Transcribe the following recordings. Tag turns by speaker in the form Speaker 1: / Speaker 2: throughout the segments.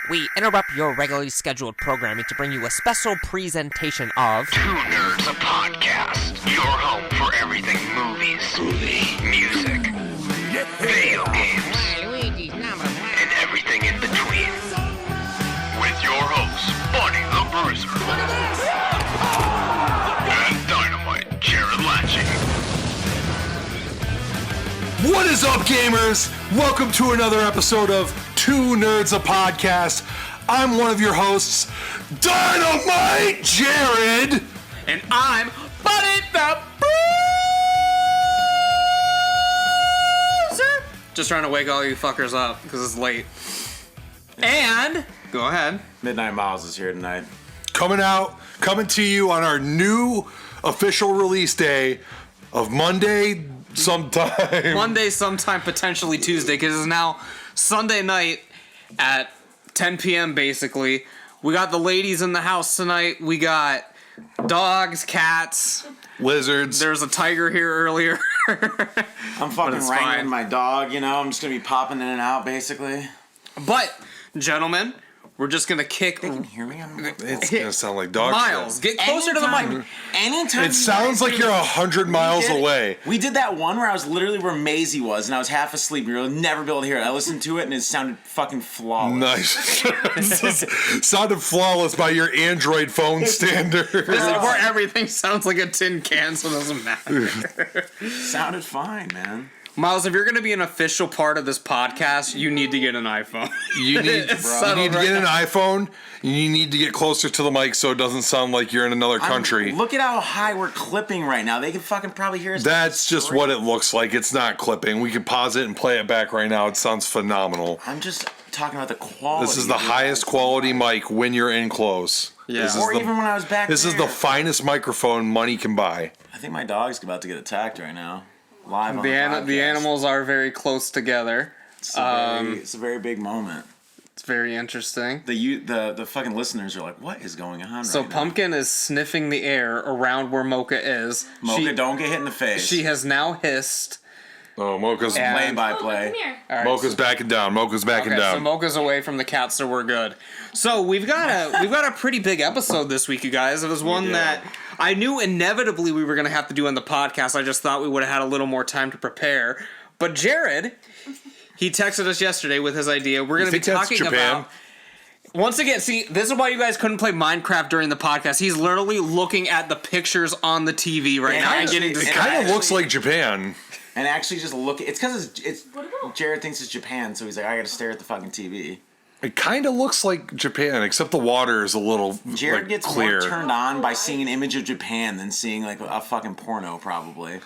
Speaker 1: we interrupt your regularly scheduled programming to bring you a special presentation of
Speaker 2: Two Nerds, a podcast. Your home for everything movies, music, video games, and everything in between. With your hosts, Bunny the Bruiser, and Dynamite Jarrod Latching.
Speaker 3: What is up, gamers? Welcome to another episode of Two Nerds, a podcast. I'm one of your hosts, Dynamite Jarrod.
Speaker 4: And I'm Bunny the Bruiser. Just trying to wake all you fuckers up because it's late. And, go ahead.
Speaker 5: Midnight Miles is here tonight.
Speaker 3: Coming to you on our new official release day of Monday sometime, potentially Tuesday, because it's now Sunday night at 10 p.m. basically. We got the ladies in the house tonight. We got dogs, cats, lizards.
Speaker 4: There's a tiger here earlier.
Speaker 5: I'm fucking wrangling
Speaker 4: fine.
Speaker 5: my dog, you know? I'm just gonna be popping in and out, basically.
Speaker 4: But, gentlemen, we're just gonna kick.
Speaker 5: They can hear me?
Speaker 3: It's gonna sound like dog
Speaker 4: Miles,
Speaker 3: shit.
Speaker 4: get closer to the mic.
Speaker 5: Anytime.
Speaker 3: It sounds like you're 100 miles away.
Speaker 5: We did that one where I was literally where Maisie was, and I was half asleep. You'll never be able to hear it. I listened to it, and it sounded fucking flawless.
Speaker 3: Nice. Sounded flawless by your Android phone standard.
Speaker 4: This is where everything sounds like a tin can, so it doesn't matter.
Speaker 5: Sounded fine, man.
Speaker 4: Miles, if you're going to be an official part of this podcast, you need to get an iPhone.
Speaker 3: You need to get an iPhone. You need to get closer to the mic so it doesn't sound like you're in another country.
Speaker 5: Look at how high we're clipping right now. They can fucking probably hear us.
Speaker 3: That's just what it looks like. It's not clipping. We can pause it and play it back right now. It sounds phenomenal.
Speaker 5: I'm just talking about the quality.
Speaker 3: This is the highest quality mic when you're in close.
Speaker 4: Yeah.
Speaker 5: Or even when I was back
Speaker 3: This
Speaker 5: there.
Speaker 3: is the finest microphone money can buy.
Speaker 5: I think my dog's about to get attacked right now. Live on the
Speaker 4: The animals are very close together.
Speaker 5: It's a very big moment.
Speaker 4: It's very interesting.
Speaker 5: The fucking listeners are like, what is going on
Speaker 4: So
Speaker 5: right
Speaker 4: Pumpkin is sniffing the air around where Mocha is.
Speaker 5: now? Mocha, don't get hit in the face.
Speaker 4: She has now hissed.
Speaker 3: Oh, Mocha's
Speaker 5: play by play.
Speaker 4: All right,
Speaker 3: Mocha's backing down. Mocha's backing
Speaker 4: Okay, so
Speaker 3: down.
Speaker 4: Mocha's away from the cat, so we're good. So we've got a pretty big episode this week, you guys. It was one that I knew inevitably we were gonna have to do on the podcast. I just thought we would have had a little more time to prepare. But Jarrod, he texted us yesterday with his idea. We're gonna be talking about. Once again, see, this is why you guys couldn't play Minecraft during the podcast. He's literally looking at the pictures on the TV right now and getting.
Speaker 3: It kind of looks like Japan.
Speaker 5: And actually just look, it's because it's Jarrod thinks it's Japan, so he's like, I gotta stare at the fucking TV.
Speaker 3: It kind of looks like Japan, except the water is a little
Speaker 5: Jarrod gets
Speaker 3: clear.
Speaker 5: more turned on by seeing an image of Japan than seeing like a fucking porno, probably.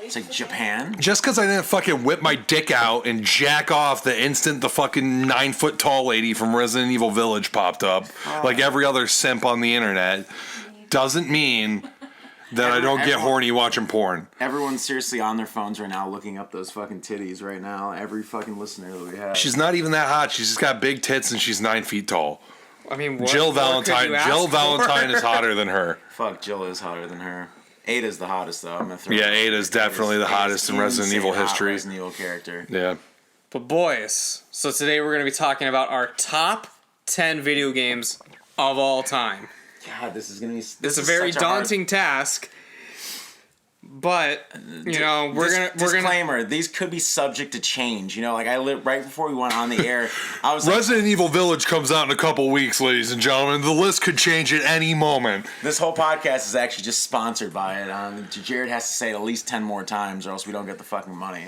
Speaker 5: It's like Japan?
Speaker 3: Just because I didn't fucking whip my dick out and jack off the instant the fucking 9-foot tall lady from Resident Evil Village popped up, like every other simp on the internet, doesn't mean that I don't get horny watching porn.
Speaker 5: Everyone's seriously on their phones right now looking up those fucking titties right now. Every fucking listener that we have.
Speaker 3: She's not even that hot. She's just got big tits and she's 9 feet tall.
Speaker 4: I mean,
Speaker 3: Jill Valentine is hotter than her.
Speaker 5: Fuck, Jill is hotter than her. Ada's the hottest though. I'm gonna throw
Speaker 3: Yeah, Ada's definitely the hottest in Resident Evil history.
Speaker 5: Resident Evil character.
Speaker 3: Yeah.
Speaker 4: But boys, so today we're going to be talking about our top 10 video games of all time.
Speaker 5: God, this is gonna be.
Speaker 4: It's a very daunting task, but you know we're gonna
Speaker 5: disclaimer. These could be subject to change. You know, like right before we went on the air, I was like,
Speaker 3: Resident Evil Village comes out in a couple weeks, ladies and gentlemen. The list could change at any moment.
Speaker 5: this whole podcast is actually just sponsored by it. Jarrod has to say it at least 10 more times, or else we don't get the fucking money.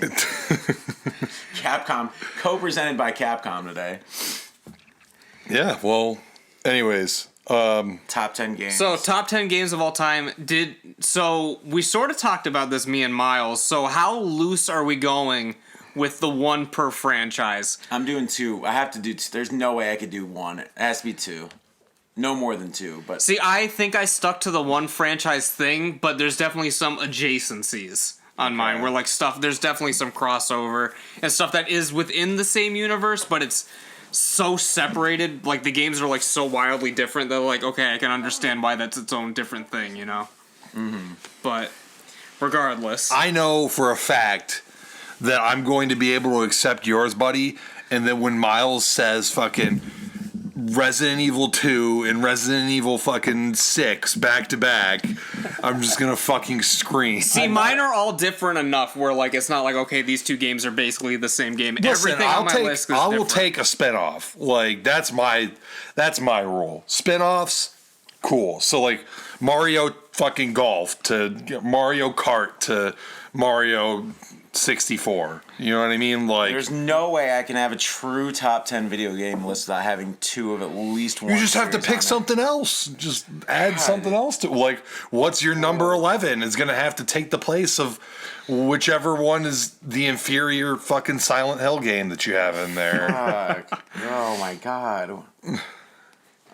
Speaker 5: Capcom, co-presented by Capcom today.
Speaker 3: Yeah. Well. Anyways.
Speaker 5: Top 10 games.
Speaker 4: So top 10 games of all time. So we sort of talked about this, me and Miles. So how loose are we going with the one per franchise?
Speaker 5: I'm doing 2. I have to do. There's no way I could do 1. It has to be 2. No more than 2. But
Speaker 4: See, I think I stuck to the one franchise thing, but there's definitely some adjacencies on mine. Where there's definitely some crossover and stuff that is within the same universe, but it's so separated, like the games are like so wildly different that like, okay, I can understand why that's its own different thing, you know? Mm-hmm. But regardless,
Speaker 3: I know for a fact that I'm going to be able to accept yours, buddy, and then when Miles says fucking Resident Evil 2 and Resident Evil fucking 6 back to back, I'm just gonna fucking scream.
Speaker 4: See, mine are all different enough where like it's not like, okay, these two games are basically the same game.
Speaker 3: Listen,
Speaker 4: Everything on my list is
Speaker 3: I will
Speaker 4: different.
Speaker 3: take a spinoff. Like that's my rule. Spinoffs, cool. So like Mario fucking Golf to Mario Kart to Mario 64. You know what I mean? Like
Speaker 5: There's no way I can have a true top 10 video game list without having two of at least one.
Speaker 3: you just have to pick something else. Just add something else to like what's your number 11 is going to have to take the place of whichever one is the inferior fucking Silent Hill game that you have in there.
Speaker 5: Fuck. Oh my god.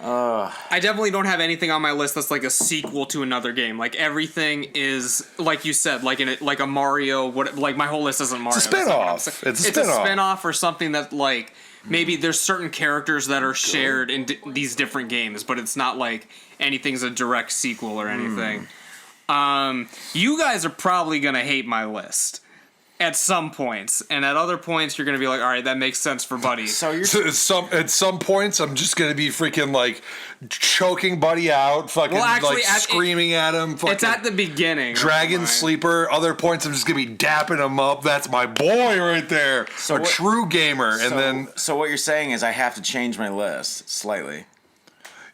Speaker 4: I definitely don't have anything on my list that's like a sequel to another game. Like everything is like you said, like like a Mario. What like my whole list isn't Mario.
Speaker 3: It's a spinoff.
Speaker 4: It's a spinoff or something that like maybe there's certain characters that are shared in these different games, but it's not like anything's a direct sequel or anything. You guys are probably gonna hate my list at some points, and at other points you're gonna be like, all right, that makes sense for Buddy.
Speaker 5: So you're
Speaker 3: At some points, I'm just gonna be freaking like choking Buddy out, fucking like screaming at him. Fucking
Speaker 4: it's at the beginning.
Speaker 3: Dragon Sleeper. Other points, I'm just gonna be dapping him up. That's my boy right there.
Speaker 5: So
Speaker 3: a
Speaker 5: what-
Speaker 3: true gamer. And then
Speaker 5: so what you're saying is I have to change my list slightly.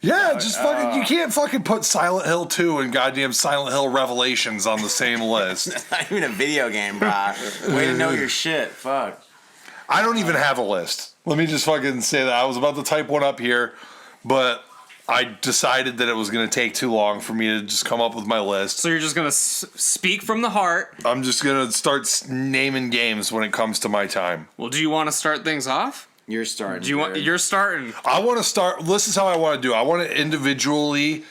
Speaker 3: yeah, just fucking. You can't fucking put Silent Hill 2 and goddamn Silent Hill Revelations on the same list.
Speaker 5: Not even a video game, brah. Way to know your shit. Fuck.
Speaker 3: I don't even have a list. Let me just fucking say that I was about to type one up here, but I decided that it was going to take too long for me to just come up with my list.
Speaker 4: So you're just gonna speak from the heart.
Speaker 3: I'm just going to start naming games when it comes to my time.
Speaker 4: Well, do you want to start things off?
Speaker 5: You're starting.
Speaker 4: Do you want?
Speaker 5: Jared.
Speaker 4: You're starting.
Speaker 3: I want to start. This is how I want to do. I want to individually,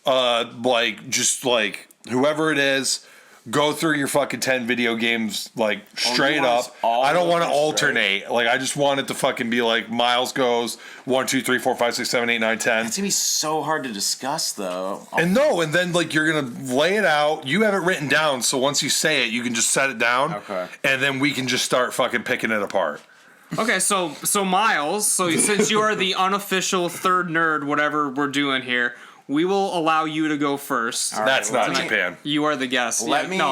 Speaker 3: like just like whoever it is, go through your fucking 10 video games like straight
Speaker 5: want
Speaker 3: up.
Speaker 5: us all
Speaker 3: I don't
Speaker 5: to
Speaker 3: want to
Speaker 5: go
Speaker 3: alternate. Like I just want it to fucking be like Miles goes 1, 2, 3, 4, 5, 6, 7, 8, 9, 10.
Speaker 5: It's gonna be so hard to discuss, though.
Speaker 3: And then like you're gonna lay it out. You have it written down, so once you say it, you can just set it down.
Speaker 5: Okay.
Speaker 3: And then we can just start fucking picking it apart.
Speaker 4: Okay, so Miles, so since you are the unofficial third nerd, whatever we're doing here, we will allow you to go first.
Speaker 5: All right,
Speaker 3: That's
Speaker 5: well,
Speaker 3: not Japan.
Speaker 4: You are the guest.
Speaker 5: Let me.
Speaker 3: You think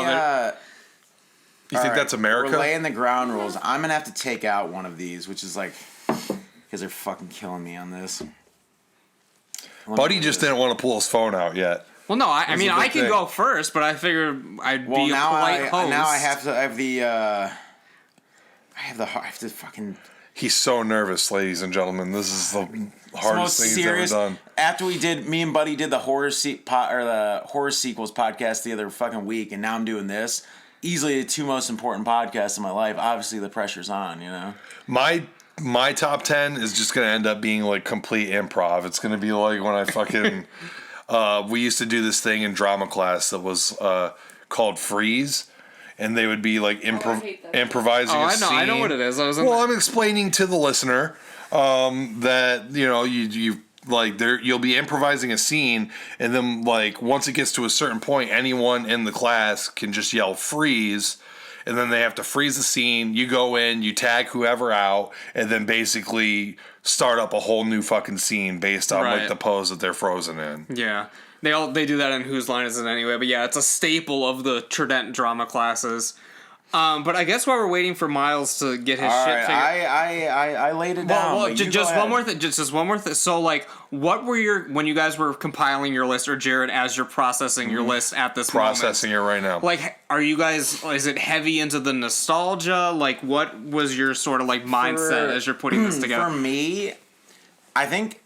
Speaker 5: Alright,
Speaker 3: that's America?
Speaker 5: We're laying the ground rules. I'm gonna have to take out one of these, which is like, because they're fucking killing me on this.
Speaker 3: Buddy just didn't want to pull his phone out yet.
Speaker 4: Well, no, I mean
Speaker 3: a big
Speaker 4: I can
Speaker 3: thing.
Speaker 4: go first, but I figured I'd
Speaker 5: Well,
Speaker 4: be a
Speaker 5: now
Speaker 4: polite host.
Speaker 5: now I have to. I have to fucking.
Speaker 3: He's so nervous, ladies and gentlemen. This is the hardest thing he's ever done.
Speaker 5: After me and Buddy did the horror the horror sequels podcast the other fucking week, and now I'm doing this. Easily the two most important podcasts in my life. Obviously, the pressure's on. You know.
Speaker 3: My top 10 is just gonna end up being like complete improv. It's gonna be like when I fucking we used to do this thing in drama class that was called Freeze. And they would be like improvising a scene.
Speaker 4: I know what it is.
Speaker 3: I'm explaining to the listener that you like you'll be improvising a scene, and then like once it gets to a certain point, anyone in the class can just yell freeze, and then they have to freeze the scene. You go in, you tag whoever out, and then basically start up a whole new fucking scene based on like the pose that they're frozen in.
Speaker 4: Yeah. They do that in Whose Line Is It Anyway? But yeah, it's a staple of the Trident drama classes. But I guess while we're waiting for Miles to get his shit figured out.
Speaker 5: I laid it down.
Speaker 4: Well, just one more thing. Just one more thing. So, like, what were when you guys were compiling your list, or Jarrod, as you're processing your list at this moment?
Speaker 3: Processing it right now.
Speaker 4: Like, are you guys? Is it heavy into the nostalgia? Like, what was your sort of like mindset as you're putting this together?
Speaker 5: For me, I think.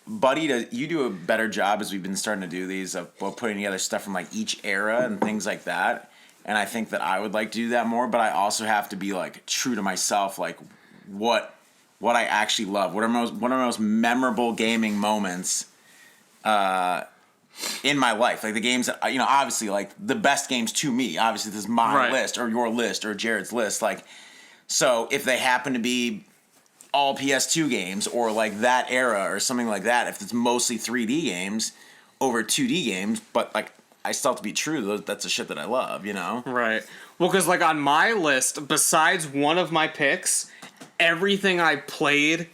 Speaker 5: Buddy, you do a better job as we've been starting to do these of putting together stuff from like each era and things like that. And I think that I would like to do that more, but I also have to be like true to myself, like what I actually love. What are one of my most memorable gaming moments in my life? Like the games that obviously like the best games to me. Obviously, this is my list or your list or Jared's list. Like, so if they happen to be all PS2 games or like that era or something like that, if it's mostly 3D games over 2D games, but like I still have to be true, that's the shit that I love, you know?
Speaker 4: Right. Well, because like on my list, besides one of my picks everything I played,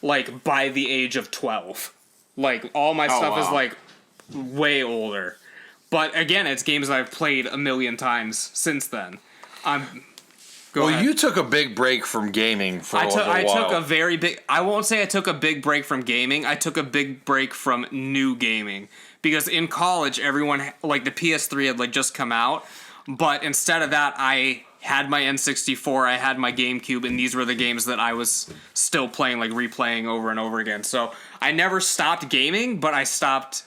Speaker 4: like, by the age of 12. Like, all my stuff is, like, way older. But, again, it's games that I've played a million times since then. Go ahead.
Speaker 3: You took a big break from gaming for a while.
Speaker 4: I took a very big... I won't say I took a big break from gaming. I took a big break from new gaming. Because in college, everyone... Like, the PS3 had, like, just come out. But instead of that, I had my N64, I had my GameCube, and these were the games that I was still playing, like, replaying over and over again. So I never stopped gaming, but I stopped...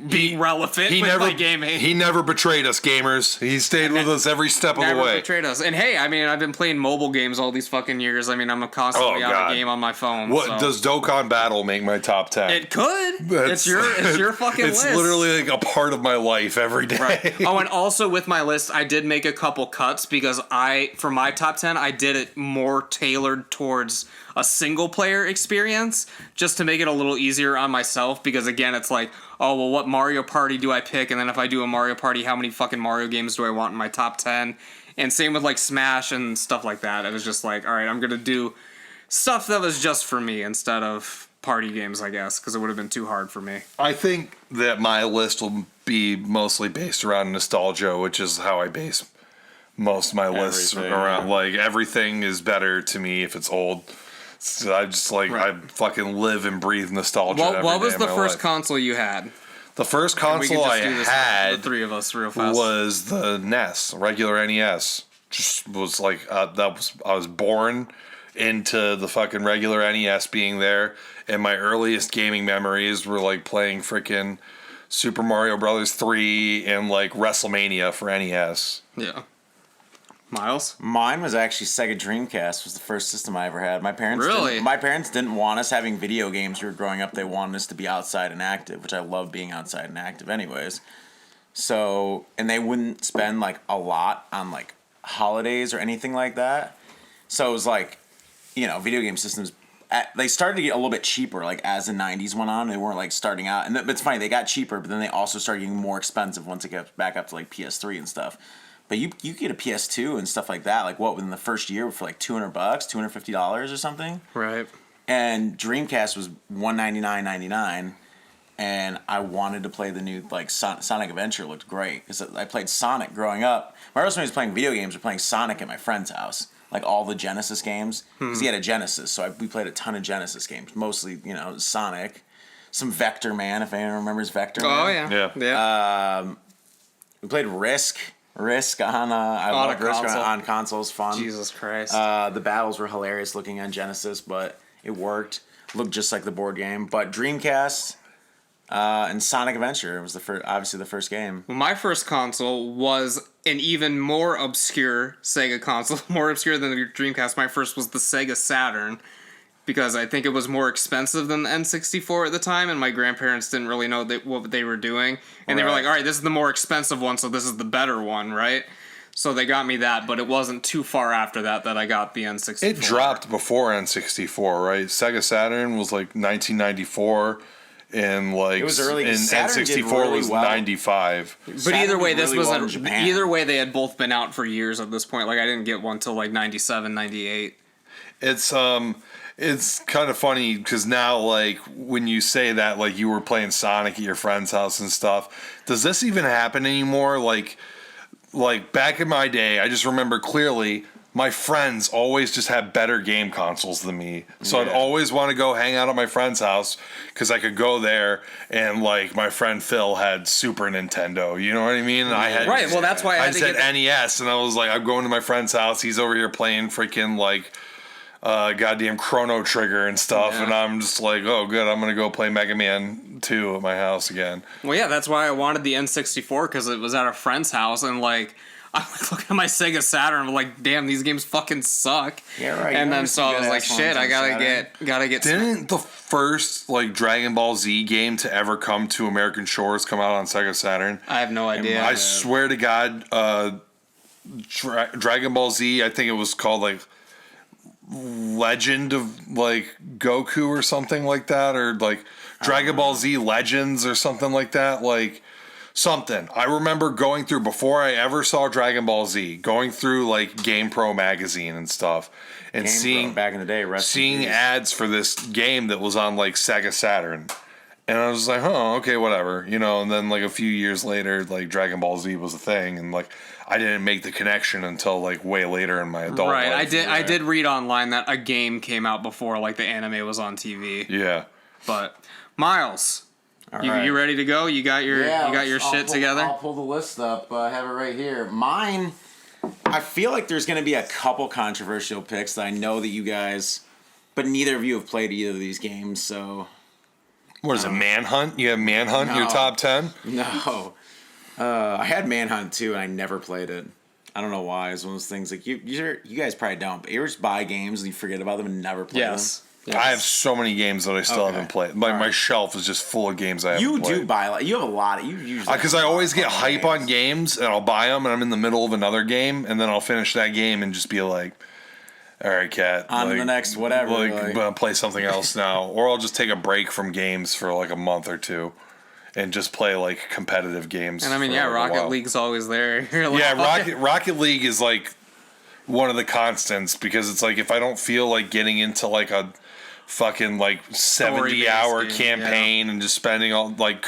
Speaker 4: being relevant with my gaming.
Speaker 3: He never betrayed us, gamers. He stayed with us every step of the way.
Speaker 4: Never betrayed us. And hey, I mean, I've been playing mobile games all these fucking years. I mean, I'm constantly on a game on my phone.
Speaker 3: What does Dokkan Battle make my top 10?
Speaker 4: It could. It's your fucking list.
Speaker 3: It's literally like a part of my life every day.
Speaker 4: Right. Oh, and also with my list, I did make a couple cuts because for my top 10, I did it more tailored towards a single player experience just to make it a little easier on myself because again, it's like, oh, well, what Mario Party do I pick? And then if I do a Mario Party, how many fucking Mario games do I want in my top 10? And same with like Smash and stuff like that. It was just like, all right, I'm going to do stuff that was just for me instead of party games, I guess, because it would have been too hard for me.
Speaker 3: I think that my list will be mostly based around nostalgia, which is how I base most of my lists around. Like, everything is better to me if it's old. So I just I fucking live and breathe nostalgia.
Speaker 4: What was the first console you had?
Speaker 3: The first console I had,
Speaker 4: the three of us, real fast,
Speaker 3: was the NES, regular NES. Just was like I was born into the fucking regular NES being there, and my earliest gaming memories were like playing freaking Super Mario Brothers 3 and like WrestleMania for NES.
Speaker 4: Yeah. Miles?
Speaker 5: Mine was actually Sega Dreamcast. Was the first system I ever had. My parents didn't want us having video games when we were growing up. They wanted us to be outside and active, which I love being outside and active anyways. So, and they wouldn't spend like a lot on like holidays or anything like that. So it was like, video game systems, they started to get a little bit cheaper like as the 90s went on. They weren't like starting out. And it's funny, they got cheaper, but then they also started getting more expensive once it got back up to like PS3 and stuff. But you get a PS2 and stuff like that, like what, within the first year for like $200, $250 or something?
Speaker 4: Right. And
Speaker 5: Dreamcast was $199.99, and I wanted to play the new, like, Sonic Adventure looked great, because I played Sonic growing up. My first when I was playing video games, we were playing Sonic at my friend's house, like all the Genesis games, because he had a Genesis, so we played a ton of Genesis games, mostly, Sonic, some Vector Man, if anyone remembers Vector Man.
Speaker 4: Oh, yeah.
Speaker 3: Yeah.
Speaker 5: We played Risk on consoles, fun.
Speaker 4: Jesus Christ.
Speaker 5: The battles were hilarious looking on Genesis, but it worked. Looked just like the board game. But Dreamcast and Sonic Adventure was obviously the first game.
Speaker 4: Well, my first console was an even more obscure Sega console, more obscure than the Dreamcast. My first was the Sega Saturn, because I think it was more expensive than the N64 at the time, and my grandparents didn't really know what they were doing. And they were like, all right, this is the more expensive one, so this is the better one, right? So they got me that, but it wasn't too far after that I got the N64.
Speaker 3: It dropped before N64, right? Sega Saturn was like 1994, and like
Speaker 5: it was early.
Speaker 3: And N64
Speaker 5: really
Speaker 3: was
Speaker 5: well.
Speaker 3: 95.
Speaker 4: But
Speaker 5: Saturn
Speaker 4: either way,
Speaker 5: did really well in Japan.
Speaker 4: either way, they had both been out for years at this point. Like, I didn't get one till like 97, 98.
Speaker 3: It's kind of funny because now, like, when you say that, like, you were playing Sonic at your friend's house and stuff, does this even happen anymore? Like back in my day, I just remember clearly my friends always just had better game consoles than me. So I'd always want to go hang out at my friend's house because I could go there and, like, my friend Phil had Super Nintendo. You know what I mean? And I had
Speaker 4: Well, that's why I
Speaker 3: said NES, and I was like, I'm going to my friend's house. He's over here playing freaking, like, goddamn Chrono Trigger and stuff, and I'm just like, oh, good, I'm gonna go play Mega Man 2 at my house again.
Speaker 4: Well, yeah, that's why I wanted the N64, because it was at a friend's house, and like, I'm like looking at my Sega Saturn, I'm like, damn, these games fucking suck.
Speaker 5: Yeah, right.
Speaker 4: And then so I was like, shit, I gotta get.
Speaker 3: Didn't the first like Dragon Ball Z game to ever come to American shores come out on Sega Saturn?
Speaker 4: I have no idea.
Speaker 3: I swear to God, Dragon Ball Z, I think it was called like Legend of like Goku or something like that, or like Dragon Ball Z Legends or something like that. Like something. I remember going through, before I ever saw Dragon Ball Z, going through like GamePro magazine and stuff, and seeing
Speaker 5: back in the day,
Speaker 3: seeing ads for this game that was on like Sega Saturn. And I was like, oh, okay, whatever, you know. And then like a few years later, like Dragon Ball Z was a thing, and like I didn't make the connection until like way later in my adult life.
Speaker 4: Right, I did read online that a game came out before like the anime was on TV.
Speaker 3: Yeah.
Speaker 4: But Miles, you ready to go? You got your shit together?
Speaker 5: I'll pull the list up. I have it right here. Mine, I feel like there's going to be a couple controversial picks that I know that you guys, but neither of you have played either of these games, so.
Speaker 3: What is it, Manhunt? You have Manhunt in your top 10?
Speaker 5: No. I had Manhunt too, and I never played it. I don't know why. It's one of those things like you guys probably don't, but you just buy games and you forget about them and never play them.
Speaker 4: Yes.
Speaker 3: I have so many games that I still haven't played. My shelf is just full of games I haven't played.
Speaker 5: You do buy you have a lot of you usually
Speaker 3: because I always get hype on games and I'll buy them and I'm in the middle of another game and then I'll finish that game and just be like, all right, cat.
Speaker 5: On to the next whatever.
Speaker 3: I'm gonna play something else now, or I'll just take a break from games for like a month or two, and just play like competitive games.
Speaker 4: And I mean, Rocket League's always there.
Speaker 3: Rocket League is like one of the constants because it's like if I don't feel like getting into like a fucking like 70-hour campaign and just spending all like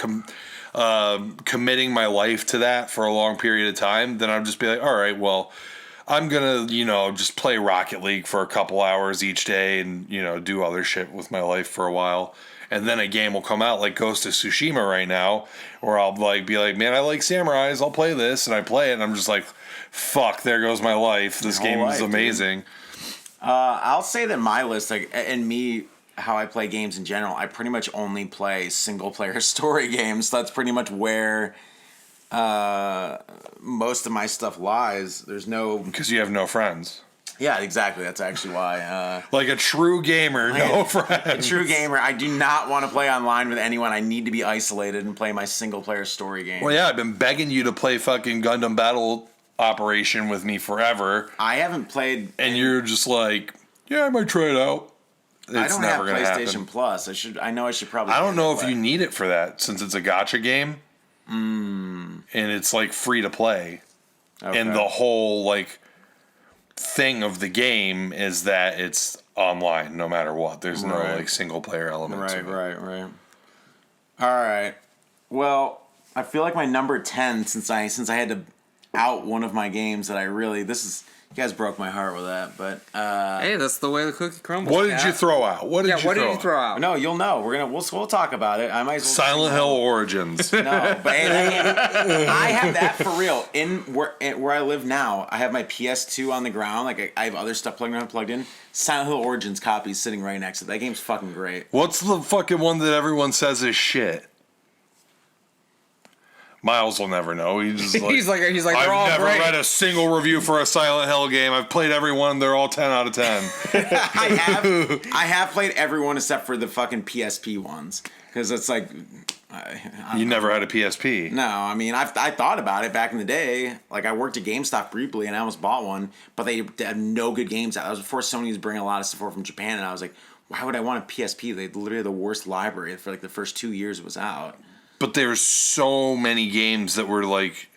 Speaker 3: committing my life to that for a long period of time, then I'll just be like, all right, well, I'm gonna, just play Rocket League for a couple hours each day and, do other shit with my life for a while. And then a game will come out like Ghost of Tsushima right now, where I'll like be like, man, I like samurais, I'll play this, and I play it, and I'm just like, fuck, there goes my life. This game is amazing.
Speaker 5: I'll say that my list, like, and me, how I play games in general, I pretty much only play single player story games. That's pretty much where most of my stuff lies. There's no...
Speaker 3: Because you have no friends.
Speaker 5: Yeah, exactly. That's actually why.
Speaker 3: Like a true gamer, no friends.
Speaker 5: A true gamer. I do not want to play online with anyone. I need to be isolated and play my single-player story game.
Speaker 3: Well, yeah, I've been begging you to play fucking Gundam Battle Operation with me forever.
Speaker 5: I haven't played...
Speaker 3: And you're just like, yeah, I might try it out.
Speaker 5: I don't have PlayStation Plus. I know I should probably...
Speaker 3: I don't know if you need it for that, since it's a gacha game. And it's like free to play. Okay. And the whole like thing of the game is that it's online no matter what. There's no like single player element to it.
Speaker 5: Right. All right. Well, I feel like my number 10 since I had to out one of my games that I really you guys broke my heart with that, but
Speaker 4: hey, that's the way the cookie crumbles.
Speaker 3: What did you throw out? What did you throw out?
Speaker 5: No, you'll know. We'll talk about it. I might as well
Speaker 3: Silent Hill Origins.
Speaker 5: No, but I have that for real. Where I live now, I have my PS2 on the ground. Like I have other stuff plugged in. Silent Hill Origins copy is sitting right next to it. That game's fucking great.
Speaker 3: What's the fucking one that everyone says is shit? Miles will never know. He's like,
Speaker 4: he's like, they're all
Speaker 3: I've never
Speaker 4: great.
Speaker 3: read a single review for a Silent Hill game. I've played every one. They're all 10 out of 10.
Speaker 5: I have played every one except for the fucking PSP ones. Because it's like...
Speaker 3: You never had a PSP?
Speaker 5: No, I mean, I thought about it back in the day. Like, I worked at GameStop briefly and I almost bought one. But they had no good games out. That was before Sony was bringing a lot of stuff over from Japan. And I was like, why would I want a PSP? They literally had the worst library for like the first 2 years it was out.
Speaker 3: But there's so many games that were like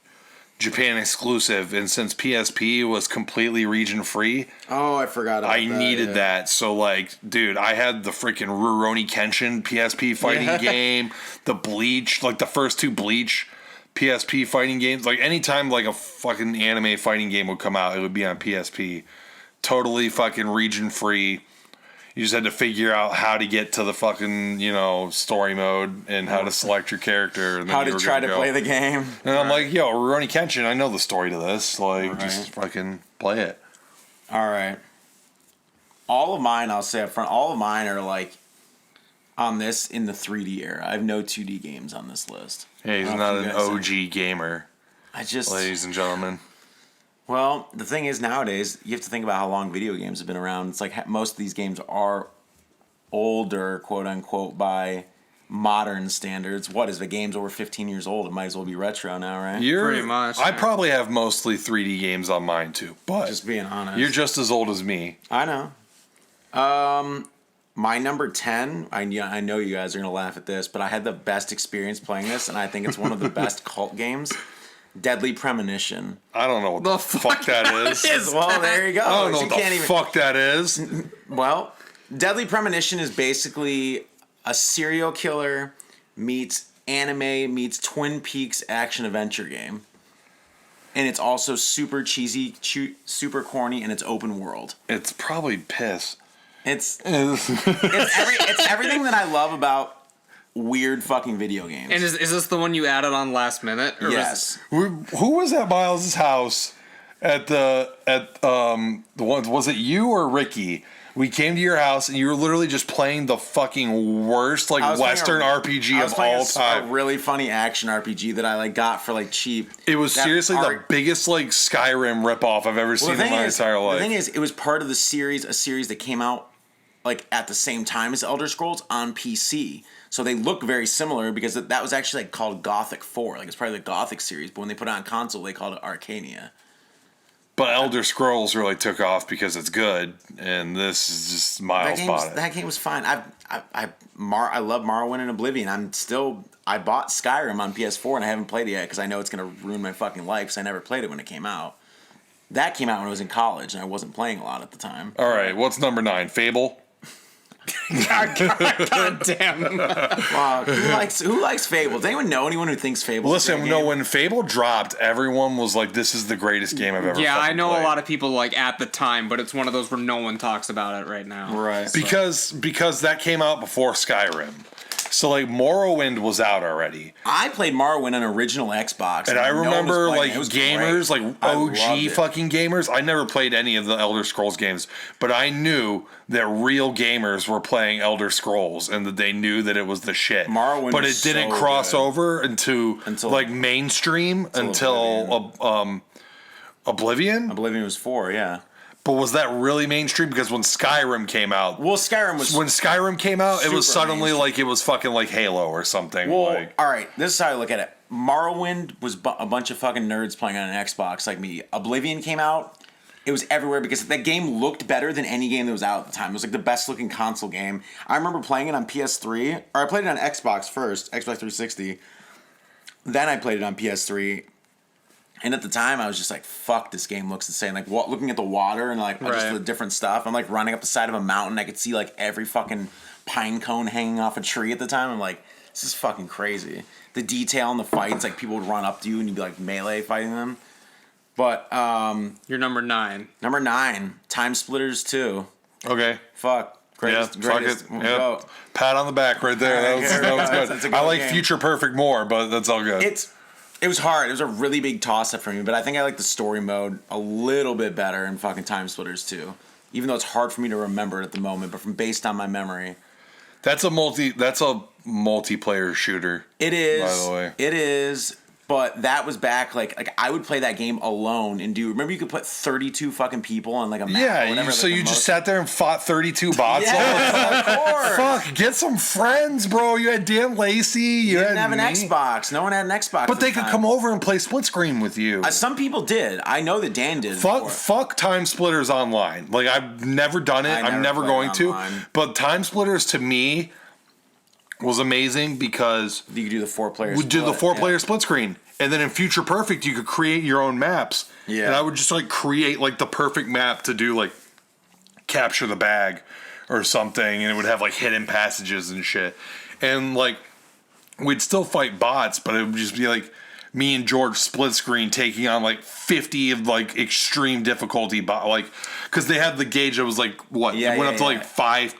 Speaker 3: Japan exclusive, and since PSP was completely region free,
Speaker 5: I forgot about that.
Speaker 3: I needed that. So like, dude, I had the freaking Rurouni Kenshin PSP fighting game, the Bleach, like the first two Bleach PSP fighting games. Like anytime like a fucking anime fighting game would come out, it would be on PSP. Totally fucking region free. You just had to figure out how to get to the fucking, story mode and how to select your character. And then
Speaker 5: how to try to play the game.
Speaker 3: And I'm like, yo, Rurouni Kenshin, I know the story to this. Like, just fucking play it.
Speaker 5: All right. All of mine, I'll say up front, all of mine are like on this in the 3D era. I have no 2D games on this list.
Speaker 3: Yeah, he's not an OG gamer. Ladies and gentlemen.
Speaker 5: Well, the thing is, nowadays, you have to think about how long video games have been around. It's like most of these games are older, quote-unquote, by modern standards. What, if the game's over 15 years old, it might as well be retro now, right?
Speaker 4: Pretty much.
Speaker 3: I probably have mostly 3D games on mine, too. But
Speaker 5: just being honest.
Speaker 3: You're just as old as me.
Speaker 5: I know. My number 10, I know you guys are going to laugh at this, but I had the best experience playing this, and I think it's one of the best cult games. Deadly Premonition.
Speaker 3: I don't know what the fuck that is.
Speaker 5: Well, there you go.
Speaker 3: I don't know what the fuck that is.
Speaker 5: Well, Deadly Premonition is basically a serial killer meets anime meets Twin Peaks action-adventure game. And it's also super cheesy, super corny, and it's open world.
Speaker 3: It's probably piss.
Speaker 5: It's everything that I love about weird fucking video games.
Speaker 4: And is this the one you added on last minute? Or
Speaker 5: yes.
Speaker 3: Who was at Miles' house at the one? Was it you or Ricky? We came to your house and you were literally just playing the fucking worst Western RPG of all time.
Speaker 5: A really funny action RPG that I got for cheap.
Speaker 3: It was seriously the biggest Skyrim ripoff I've ever seen in my entire life.
Speaker 5: The thing is, it was part of a series that came out at the same time as Elder Scrolls on PC. So they look very similar because that was actually called Gothic 4. It's part of the Gothic series, but when they put it on console, they called it Arcania.
Speaker 3: But Elder Scrolls really took off because it's good, and this is just Miles bought it.
Speaker 5: That game was fine. I love Morrowind and Oblivion. I bought Skyrim on PS4 and I haven't played it yet because I know it's gonna ruin my fucking life because I never played it when it came out. That came out when I was in college and I wasn't playing a lot at the time.
Speaker 3: All right, what's number 9? Fable.
Speaker 4: God damn.
Speaker 5: Wow, who likes Fable? Does anyone who thinks Fable?
Speaker 3: Listen, when Fable dropped, everyone was like, "This is the greatest game I've ever."
Speaker 4: Yeah, I know
Speaker 3: played.
Speaker 4: a lot of people at the time, but it's one of those where no one talks about it right now.
Speaker 5: Right.
Speaker 3: Because that came out before Skyrim. So Morrowind was out already.
Speaker 5: I played Morrowind on original Xbox,
Speaker 3: and I remember gamers,
Speaker 5: great.
Speaker 3: OG fucking gamers. I never played any of the Elder Scrolls games, but I knew that real gamers were playing Elder Scrolls and that they knew that it was the shit.
Speaker 5: Morrowind,
Speaker 3: but it didn't cross over until mainstream until Oblivion.
Speaker 5: Oblivion was 4, yeah.
Speaker 3: But was that really mainstream? Because when Skyrim came out,
Speaker 5: when Skyrim
Speaker 3: came out, it was suddenly it was fucking like Halo or something.
Speaker 5: Well, all right, this is how I look at it. Morrowind was a bunch of fucking nerds playing on an Xbox like me. Oblivion came out, it was everywhere because that game looked better than any game that was out at the time. It was the best looking console game. I remember playing it on PS3, or I played it on Xbox first, Xbox 360. Then I played it on PS3. And at the time, I was just fuck, this game looks insane. Looking at the water and just the different stuff. I'm running up the side of a mountain. I could see every fucking pine cone hanging off a tree at the time. I'm this is fucking crazy. The detail in the fights, people would run up to you and you'd be melee fighting them. But
Speaker 4: you're number 9.
Speaker 5: Number 9, Time Splitters 2.
Speaker 3: Okay.
Speaker 5: Fuck. Greatest.
Speaker 3: Fuck it. Yep. Pat on the back right there. That was good. I like game. Future Perfect more, but that's all good.
Speaker 5: It was hard. It was a really big toss-up for me, but I think I like the story mode a little bit better in fucking Time Splitters 2. Even though it's hard for me to remember it at the moment, but based on my memory.
Speaker 3: That's a multiplayer shooter.
Speaker 5: It is.
Speaker 3: By the way.
Speaker 5: It is. But that was back, I would play that game alone and remember you could put 32 fucking people on a map?
Speaker 3: Yeah, so you just sat there and fought 32 bots?
Speaker 5: Yeah, of course.
Speaker 3: Fuck, get some friends, bro. You had Dan Lacey. You
Speaker 5: didn't have an Xbox. No one had an Xbox.
Speaker 3: But they could come over and play split screen with you.
Speaker 5: Some people did. I know that Dan did.
Speaker 3: Fuck Time Splitters Online. I've never done it. I'm never going to. But Time Splitters, to me, was amazing because
Speaker 5: you could do the 4-player
Speaker 3: split. Do the 4-player split screen. And then in Future Perfect, you could create your own maps. Yeah. And I would just create the perfect map to do capture the bag or something, and it would have hidden passages and shit. And we'd still fight bots, but it would just be me and George split screen taking on 50 of extreme difficulty because they had the gauge that was it went up to 5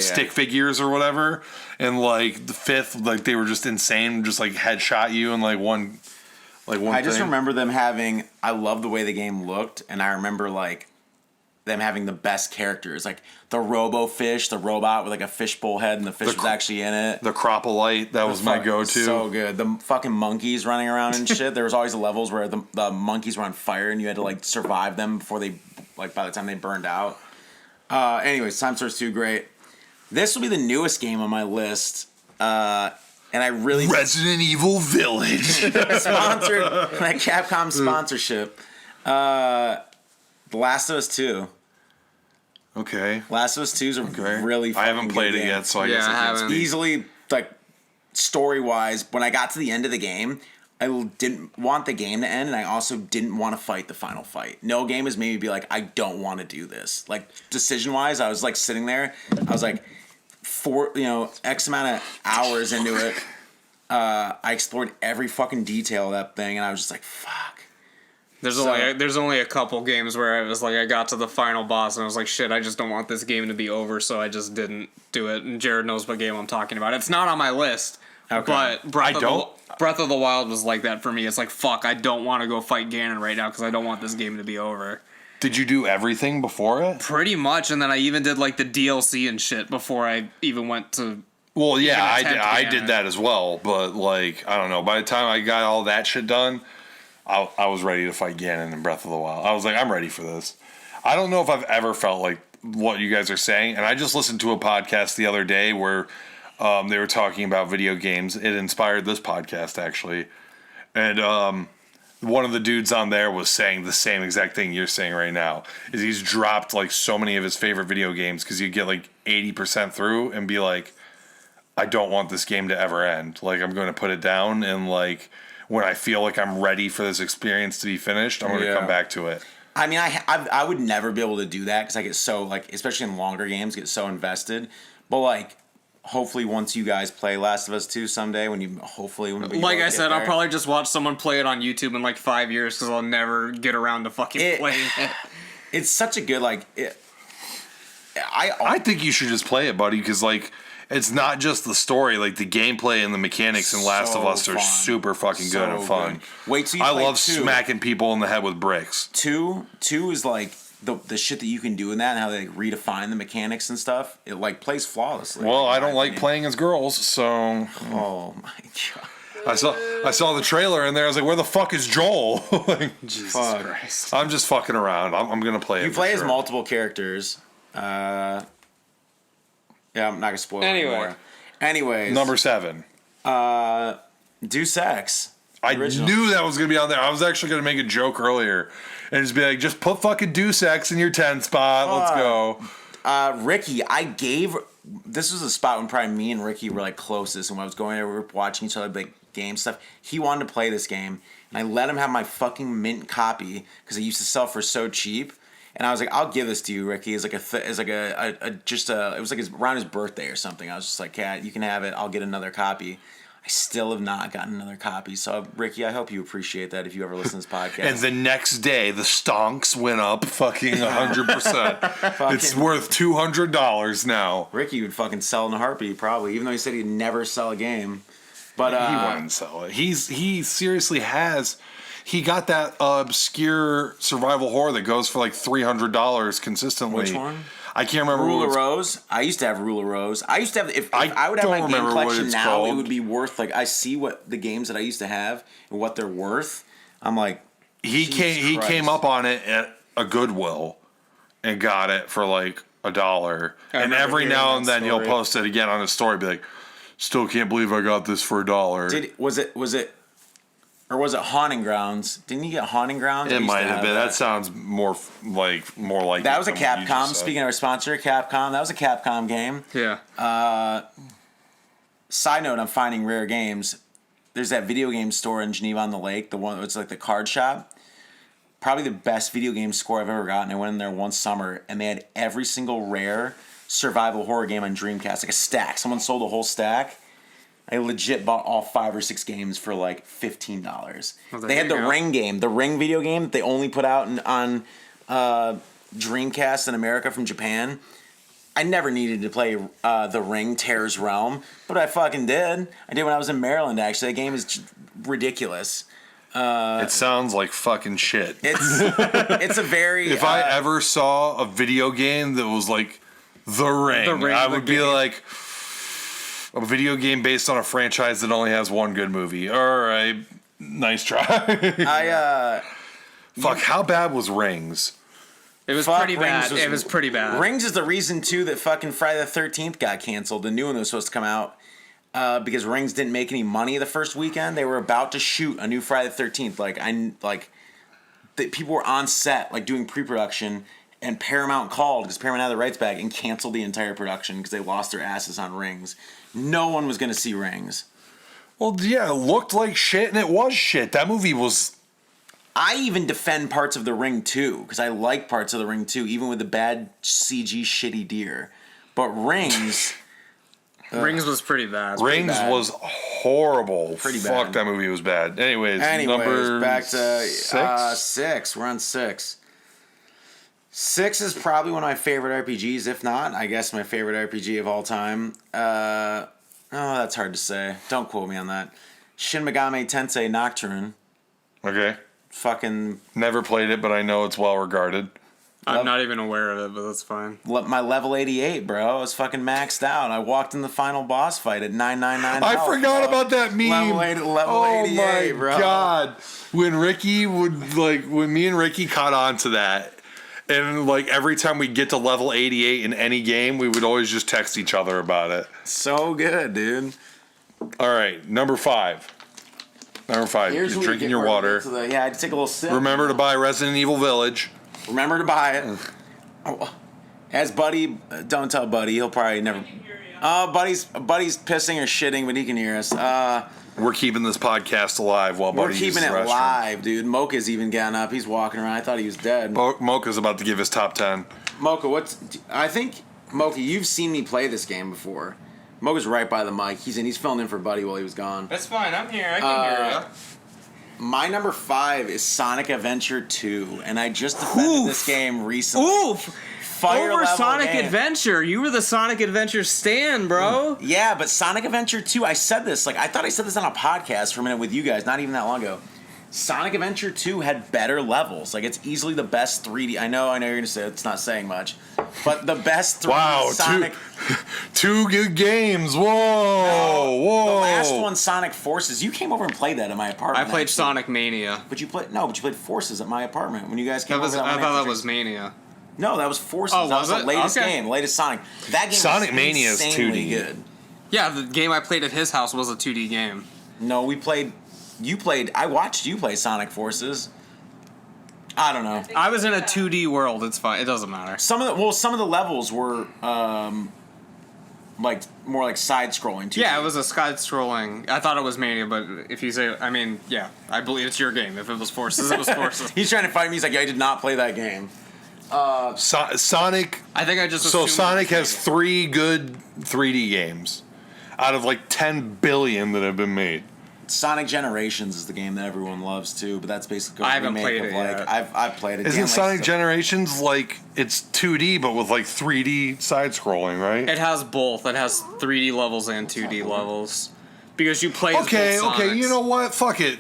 Speaker 3: stick figures or whatever, and the 5th they were just insane, just headshot you and one
Speaker 5: I just remember them having, I love the way the game looked, and I remember them having the best characters, the Robo Fish, the robot with a fishbowl head, and the fish was actually in it.
Speaker 3: The Cropolite, that was my go-to.
Speaker 5: So good. The fucking monkeys running around and shit. There was always the levels where the monkeys were on fire, and you had to survive them before they by the time they burned out. Anyways, Time Splitters 2, great. This will be the newest game on my list. And I really
Speaker 3: Resident Evil Village
Speaker 5: sponsored Capcom sponsorship. The Last of Us 2.
Speaker 3: Okay.
Speaker 5: Last of Us 2 is a really
Speaker 3: I haven't
Speaker 5: fucking
Speaker 3: played
Speaker 5: good
Speaker 3: it
Speaker 5: game.
Speaker 3: yet, so I
Speaker 4: Yeah,
Speaker 3: guess
Speaker 4: I
Speaker 3: I can't
Speaker 4: haven't.
Speaker 3: speak.
Speaker 5: Easily, like, story-wise, when I got to the end of the game, I didn't want the game to end, and I also didn't want to fight the final fight. No game has made me be like, I don't want to do this. Like, decision-wise, I was, like, sitting there. I was, like, X amount of hours into it. I explored every fucking detail of that thing, and I was just like, fuck.
Speaker 4: There's only a couple games where I was like, I got to the final boss and I was like, shit, I just don't want this game to be over, so I just didn't do it. And Jarrod knows what game I'm talking about. It's not on my list, but Breath of the Wild was like that for me. It's like, fuck, I don't want to go fight Ganon right now because I don't want this game to be over.
Speaker 3: Did you do everything before it?
Speaker 4: Pretty much, and then I even did like the DLC and shit before I even went to.
Speaker 3: Well, yeah, I
Speaker 4: Ganon.
Speaker 3: did that as well, but like I don't know. By the time I got all that shit done, I was ready to fight Ganon in Breath of the Wild. I was like, I'm ready for this. I don't know if I've ever felt like what you guys are saying, and I just listened to a podcast the other day where they were talking about video games. It inspired this podcast actually, and one of the dudes on there was saying the same exact thing you're saying right now. Is he's dropped like so many of his favorite video games because you get like 80% through and be like, I don't want this game to ever end. Like I'm going to put it down, and like when I feel like I'm ready for this experience to be finished, I'm going to come back to it.
Speaker 5: I mean, I would never be able to do that because I get so, like, especially in longer games, get so invested. But, like, hopefully once you guys play Last of Us 2 someday, when you
Speaker 4: Like I said, I'll probably just watch someone play it on YouTube in like 5 years because I'll never get around to fucking playing it.
Speaker 5: It's such a good, like,
Speaker 3: I think you should just play it, buddy, because like it's not just the story, like the gameplay and the mechanics in Last of Us are super fucking good and fun.
Speaker 5: Wait till you
Speaker 3: I
Speaker 5: play
Speaker 3: love
Speaker 5: 2.
Speaker 3: smacking people in the head with bricks.
Speaker 5: 2 is like the shit that you can do in that and how they like, redefine the mechanics and stuff. It like plays flawlessly.
Speaker 3: Well, I don't like playing as girls, so
Speaker 5: Oh my god.
Speaker 3: I saw the trailer and there I was like, where the fuck is Joel? Like,
Speaker 4: Jesus Christ.
Speaker 3: I'm just fucking around. I'm gonna play it.
Speaker 5: You play as multiple characters. Yeah, I'm not gonna spoil it anymore. Anyways,
Speaker 3: Number 7.
Speaker 5: Deus Ex.
Speaker 3: I
Speaker 5: Original.
Speaker 3: knew that was gonna be on there. I was actually gonna make a joke earlier and just be like, just put fucking Deus Ex in your 10 spot. Let's go.
Speaker 5: Ricky, this was a spot when probably me and Ricky were like closest, and when I was going there, we were watching each other like game stuff. He wanted to play this game, and I let him have my fucking mint copy because it used to sell for so cheap. And I was like, I'll give this to you, Ricky. It's like it was like around his birthday or something. I was just like, Cat, you can have it. I'll get another copy. I still have not gotten another copy. So, Ricky, I hope you appreciate that if you ever listen to this podcast.
Speaker 3: And the next day, the stonks went up fucking 100%. It's worth $200 now.
Speaker 5: Ricky would fucking sell in a heartbeat, probably, even though he said he'd never sell a game. But
Speaker 3: He wouldn't sell it. He seriously has. He got that obscure survival horror that goes for like $300 consistently.
Speaker 5: Which one?
Speaker 3: I can't remember.
Speaker 5: Rule of Rose. I used to have Rule of Rose. I used to have. If I would have my game collection now,
Speaker 3: called.
Speaker 5: It would be worth like I see what the games that I used to have and what they're worth. I'm like,
Speaker 3: he came up on it at a Goodwill and got it for like $1. And every now and then he'll post it again on his story, be like, "Still can't believe I got this for $1."
Speaker 5: Was it? Or was it Haunting Grounds? Didn't you get Haunting Grounds?
Speaker 3: It might have been. That sounds more like
Speaker 5: that was a Capcom. Speaking of our sponsor, Capcom, that was a Capcom game.
Speaker 4: Yeah.
Speaker 5: Side note: I'm finding rare games. There's that video game store in Geneva on the Lake, the one that's like the card shop. Probably the best video game score I've ever gotten. I went in there one summer, and they had every single rare survival horror game on Dreamcast, like a stack. Someone sold a whole stack. I legit bought all 5 or 6 games for like $15. They had the Ring game, the Ring video game that they only put out on Dreamcast in America from Japan. I never needed to play the Ring Terror's Realm, but I fucking did. I did when I was in Maryland, actually. That game is just ridiculous.
Speaker 3: It sounds like fucking shit.
Speaker 5: It's a very...
Speaker 3: If I ever saw a video game that was like The Ring I would be like... A video game based on a franchise that only has one good movie. All right, nice try. Fuck, how bad was Rings?
Speaker 4: It was pretty bad. It was pretty bad.
Speaker 5: Rings is the reason, too, that fucking Friday the 13th got canceled. The new one that was supposed to come out. Because Rings didn't make any money the first weekend. They were about to shoot a new Friday the 13th. People were on set, like, doing pre-production. and Paramount called because Paramount had the rights back and canceled the entire production because they lost their asses on Rings. No one was going to see Rings.
Speaker 3: Well, yeah, it looked like shit, and it was shit. That movie was...
Speaker 5: I even defend parts of The Ring 2 because I like parts of The Ring 2, even with the bad CG shitty deer. But Rings...
Speaker 4: Rings was pretty bad.
Speaker 3: Rings
Speaker 5: bad.
Speaker 3: was horrible.
Speaker 5: Pretty
Speaker 3: Fuck,
Speaker 5: bad.
Speaker 3: that movie was bad. Anyways, number
Speaker 5: back to
Speaker 3: 6?
Speaker 5: 6. We're on 6. 6 is probably one of my favorite RPGs. If not, I guess my favorite RPG of all time. Oh, that's hard to say. Don't quote me on that. Shin Megami Tensei Nocturne.
Speaker 3: Okay.
Speaker 5: Fucking
Speaker 3: Never played it, but I know it's well regarded.
Speaker 4: I'm not even aware of it, but that's fine.
Speaker 5: my level 88, bro. I was fucking maxed out. I walked in the final boss fight at 999
Speaker 3: I
Speaker 5: health,
Speaker 3: forgot
Speaker 5: bro.
Speaker 3: about that meme.
Speaker 5: Level 88,
Speaker 3: my
Speaker 5: bro.
Speaker 3: God. When me and Ricky caught on to that, and like every time we get to level 88 in any game, we would always just text each other about it.
Speaker 5: So good, dude.
Speaker 3: All right, number 5. Number 5.
Speaker 5: Here's
Speaker 3: You're
Speaker 5: where
Speaker 3: drinking
Speaker 5: you
Speaker 3: your
Speaker 5: get
Speaker 3: water.
Speaker 5: I had to take a little sip.
Speaker 3: Remember to buy Resident Evil Village.
Speaker 5: Remember to buy it. Oh, as Buddy, don't tell Buddy. He'll probably never. Oh, Buddy's pissing or shitting, but he can hear us.
Speaker 3: We're keeping this podcast alive while
Speaker 5: We're
Speaker 3: Buddy
Speaker 5: keeping
Speaker 3: uses
Speaker 5: it
Speaker 3: the restroom.
Speaker 5: live, dude. Mocha's even getting up. He's walking around. I thought he was dead.
Speaker 3: Mocha's about to give his top 10.
Speaker 5: Mocha, I think, Mocha, you've seen me play this game before. Mocha's right by the mic. He's filling in for Buddy while he was gone.
Speaker 4: That's fine. I'm here. I can hear you.
Speaker 5: My number 5 is Sonic Adventure 2, and I just defended this game recently.
Speaker 4: Oof!
Speaker 5: Fire
Speaker 4: Over
Speaker 5: level
Speaker 4: Sonic
Speaker 5: game.
Speaker 4: Adventure. You were the Sonic Adventure stan, bro.
Speaker 5: Yeah, but Sonic Adventure 2, I said this, I thought I said this on a podcast for a minute with you guys, not even that long ago. Sonic Adventure 2 had better levels. It's easily the best 3D. I know you're going to say it's not saying much, but the best 3D
Speaker 3: Wow,
Speaker 5: Sonic.
Speaker 3: two good games. Whoa, whoa.
Speaker 5: The last one, Sonic Forces. You came over and played that at my apartment.
Speaker 4: I played
Speaker 5: actually.
Speaker 4: Sonic Mania.
Speaker 5: But you played Forces at my apartment when you guys came
Speaker 4: I
Speaker 5: over.
Speaker 4: thought that was Mania.
Speaker 5: No, that was Forces.
Speaker 4: Oh,
Speaker 5: that
Speaker 4: was
Speaker 5: was
Speaker 4: it?
Speaker 5: the latest
Speaker 4: Okay.
Speaker 5: game, latest Sonic. That game
Speaker 3: Sonic
Speaker 5: was
Speaker 3: Mania is
Speaker 5: insanely
Speaker 3: 2D.
Speaker 5: good.
Speaker 4: Yeah, the game I played at his house was a 2D game.
Speaker 5: No, we played. You played. I watched you play Sonic Forces. I don't know.
Speaker 4: I was in a 2D world. It's fine. It doesn't matter.
Speaker 5: Some of the levels were more like side scrolling too.
Speaker 4: Yeah, it was a side-scrolling. I thought it was Mania, but if you say, yeah, I believe it's your game. If it was Forces, it was Forces.
Speaker 5: He's trying to fight me. He's like, yeah, I did not play that game.
Speaker 3: Sonic.
Speaker 4: I think I just
Speaker 3: So
Speaker 4: assumed
Speaker 3: Sonic
Speaker 4: it was
Speaker 3: has 3 good 3D games out of 10 billion that have been made.
Speaker 5: Sonic Generations is the game that everyone loves too, but that's basically
Speaker 4: I haven't
Speaker 5: remake
Speaker 4: played
Speaker 5: of,
Speaker 4: it yet.
Speaker 5: I've played it.
Speaker 3: Isn't
Speaker 5: Dan
Speaker 3: Sonic
Speaker 5: likes to-
Speaker 3: Generations it's 2D but with 3D side scrolling, right?
Speaker 4: It has both. It has 3D levels and 2D levels. Because you play as
Speaker 3: Okay,
Speaker 4: both
Speaker 3: okay,
Speaker 4: Sonics.
Speaker 3: you know what? Fuck it.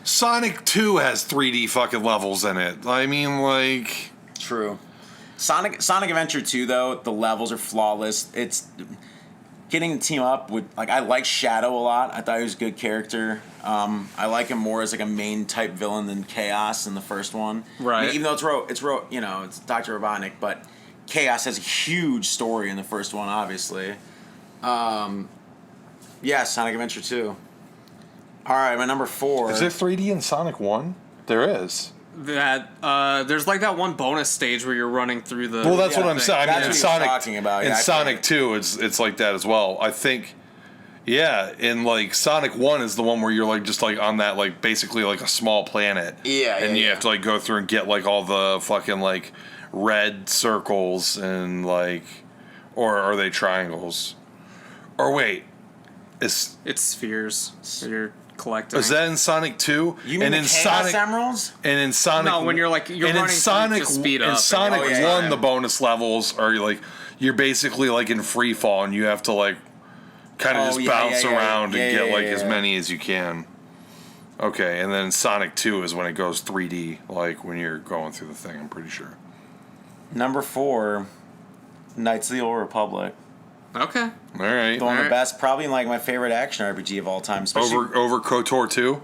Speaker 3: Sonic 2 has 3D fucking levels in it. I mean,
Speaker 5: True. Sonic Adventure 2 though, the levels are flawless. It's getting to team up with I like Shadow a lot. I thought he was a good character. I like him more as a main type villain than Chaos in the first one.
Speaker 4: Right.
Speaker 5: I mean, even though it's Dr. Robotnik, but Chaos has a huge story in the first one, obviously. Yeah, Sonic Adventure 2. All right, my number 4.
Speaker 3: is there 3D in Sonic 1? There is.
Speaker 4: That there's that one bonus stage where you're running through the.
Speaker 3: Well, that's what I'm
Speaker 4: thing.
Speaker 3: saying. I mean,
Speaker 5: That's
Speaker 3: in
Speaker 5: what he was
Speaker 3: Sonic,
Speaker 5: talking about.
Speaker 3: in
Speaker 5: Yeah, I
Speaker 3: Sonic
Speaker 5: played
Speaker 3: 2, it's like that as well. I think, yeah, in Sonic 1 is the one where you're just on that basically a small planet.
Speaker 5: Yeah,
Speaker 3: and
Speaker 5: yeah,
Speaker 3: you have to go through and get all the fucking red circles and or are they triangles? Or wait,
Speaker 4: It's spheres that you're collecting.
Speaker 3: is that in Sonic 2?
Speaker 5: You mean
Speaker 3: and
Speaker 5: the
Speaker 3: in
Speaker 5: Chaos
Speaker 3: Sonic
Speaker 5: Emeralds?
Speaker 3: And in Sonic,
Speaker 4: No, when you're, you're
Speaker 3: and
Speaker 4: running
Speaker 3: in
Speaker 4: through
Speaker 3: Sonic,
Speaker 4: to speed up
Speaker 3: in
Speaker 4: and-
Speaker 3: Sonic
Speaker 5: Oh,
Speaker 3: 1,
Speaker 5: yeah.
Speaker 3: the bonus levels are you're basically in free fall, and you have to kind of
Speaker 5: Oh,
Speaker 3: just
Speaker 5: yeah,
Speaker 3: bounce
Speaker 5: yeah, yeah,
Speaker 3: around
Speaker 5: yeah,
Speaker 3: and get
Speaker 5: yeah,
Speaker 3: as
Speaker 5: yeah.
Speaker 3: many as you can. Okay, and then Sonic 2 is when it goes 3D, when you're going through the thing. I'm pretty sure.
Speaker 5: Number 4, Knights of the Old Republic.
Speaker 4: Okay.
Speaker 3: All right,
Speaker 5: One of the
Speaker 4: Alright.
Speaker 5: best, probably my favorite action RPG of all time. Especially,
Speaker 3: over KOTOR 2.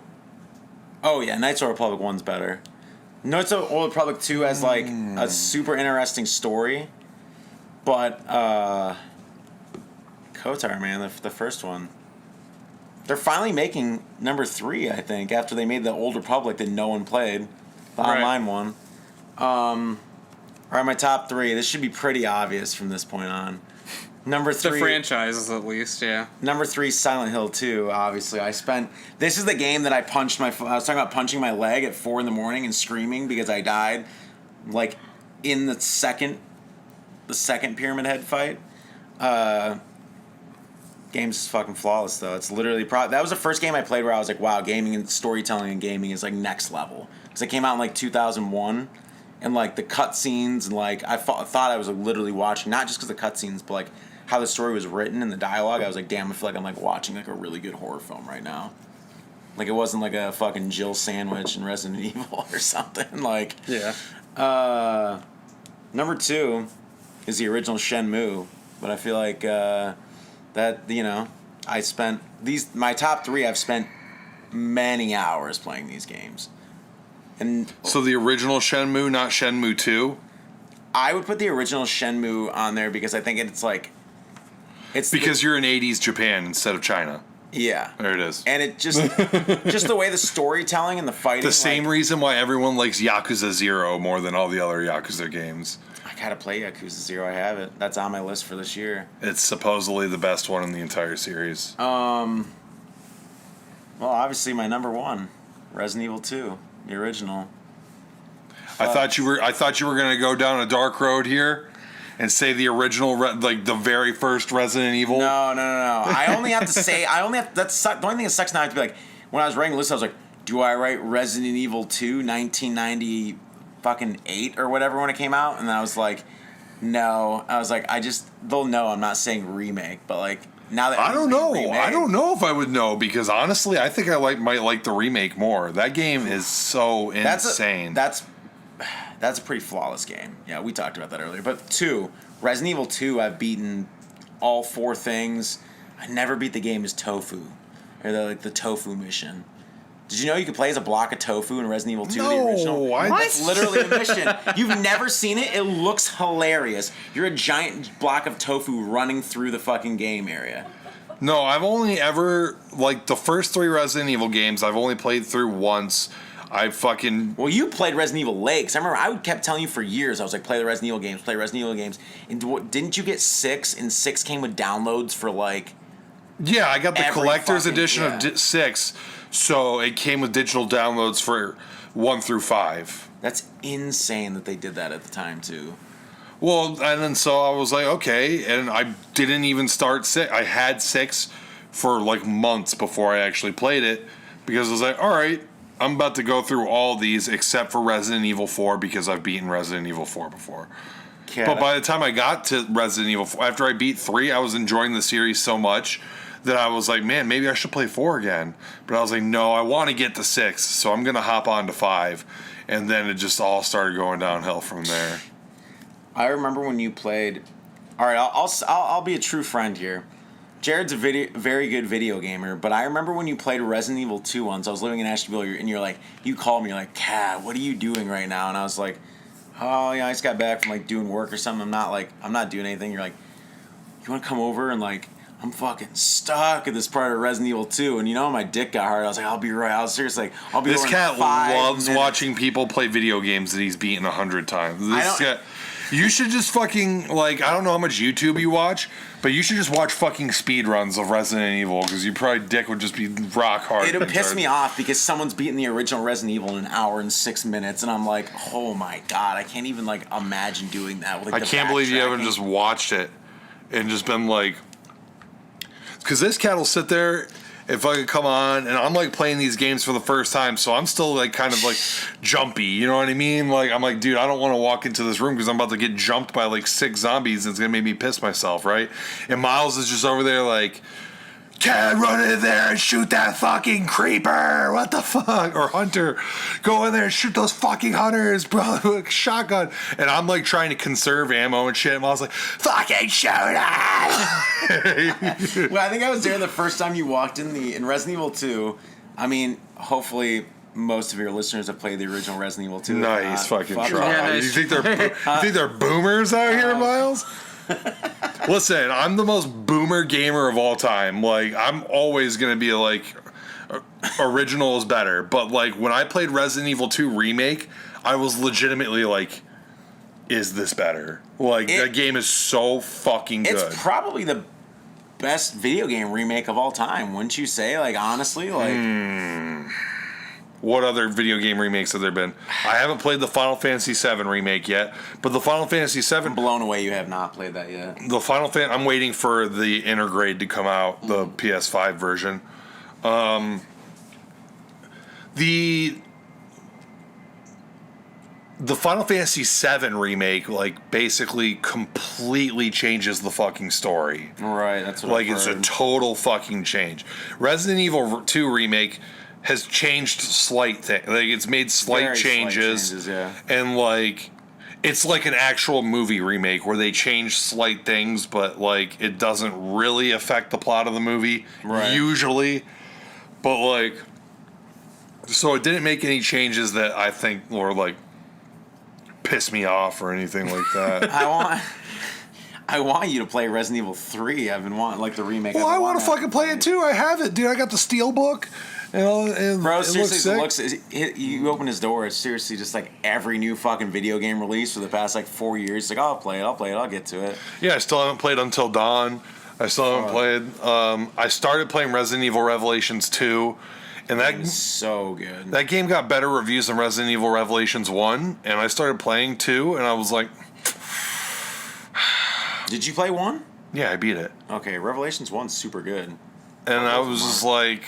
Speaker 5: oh yeah, Knights of the Republic 1's better. Knights of the Old Republic 2 has a super interesting story, but KOTOR, man, the first one. They're finally making number 3, I think, after they made the Old Republic that no one played, the
Speaker 4: Right.
Speaker 5: online one. All right, my top 3. This should be pretty obvious from this point on. Number 3.
Speaker 4: The franchises, at least, yeah.
Speaker 5: Number 3, Silent Hill 2. Obviously, this is the game that I was talking about punching my leg at 4 a.m. and screaming because I died, like, in the second Pyramid Head fight. Game's just fucking flawless, though. It's literally that was the first game I played where I was like, wow, gaming and storytelling and gaming is like next level. Because it came out in like 2001, and like the cutscenes and like I thought I was like literally watching, not just because the cutscenes, but like how the story was written and the dialogue. I was like, damn, I feel like I'm like watching like a really good horror film right now. Like it wasn't like a fucking Jill sandwich in Resident Evil or something. Like,
Speaker 4: Yeah.
Speaker 5: Number 2 is the original Shenmue, but I feel like that, you know, my top 3, I've spent many hours playing these games. And
Speaker 3: So the original Shenmue, not Shenmue 2?
Speaker 5: I would put the original Shenmue on there because I think it's like...
Speaker 3: Because you're in 80s Japan instead of China.
Speaker 5: Yeah.
Speaker 3: There it is.
Speaker 5: And it just the way the storytelling and the fighting...
Speaker 3: The same reason why everyone likes Yakuza 0 more than all the other Yakuza games.
Speaker 5: I gotta play Yakuza 0. I have it. That's on my list for this year.
Speaker 3: It's supposedly the best one in the entire series.
Speaker 5: Well, obviously my number 1, Resident Evil 2, the original.
Speaker 3: I thought you were going to go down a dark road here and say the original, like the very first Resident Evil.
Speaker 5: No. I only have to say, that's the only thing that sucks now. I have to be like, when I was writing the list, I was like, do I write Resident Evil 2, 1998 or whatever when it came out? And then I was like, no. I was like, they'll know I'm not saying remake, but like, now that
Speaker 3: I don't know.
Speaker 5: Remake,
Speaker 3: I don't know if I would know because honestly, I think I might like the remake more. That game is so insane.
Speaker 5: That's a pretty flawless game. Yeah, we talked about that earlier. But 2, Resident Evil 2, I've beaten all 4 things. I never beat the game as Tofu, or the Tofu mission. Did you know you could play as a block of tofu in Resident Evil 2, the original? That's literally a mission. You've never seen it? It looks hilarious. You're a giant block of tofu running through the fucking game area.
Speaker 3: No, I've only ever, like, the first 3 Resident Evil games, I've only played through once.
Speaker 5: Well, you played Resident Evil Lakes. I remember I kept telling you for years, I was like, play the Resident Evil games, play Resident Evil games. And didn't you get 6? And 6 came with downloads for, like...
Speaker 3: Yeah, I got the collector's edition of 6, so it came with digital downloads for 1 through 5.
Speaker 5: That's insane that they did that at the time, too.
Speaker 3: Well, and then so I was like, okay, and I didn't even start 6. I had 6 for, like, months before I actually played it, because I was like, all right, I'm about to go through all these except for Resident Evil 4 because I've beaten Resident Evil 4 before. Yeah. But by the time I got to Resident Evil 4, after I beat 3, I was enjoying the series so much that I was like, man, maybe I should play 4 again. But I was like, no, I want to get to 6, so I'm going to hop on to 5. And then it just all started going downhill from there.
Speaker 5: I remember when you played... All right, I'll be a true friend here. Jared's a very good video gamer, but I remember when you played Resident Evil 2 once. I was living in Asheville, and you're like, you called me, you're like, Kat, what are you doing right now? And I was like, oh, yeah, I just got back from like doing work or something. I'm not doing anything. You're like, you want to come over and like, I'm fucking stuck at this part of Resident Evil 2, and you know my dick got hard. I was like, I'll be right. I was seriously like, I'll be.
Speaker 3: This cat loves
Speaker 5: minutes.
Speaker 3: watching people play video games that he's beaten 100 times. This cat. You should just fucking, like, I don't know how much YouTube you watch, but you should just watch fucking speed runs of Resident Evil, because your probably dick would just be rock hard.
Speaker 5: It would piss me off because someone's beaten the original Resident Evil in 1 hour and 6 minutes, and I'm like, oh my god, I can't even, like, imagine doing that. With, like,
Speaker 3: I can't believe you haven't just watched it and just been like, because this cat will sit there if I could come on, and I'm like playing these games for the first time, so I'm still like kind of like jumpy, you know what I mean? Like I'm like, dude, I don't want to walk into this room because I'm about to get jumped by like 6 zombies and it's gonna make me piss myself, right? And Miles is just over there like, Cat, run in there and shoot that fucking creeper. What the fuck? Or Hunter, go in there and shoot those fucking hunters, bro, with a shotgun. And I'm like trying to conserve ammo and shit. And I was like, fucking shoot it.
Speaker 5: Well, I think I was there the first time you walked in Resident Evil 2. I mean, hopefully most of your listeners have played the original Resident Evil 2.
Speaker 3: Nice fucking try.
Speaker 4: Yeah, nice.
Speaker 3: You think they're boomers out here, Miles? Listen, I'm the most boomer gamer of all time. Like, I'm always going to be like, original is better. But, like, when I played Resident Evil 2 Remake, I was legitimately like, is this better? Like, that game is so fucking good.
Speaker 5: It's probably the best video game remake of all time, wouldn't you say? Like, honestly, like...
Speaker 3: What other video game remakes have there been? I haven't played the Final Fantasy VII remake yet, but the Final Fantasy VII...
Speaker 5: I'm blown away you have not played that yet.
Speaker 3: I'm waiting for the Intergrade to come out, the PS5 version. The Final Fantasy VII remake, like, basically completely changes the fucking story.
Speaker 5: Right, that's what
Speaker 3: Like,
Speaker 5: I've
Speaker 3: it's
Speaker 5: heard.
Speaker 3: a total fucking change. Resident Evil 2 remake has changed slight things. Like, it's made slight
Speaker 5: Very
Speaker 3: changes.
Speaker 5: slight changes, yeah.
Speaker 3: And, like, it's like an actual movie remake where they change slight things, but, like, it doesn't really affect the plot of the movie, usually. But, like, so it didn't make any changes that I think were, like, piss me off or anything like that.
Speaker 5: I want you to play Resident Evil 3. I've been wanting, like, the remake.
Speaker 3: Well, I want to fucking play it too. I have it, dude. I got the Steelbook. And
Speaker 5: Bro,
Speaker 3: it
Speaker 5: seriously,
Speaker 3: looks sick.
Speaker 5: you open his door, it's seriously just like every new fucking video game release for the past like 4 years. It's like, I'll play it, I'll get to it.
Speaker 3: Yeah, I still haven't played Until Dawn. I still haven't played. I started playing Resident Evil Revelations 2, and
Speaker 5: It's so good.
Speaker 3: that game got better reviews than Resident Evil Revelations 1, and I started playing 2, and I was like,
Speaker 5: Did you play 1?
Speaker 3: yeah, I beat it.
Speaker 5: Okay, Revelations 1's super good.
Speaker 3: And I was just like,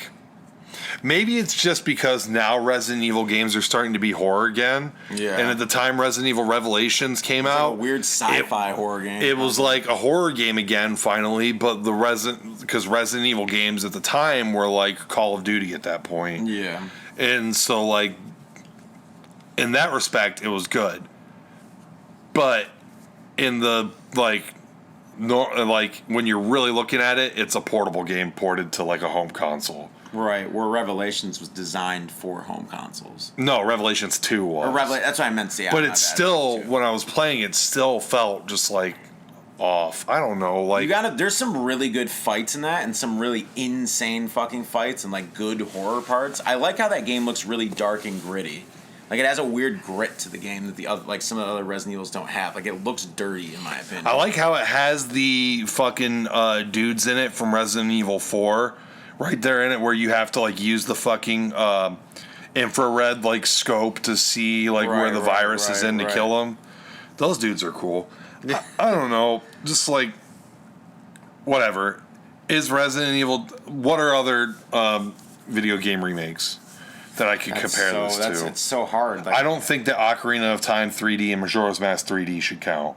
Speaker 3: maybe it's just because now Resident Evil games are starting to be horror again.
Speaker 5: Yeah.
Speaker 3: And at the time Resident Evil Revelations came
Speaker 5: It's
Speaker 3: out,
Speaker 5: like a weird sci-fi horror game.
Speaker 3: it was like a horror game again, finally. But because Resident Evil games at the time were like Call of Duty at that point.
Speaker 5: Yeah.
Speaker 3: And so, like, in that respect, it was good. But in the, like, when you're really looking at it, it's a portable game ported to, like, a home console.
Speaker 5: Right, where Revelations was designed for home consoles.
Speaker 3: No, Revelations 2 was.
Speaker 5: That's what I meant to say.
Speaker 3: But it's still, when I was playing, it still felt just, like, off. I don't know, like...
Speaker 5: There's some really good fights in that, and some really insane fucking fights, and, like, good horror parts. I like how that game looks really dark and gritty. Like, it has a weird grit to the game that the other, like, some of the other Resident Evils don't have. Like, it looks dirty, in my opinion.
Speaker 3: I like how it has the fucking dudes in it from Resident Evil 4 right there in it, where you have to, like, use the fucking infrared, like, scope to see, like, where the virus is in to kill them. Those dudes are cool. I don't know. Just, like, whatever. Is Resident Evil... What are other video game remakes that I could compare this to?
Speaker 5: It's so hard. Like,
Speaker 3: I don't think that Ocarina of Time 3D and Majora's Mask 3D should count.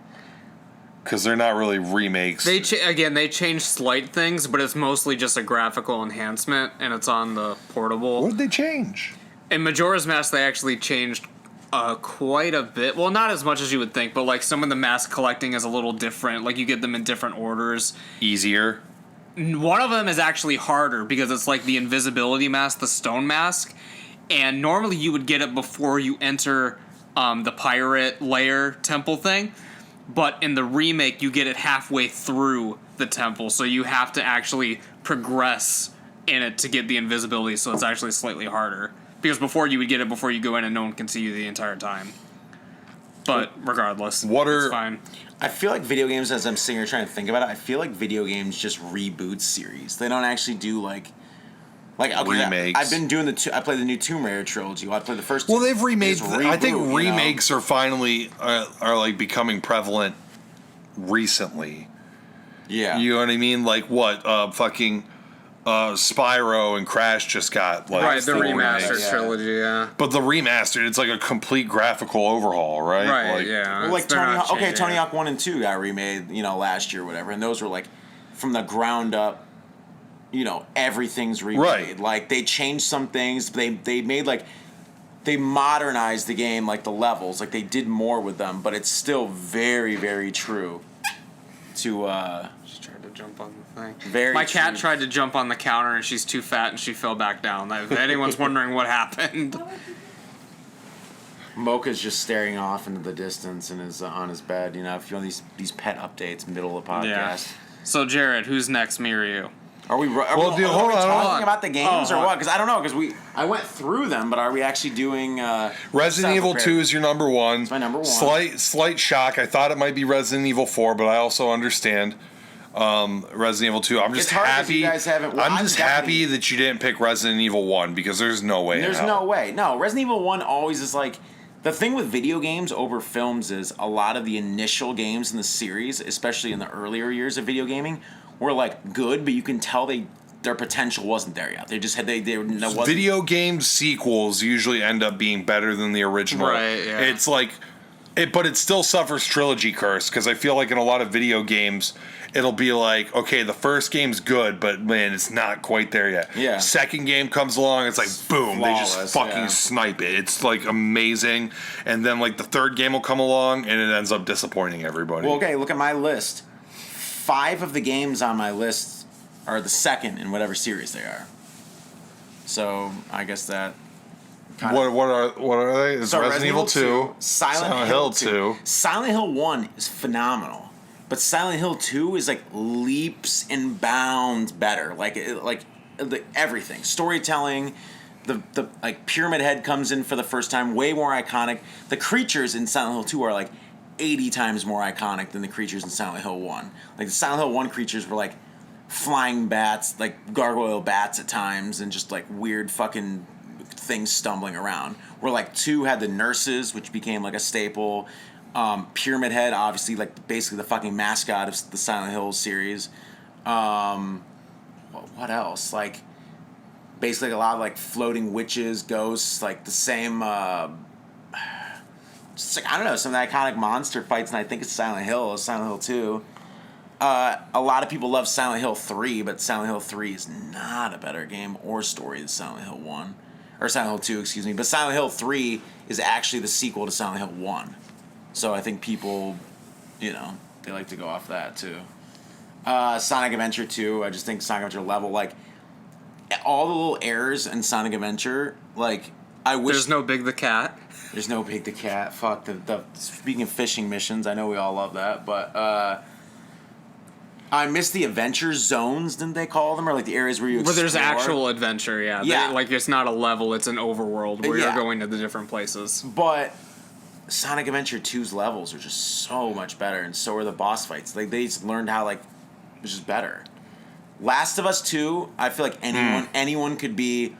Speaker 3: Because they're not really remakes.
Speaker 4: They change slight things, but it's mostly just a graphical enhancement, and it's on the portable.
Speaker 3: What did they change?
Speaker 4: In Majora's Mask, they actually changed quite a bit. Well, not as much as you would think, but like some of the mask collecting is a little different. Like you get them in different orders.
Speaker 3: Easier.
Speaker 4: One of them is actually harder because it's like the invisibility mask, the stone mask, and normally you would get it before you enter the pirate lair temple thing. But in the remake, you get it halfway through the temple, so you have to actually progress in it to get the invisibility, so it's actually slightly harder. Because before you would get it before you go in and no one can see you the entire time. But regardless, it's fine.
Speaker 5: I feel like video games, as I'm sitting here trying to think about it, I feel like video games just reboot series. They don't actually do like
Speaker 3: remakes.
Speaker 5: I've been doing I played the new Tomb Raider trilogy. I played the first two.
Speaker 3: Well, they've remade. I think
Speaker 5: reboot,
Speaker 3: remakes are finally are like becoming prevalent recently.
Speaker 5: Yeah,
Speaker 3: you know what I mean. Like what? Fucking Spyro and Crash just got like
Speaker 4: the remastered trilogy. Yeah,
Speaker 3: but the remastered, it's like a complete graphical overhaul, right?
Speaker 4: Right.
Speaker 3: Like,
Speaker 4: yeah.
Speaker 5: Well, like Tony Hawk 1 and 2 got remade, last year or whatever, and those were like from the ground up. Everything's remade.
Speaker 3: Right.
Speaker 5: Like they changed some things. They made they modernized the game, like the levels. Like they did more with them, but it's still very, very true to.
Speaker 4: She tried to jump on the thing. My cat tried to jump on the counter and she's too fat and she fell back down. If anyone's wondering what happened.
Speaker 5: Mocha's just staring off into the distance and is on his bed. If you want these pet updates middle of the podcast.
Speaker 4: Yeah. So Jarrod, who's next, me or you?
Speaker 5: Are we?
Speaker 3: Dude,
Speaker 5: hold
Speaker 3: hold on.
Speaker 5: talking about the games or what? Because I don't know. Because I went through them, but are we actually doing?
Speaker 3: Resident Evil 2 is your number one.
Speaker 5: It's my number one.
Speaker 3: Slight shock. I thought it might be Resident Evil 4, but I also understand Resident Evil 2. I'm just happy.
Speaker 5: You guys haven't,
Speaker 3: I'm just happy that you didn't pick Resident Evil 1 because there's no way.
Speaker 5: There's no way. No, Resident Evil 1 always is like. The thing with video games over films is a lot of the initial games in the series, especially in the earlier years of video gaming, were like good, but you can tell their potential wasn't there yet. They just had
Speaker 3: video game sequels usually end up being better than the original.
Speaker 4: Right. Yeah.
Speaker 3: It's like but it still suffers trilogy curse because I feel like in a lot of video games it'll be like, okay, the first game's good, but man, it's not quite there yet.
Speaker 5: Yeah.
Speaker 3: Second game comes along, it's like boom,
Speaker 5: flawless,
Speaker 3: they just fucking snipe it. It's like amazing, and then like the third game will come along and it ends up disappointing everybody.
Speaker 5: Well, okay, look at my list. 5 of the games on my list are the second in whatever series they are. So I guess that.
Speaker 3: What are they? It's Resident Evil 2,
Speaker 5: Silent Hill 2.
Speaker 3: 2.
Speaker 5: Silent Hill 1 is phenomenal. But Silent Hill 2 is like leaps and bounds better. Like everything. Storytelling, the like Pyramid Head comes in for the first time, way more iconic. The creatures in Silent Hill 2 are like 80 times more iconic than the creatures in Silent Hill 1. Like the Silent Hill 1 creatures were like flying bats, like gargoyle bats at times, and just like weird fucking things stumbling around. Where like 2 had the nurses, which became like a staple. Pyramid Head, obviously, like basically the fucking mascot of the Silent Hill series. What else? Like basically a lot of like floating witches, ghosts, like the same. Just like I don't know, some of the iconic monster fights, and I think it's Silent Hill 2. A lot of people love Silent Hill 3, but Silent Hill 3 is not a better game or story than Silent Hill 1. Or Silent Hill 2, excuse me. But Silent Hill 3 is actually the sequel to Silent Hill 1. So I think people, they like to go off that too. Sonic Adventure 2, I just think Sonic Adventure level, like, all the little errors in Sonic Adventure, like, I wish...
Speaker 4: There's no Big the Cat.
Speaker 5: There's no Big the Cat. Fuck, speaking of fishing missions, I know we all love that, but, I miss the adventure zones, didn't they call them? Or, like, the areas where you explore.
Speaker 4: Where there's actual adventure, yeah.
Speaker 5: Yeah.
Speaker 4: Like, it's not a level, it's an overworld where you're going to the different places.
Speaker 5: But... Sonic Adventure 2's levels are just so much better, and so are the boss fights. Like, they just learned how, like, it's just better. Last of Us 2, I feel like anyone could be...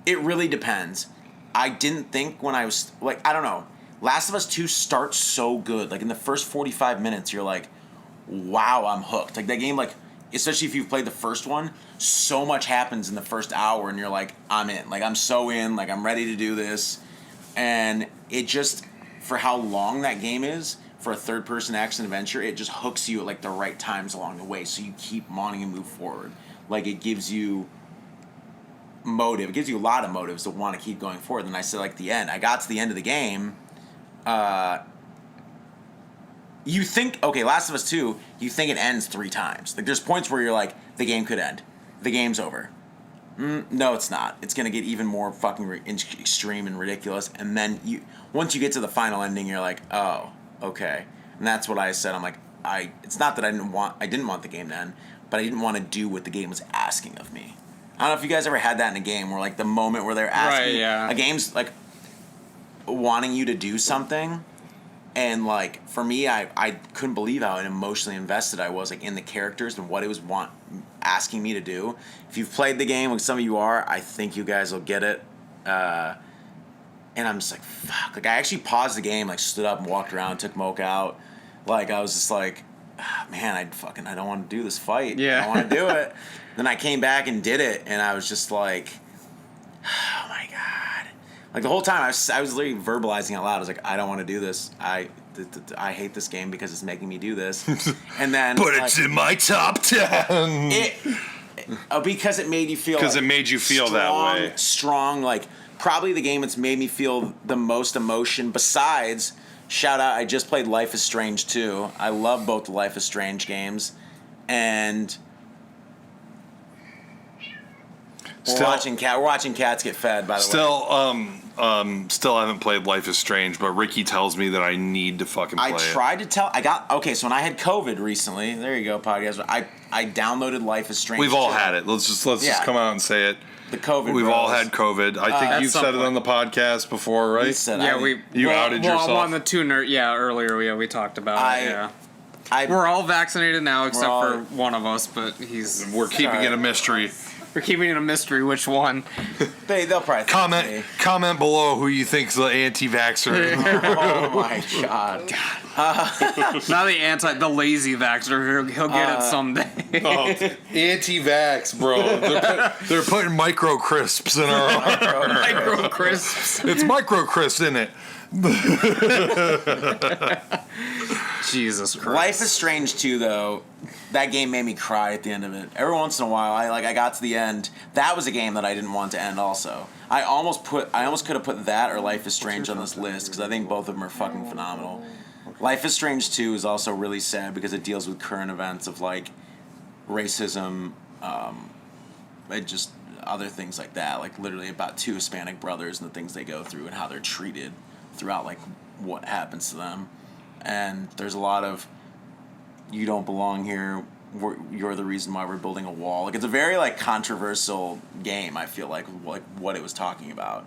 Speaker 5: It really depends. I didn't think when I was... Like, I don't know. Last of Us 2 starts so good. Like, in the first 45 minutes, you're like, wow, I'm hooked. Like, that game, like, especially if you've played the first one, so much happens in the first hour, and you're like, I'm in. Like, I'm so in. Like, I'm ready to do this. And it just... For how long that game is, for a third-person action adventure, it just hooks you at, like, the right times along the way, so you keep wanting to move forward. Like, it gives you motive. It gives you a lot of motives to want to keep going forward. And I said, like, the end. I got to the end of the game. You think, okay, Last of Us 2, you think it ends 3 times. Like, there's points where you're like, the game could end. The game's over. No, it's not. It's going to get even more fucking extreme and ridiculous. And then once you get to the final ending, you're like, oh, okay. And that's what I said. I'm like, it's not that I didn't want the game to end, but I didn't want to do what the game was asking of me. I don't know if you guys ever had that in a game where, like, the moment where they're asking, a game's like wanting you to do something. And, like, for me, I couldn't believe how emotionally invested I was, like, in the characters and what it was asking me to do. If you've played the game, like some of you are, I think you guys will get it. And I'm just like, fuck. Like, I actually paused the game, like, stood up and walked around, took Moke out. Like, I was just like, man, I don't want to do this fight.
Speaker 4: Yeah.
Speaker 5: I don't want to do it. Then I came back and did it, and I was just like, oh, my God. Like, the whole time, I was literally verbalizing out loud. I was like, I don't want to do this. I hate this game because it's making me do this. And then...
Speaker 3: But it's in my top 10!
Speaker 5: Because it made you feel...
Speaker 3: Because it made you feel that way.
Speaker 5: Strong, like, probably the game that's made me feel the most emotion besides... Shout out, I just played Life is Strange 2. I love both the Life is Strange games. And... We're watching cats get fed, by the way.
Speaker 3: Still, still haven't played Life is Strange, but Ricky tells me that I need to fucking play it.
Speaker 5: I tried to tell. So when I had COVID recently, there you go, podcast. I downloaded Life is Strange.
Speaker 3: We've all had it. Let's just come out and say it.
Speaker 5: The COVID.
Speaker 3: We've
Speaker 5: bros.
Speaker 3: all had COVID. I think you've said it on the podcast before, right?
Speaker 5: You said
Speaker 3: You outed yourself.
Speaker 4: Well, on the two earlier we talked about it. Yeah. We're all vaccinated now except for one of us, but
Speaker 3: we're keeping it a mystery.
Speaker 4: We're keeping it a mystery which one.
Speaker 5: They'll probably
Speaker 3: comment below who you think's the anti-vaxxer.
Speaker 5: Oh my god.
Speaker 4: Not the lazy vaxxer. He'll get it someday.
Speaker 3: Anti-vax, bro. They're putting micro crisps in our
Speaker 4: micro crisps.
Speaker 3: It's micro crisps in it.
Speaker 4: Jesus Christ.
Speaker 5: Life is Strange 2, though. That game made me cry at the end of it. Every once in a while, I got to the end. That was a game that I didn't want to end. Also, I almost could have put that or Life is Strange on this list because I think both of them are fucking phenomenal. Life is Strange 2 is also really sad because it deals with current events of like racism, and just other things like that. Like literally about two Hispanic brothers and the things they go through and how they're treated throughout like what happens to them. And there's a lot of you don't belong here. You're the reason why we're building a wall. Like it's a very like controversial game. I feel like what it was talking about.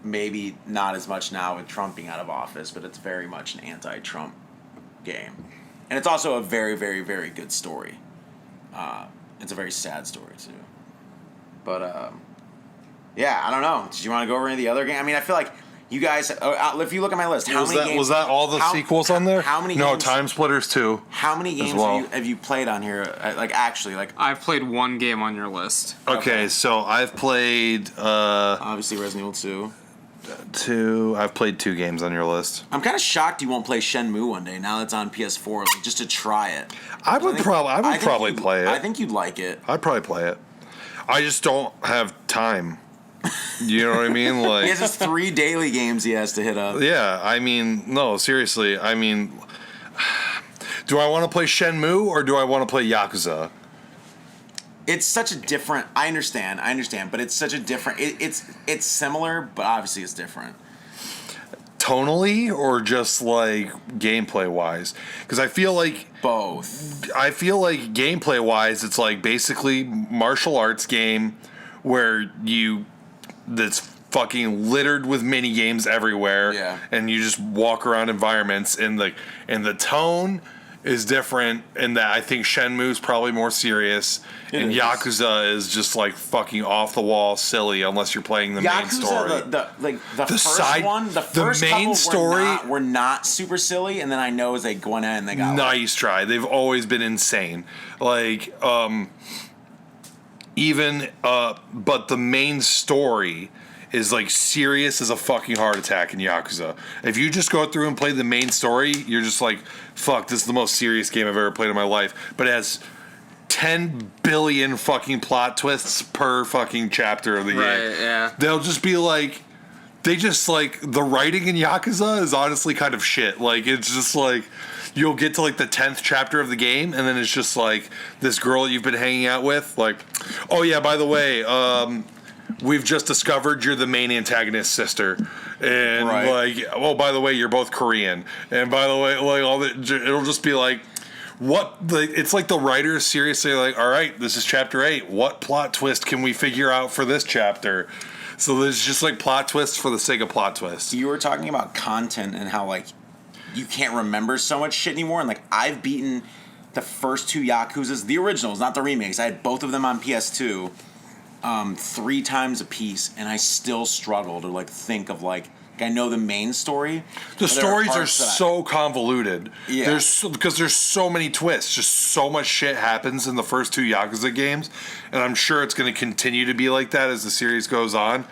Speaker 5: Maybe not as much now with Trump being out of office, but it's very much an anti-Trump game, and it's also a very, very, very good story. It's a very sad story too. But yeah, I don't know. Did you want to go over any of the other games? I mean, I feel like. You guys, if you look at my list,
Speaker 3: was that all the sequels on there?
Speaker 5: How many?
Speaker 3: No,
Speaker 5: games,
Speaker 3: Time Splitters 2.
Speaker 5: How many games have you played on here?
Speaker 4: I've played one game on your list.
Speaker 3: Okay, so I've played
Speaker 5: obviously Resident Evil
Speaker 3: 2. I've played 2 games on your list.
Speaker 5: I'm kind of shocked you won't play Shenmue one day. Now that's on PS4, just to try it.
Speaker 3: I would probably play it.
Speaker 5: I think you'd like it.
Speaker 3: I'd probably play it. I just don't have time. You know what I mean? Like
Speaker 5: he has his 3 daily games he has to hit up.
Speaker 3: Yeah, I mean, no, seriously. I mean, do I want to play Shenmue or do I want to play Yakuza?
Speaker 5: It's such a different. I understand, but it's such a different. It's similar, but obviously it's different.
Speaker 3: Tonally or just like gameplay wise? Because I feel like
Speaker 5: both.
Speaker 3: I feel like gameplay wise, it's like basically martial arts game where that's fucking littered with mini games everywhere, and you just walk around environments, and the tone is different in that I think Shenmue's probably more serious, and Yakuza is just like fucking off the wall silly unless you're playing the main story.
Speaker 5: The first main story were not super silly, and then I know as they go on and they got
Speaker 3: nice try. They've always been insane, like but the main story is like serious as a fucking heart attack in Yakuza. If you just go through and play the main story, you're just like, fuck, this is the most serious game I've ever played in my life. But it has 10 billion fucking plot twists per fucking chapter of the game.
Speaker 4: Right, yeah.
Speaker 3: They'll just be like, the writing in Yakuza is honestly kind of shit. Like, it's just like, you'll get to like the 10th chapter of the game, and then it's just like this girl you've been hanging out with, like, oh yeah, by the way, we've just discovered you're the main antagonist's sister, and like, oh, by the way, you're both Korean, and by the way, like all that, it'll just be like, it's like the writers seriously like, all right, this is chapter 8. What plot twist can we figure out for this chapter? So there's just like plot twists for the sake of plot twists.
Speaker 5: You were talking about content and how like you can't remember so much shit anymore, and like I've beaten the first 2 Yakuzas, the originals, not the remakes. I had both of them on PS2, 3 times a piece, and I still struggle to like think of like I know the main story.
Speaker 3: The stories are so convoluted. Yeah. Because there's so many twists. Just so much shit happens in the first 2 Yakuza games, and I'm sure it's going to continue to be like that as the series goes on.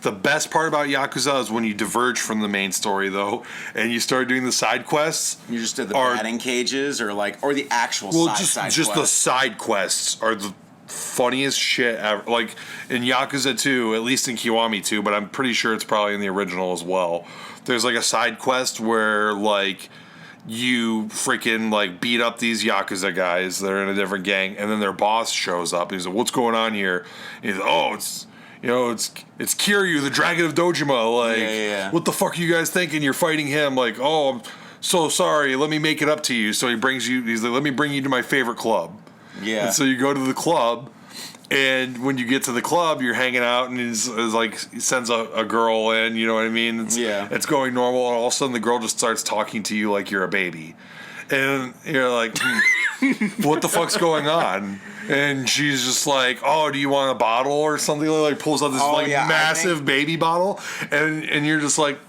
Speaker 3: The best part about Yakuza is when you diverge from the main story, though, and you start doing the side quests.
Speaker 5: You just did the batting cages, or the actual side quests.
Speaker 3: Just the side quests are the funniest shit ever. Like in Yakuza 2, at least in Kiwami 2, but I'm pretty sure it's probably in the original as well. There's like a side quest where like you freaking like beat up these Yakuza guys that are in a different gang, and then their boss shows up. He's like, "What's going on here?" And he's like, "Oh, it's you know, it's Kiryu, the Dragon of Dojima. Like, what the fuck are you guys thinking? You're fighting him. Like, oh, I'm so sorry. Let me make it up to you. So he's like, let me bring you to my favorite club.
Speaker 5: Yeah.
Speaker 3: And so you go to the club, and when you get to the club, you're hanging out, and he's like, he sends a girl in, you know what I mean? It's going normal, and all of a sudden the girl just starts talking to you like you're a baby. And you're like, what the fuck's going on? And she's just like, oh, do you want a bottle or something? Like pulls out this massive baby bottle, and you're just like,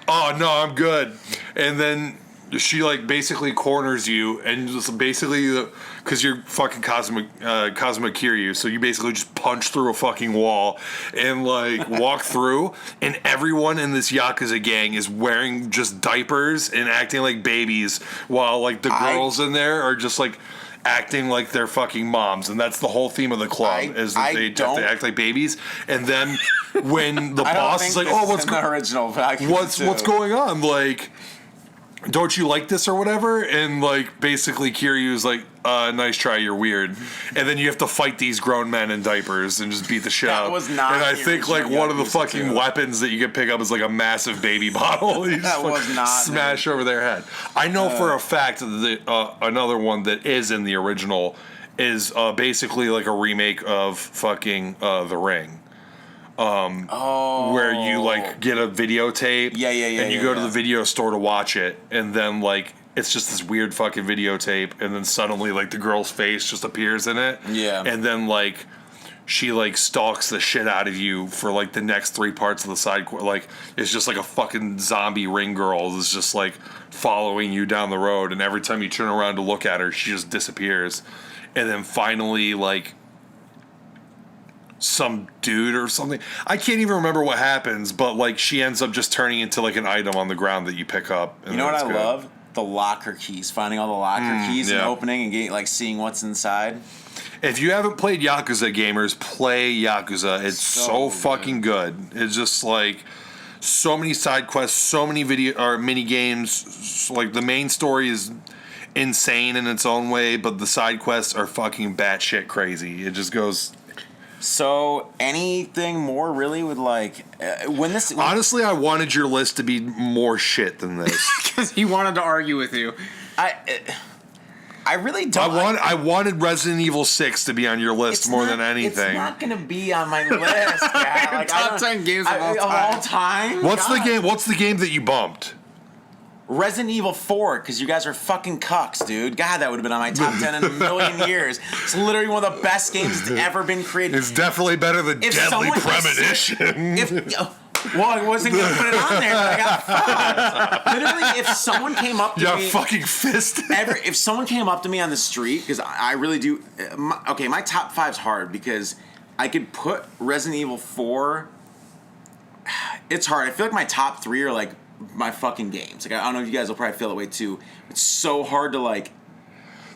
Speaker 3: oh no, I'm good. And then she like basically corners you, and just basically because you're fucking Cosmic Kiryu, so you basically just punch through a fucking wall and like walk through, and everyone in this Yakuza gang is wearing just diapers and acting like babies, while like the girls in there are just like acting like they're fucking moms, and that's the whole theme of the club is that they have to act like babies. And then when the boss is like, "Oh, what's going on?" Like, don't you like this or whatever? And like basically Kiryu's like, nice try, you're weird. And then you have to fight these grown men in diapers and just beat the shit out.
Speaker 5: That was not.
Speaker 3: And I think like one of the fucking weapons that you can pick up is like a massive baby bottle. You
Speaker 5: that was not
Speaker 3: smash over their head. I know for a fact that another one that is in the original is basically like a remake of fucking The Ring. Where you like get a videotape, and you go to the video store to watch it, and then like it's just this weird fucking videotape, and then suddenly like the girl's face just appears in it, and then like she like stalks the shit out of you for like the next 3 parts of the side, like it's just like a fucking zombie ring girl that's just like following you down the road, and every time you turn around to look at her, she just disappears, and then finally like some dude or something. I can't even remember what happens, but like she ends up just turning into like an item on the ground that you pick up.
Speaker 5: You know what I love? The locker keys. Finding all the locker keys and opening and getting like seeing what's inside.
Speaker 3: If you haven't played Yakuza, gamers, play Yakuza. It's so fucking good. It's just like so many side quests, so many video or mini games. Like the main story is insane in its own way, but the side quests are fucking batshit crazy. It just goes.
Speaker 5: So anything more really with like
Speaker 3: honestly, I wanted your list to be more shit than this
Speaker 4: because he wanted to argue with you.
Speaker 5: I really don't.
Speaker 3: I wanted Resident Evil 6 to be on your list more than anything.
Speaker 5: It's not gonna be on my list. Like,
Speaker 4: top 10 games of all time.
Speaker 3: What's the game that you bumped?
Speaker 5: Resident Evil 4, because you guys are fucking cucks, dude. God, that would have been on my top 10 in a million years. It's literally one of the best games that's ever been created.
Speaker 3: It's definitely better than Deadly Premonition.
Speaker 5: Well, I wasn't going to put it on there, but I got fucked. Literally, if someone came up to me...
Speaker 3: fucking fisted.
Speaker 5: If someone came up to me on the street, because I really do... my top 5's hard, because I could put Resident Evil 4... It's hard. I feel like my top 3 are, like, my fucking games. Like, I don't know if you guys will probably feel that way too. It's so hard to like.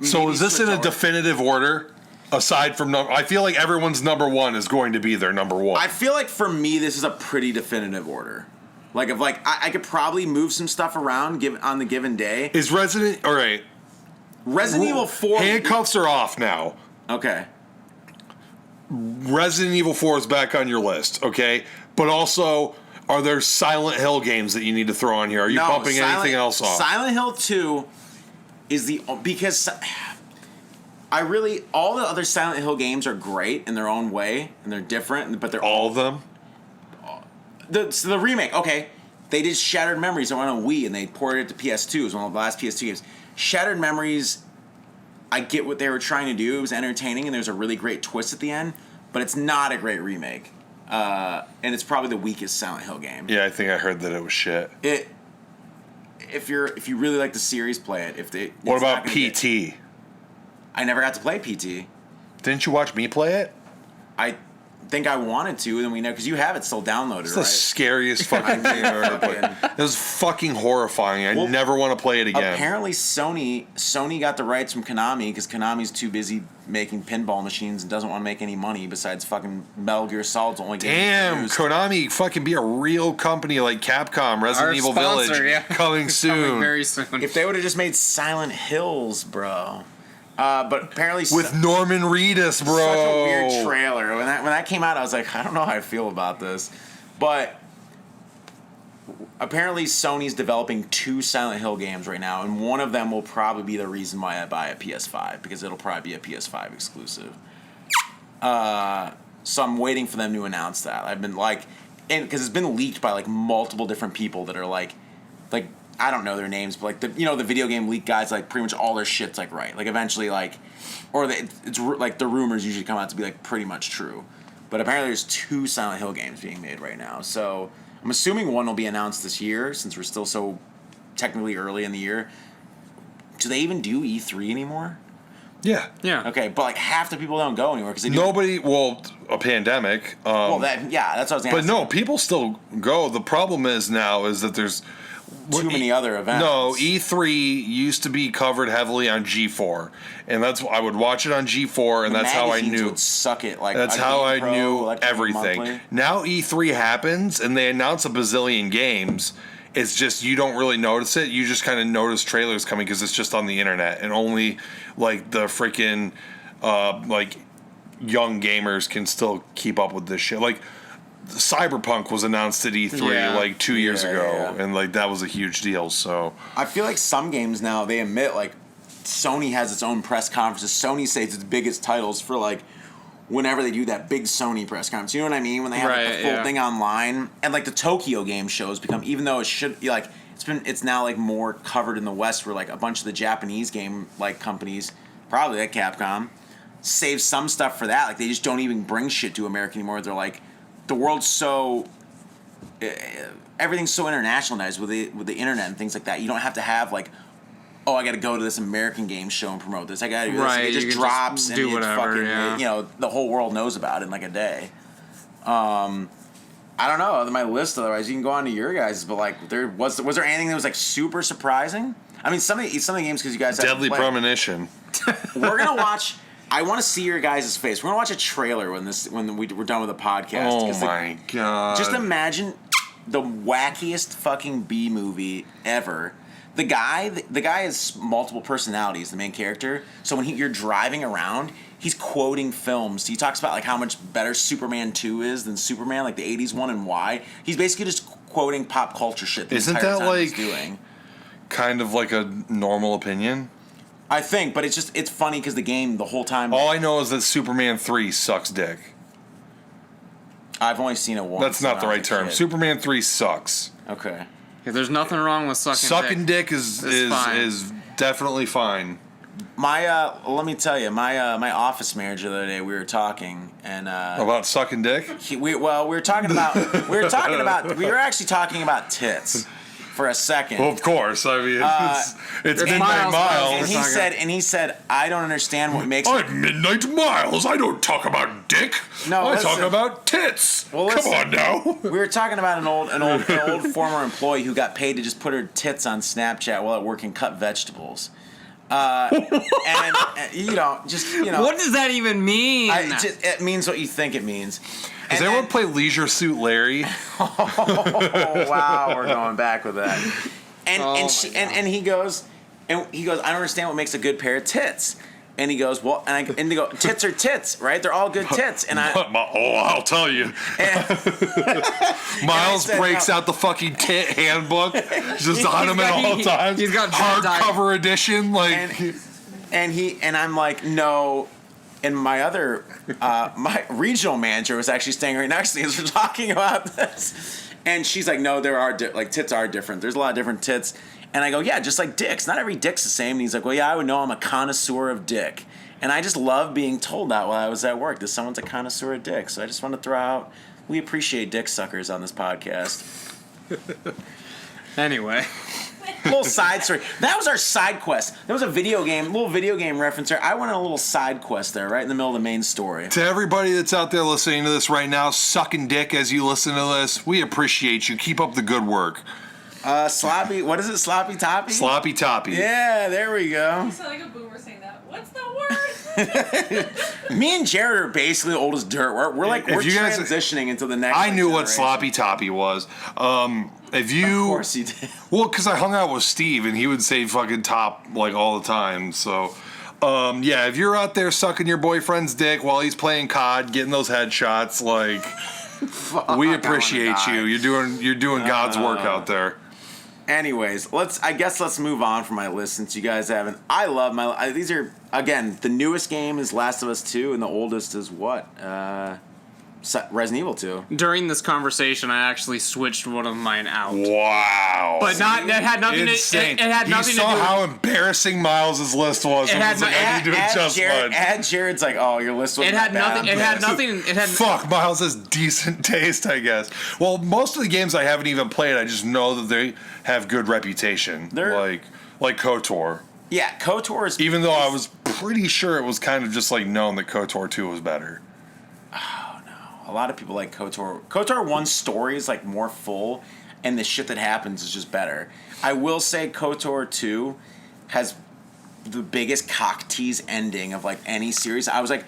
Speaker 3: So is this in a definitive order? Aside from I feel like everyone's number 1 is going to be their number 1.
Speaker 5: I feel like for me this is a pretty definitive order. Like if like I could probably move some stuff around on the given day.
Speaker 3: Is Resident
Speaker 5: Evil 4
Speaker 3: handcuffs are off now.
Speaker 5: Okay.
Speaker 3: Resident Evil 4 is back on your list, okay? But also, are there Silent Hill games that you need to throw on here? Are you pumping anything else off?
Speaker 5: Silent Hill 2 is because all the other Silent Hill games are great in their own way and they're different, but they're
Speaker 3: all of them.
Speaker 5: The remake, okay, they did Shattered Memories on a Wii and they ported it to PS2. It was one of the last PS2 games. Shattered Memories, I get what they were trying to do. It was entertaining and there's a really great twist at the end, but it's not a great remake. And it's probably the weakest Silent Hill game.
Speaker 3: Yeah, I think I heard that it was shit.
Speaker 5: If you really like the series, play it.
Speaker 3: What about PT?
Speaker 5: I never got to play PT.
Speaker 3: Didn't you watch me play it?
Speaker 5: I think I wanted to, and we know because you have it still downloaded. It's
Speaker 3: the scariest fucking thing I've ever played. It was fucking horrifying. I never want to play it again.
Speaker 5: Apparently, Sony got the rights from Konami because Konami's too busy making pinball machines and doesn't want to make any money besides fucking Metal Gear Solid's only game.
Speaker 3: Damn, Konami fucking be a real company like Capcom, Resident Evil Village, coming soon.
Speaker 4: Coming very soon.
Speaker 5: If they would have just made Silent Hills, bro. But apparently,
Speaker 3: with Norman Reedus, bro.
Speaker 5: Such a weird trailer. When that came out, I was like, I don't know how I feel about this. But apparently, Sony's developing 2 Silent Hill games right now, and one of them will probably be the reason why I buy a PS5, because it'll probably be a PS5 exclusive. So I'm waiting for them to announce that. I've been because it's been leaked by like multiple different people that are like I don't know their names, but like the video game leak guys, like pretty much all their shit's like right. Like eventually it's like the rumors usually come out to be like pretty much true. But apparently there's 2 Silent Hill games being made right now. So I'm assuming one will be announced this year, since we're still so technically early in the year. Do they even do E3 anymore?
Speaker 3: Yeah.
Speaker 5: Okay, but like half the people don't go anywhere because
Speaker 3: nobody. Well, a pandemic.
Speaker 5: That's what I was asking.
Speaker 3: But no, people still go. The problem is that there's
Speaker 5: too many other events.
Speaker 3: No, E3 used to be covered heavily on G4, and I would watch it on G4, and that's how I knew.
Speaker 5: Would suck it like
Speaker 3: that's how I knew
Speaker 5: like
Speaker 3: everything.
Speaker 5: monthly.
Speaker 3: Now E3 happens, and they announce a bazillion games. It's just you don't really notice it. You just kind of notice trailers coming because it's just on the internet, and only like the freaking like young gamers can still keep up with this shit. Like Cyberpunk was announced at E3 like 2 years ago, and like that was a huge deal. So
Speaker 5: I feel like some games now they admit like Sony has its own press conferences. Sony saves its biggest titles for like whenever they do that big Sony press conference. You know what I mean? When they have like, the full thing online, and like the Tokyo game shows become, even though it should be like it's now like more covered in the West, where like a bunch of the Japanese game like companies, probably like Capcom, save some stuff for that. Like they just don't even bring shit to America anymore. They're like, the world's so everything's so internationalized with the internet and things like that. You don't have to have like, oh, I got to go to this American game show and promote this. I got to do this. Like, it just drops and it's fucking, the whole world knows about it in like a day. I don't know my list. Otherwise, you can go on to your guys. But like, was there anything that was like super surprising? I mean, some of the games, because you guys have
Speaker 3: Deadly Premonition.
Speaker 5: We're gonna watch. I want to see your guys' face. We're gonna watch a trailer when we're done with the podcast.
Speaker 3: Oh my god!
Speaker 5: Just imagine the wackiest fucking B movie ever. The guy has multiple personalities, the main character. So when you're driving around, he's quoting films. He talks about like how much better Superman 2 is than Superman, like the 80s one, and why. He's basically just quoting pop culture shit the entire time he's doing.
Speaker 3: Kind of like a normal opinion?
Speaker 5: I think, but it's funny because the game the whole time.
Speaker 3: All I know is that Superman 3 sucks dick.
Speaker 5: I've only seen it once.
Speaker 3: That's not the right term. Superman 3 sucks.
Speaker 5: Okay.
Speaker 4: Yeah, there's nothing wrong with sucking
Speaker 3: dick is definitely fine.
Speaker 5: Let me tell you, my office manager the other day, we were talking and
Speaker 3: about sucking dick.
Speaker 5: We were actually talking about tits for a second.
Speaker 3: Well, of course. I mean, it's Midnight Miles.
Speaker 5: And he said, I don't understand what makes.
Speaker 3: I'm Midnight Miles. I don't talk about dick.
Speaker 5: No,
Speaker 3: I talk about tits. Well, come on now.
Speaker 5: We were talking about an old former employee who got paid to just put her tits on Snapchat while at work and cut vegetables. And what
Speaker 4: does that even mean?
Speaker 5: It means what you think it means.
Speaker 3: Does anyone play Leisure Suit Larry?
Speaker 5: Oh wow, we're going back with that. And he goes, I don't understand what makes a good pair of tits. And he goes, well, and they go, tits are tits, right? They're all good tits. And
Speaker 3: I'll tell you. Miles breaks out the fucking tit handbook, just on him at all times.
Speaker 4: He's got
Speaker 3: hardcover edition, like.
Speaker 5: And I'm like, no. And my other, my regional manager was actually staying right next to me as we're talking about this. And she's like, no, there are tits are different. There's a lot of different tits. And I go, yeah, just like dicks. Not every dick's the same. And he's like, well, yeah, I would know I'm a connoisseur of dick. And I just love being told that while I was at work, that someone's a connoisseur of dick. So I just want to throw out, we appreciate dick suckers on this podcast.
Speaker 4: Anyway.
Speaker 5: Little side story. That was our side quest. There was a little video game reference there. I went on a little side quest there, right in the middle of the main story.
Speaker 3: To everybody that's out there listening to this right now, sucking dick as you listen to this, we appreciate you. Keep up the good work.
Speaker 5: Sloppy, what is it? Sloppy Toppy?
Speaker 3: Sloppy Toppy.
Speaker 5: Yeah, there we go.
Speaker 6: You sound like a boomer saying that. What's the word?
Speaker 5: Me and Jarrod are basically old as dirt. We're transitioning into the next.
Speaker 3: I knew what Sloppy Toppy was.
Speaker 5: Of course you did.
Speaker 3: Well, because I hung out with Steve and he would say fucking top like all the time. So, Yeah, if you're out there sucking your boyfriend's dick while he's playing COD, getting those headshots, like, we appreciate you. You're doing God's work out there.
Speaker 5: Anyways, let's move on from my list since you guys haven't. I love these are, again, the newest game is Last of Us 2 and the oldest is what? Resident Evil 2.
Speaker 4: During this conversation, I actually switched one of mine out.
Speaker 3: Wow.
Speaker 4: But that had nothing
Speaker 3: Insane.
Speaker 4: to it had nothing
Speaker 3: You saw
Speaker 4: to do with,
Speaker 3: how embarrassing Miles' list was.
Speaker 4: It had
Speaker 3: was like, I need to adjust mine.
Speaker 5: Jared's like, oh, your list was
Speaker 4: it had nothing.
Speaker 3: Fuck, Miles has decent taste, I guess. Well, most of the games I haven't even played, I just know that they have good reputation. They're like KOTOR.
Speaker 5: Yeah, KOTOR is...
Speaker 3: Even though I was pretty sure it was kind of just like known that KOTOR 2 was better.
Speaker 5: Oh, no. A lot of people like KOTOR. KOTOR 1's story is like more full, and the shit that happens is just better. I will say KOTOR 2 has the biggest cock tease ending of like any series. I was like,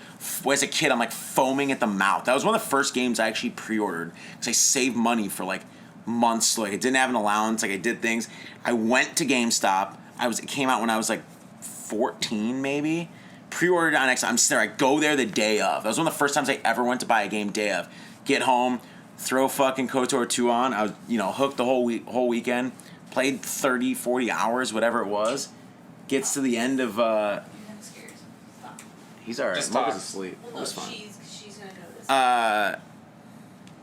Speaker 5: as a kid, I'm like foaming at the mouth. That was one of the first games I actually pre-ordered because I saved money for like months. Like I didn't have an allowance. Like I did things. I went to GameStop. It came out when I was like 14 maybe. Pre-ordered on X. I'm sitting there. I go there the day of. That was one of the first times I ever went to buy a game day of. Get home, throw fucking KOTOR 2 on. I was, hooked the whole weekend. Played 30, 40 hours, whatever it was. Gets to the end of...
Speaker 6: I'm scared. Stop.
Speaker 5: He's all right.
Speaker 4: Just
Speaker 5: Mocha's
Speaker 4: talk.
Speaker 5: asleep.
Speaker 6: Well,
Speaker 5: It
Speaker 6: no,
Speaker 5: was fine.
Speaker 6: she's gonna notice.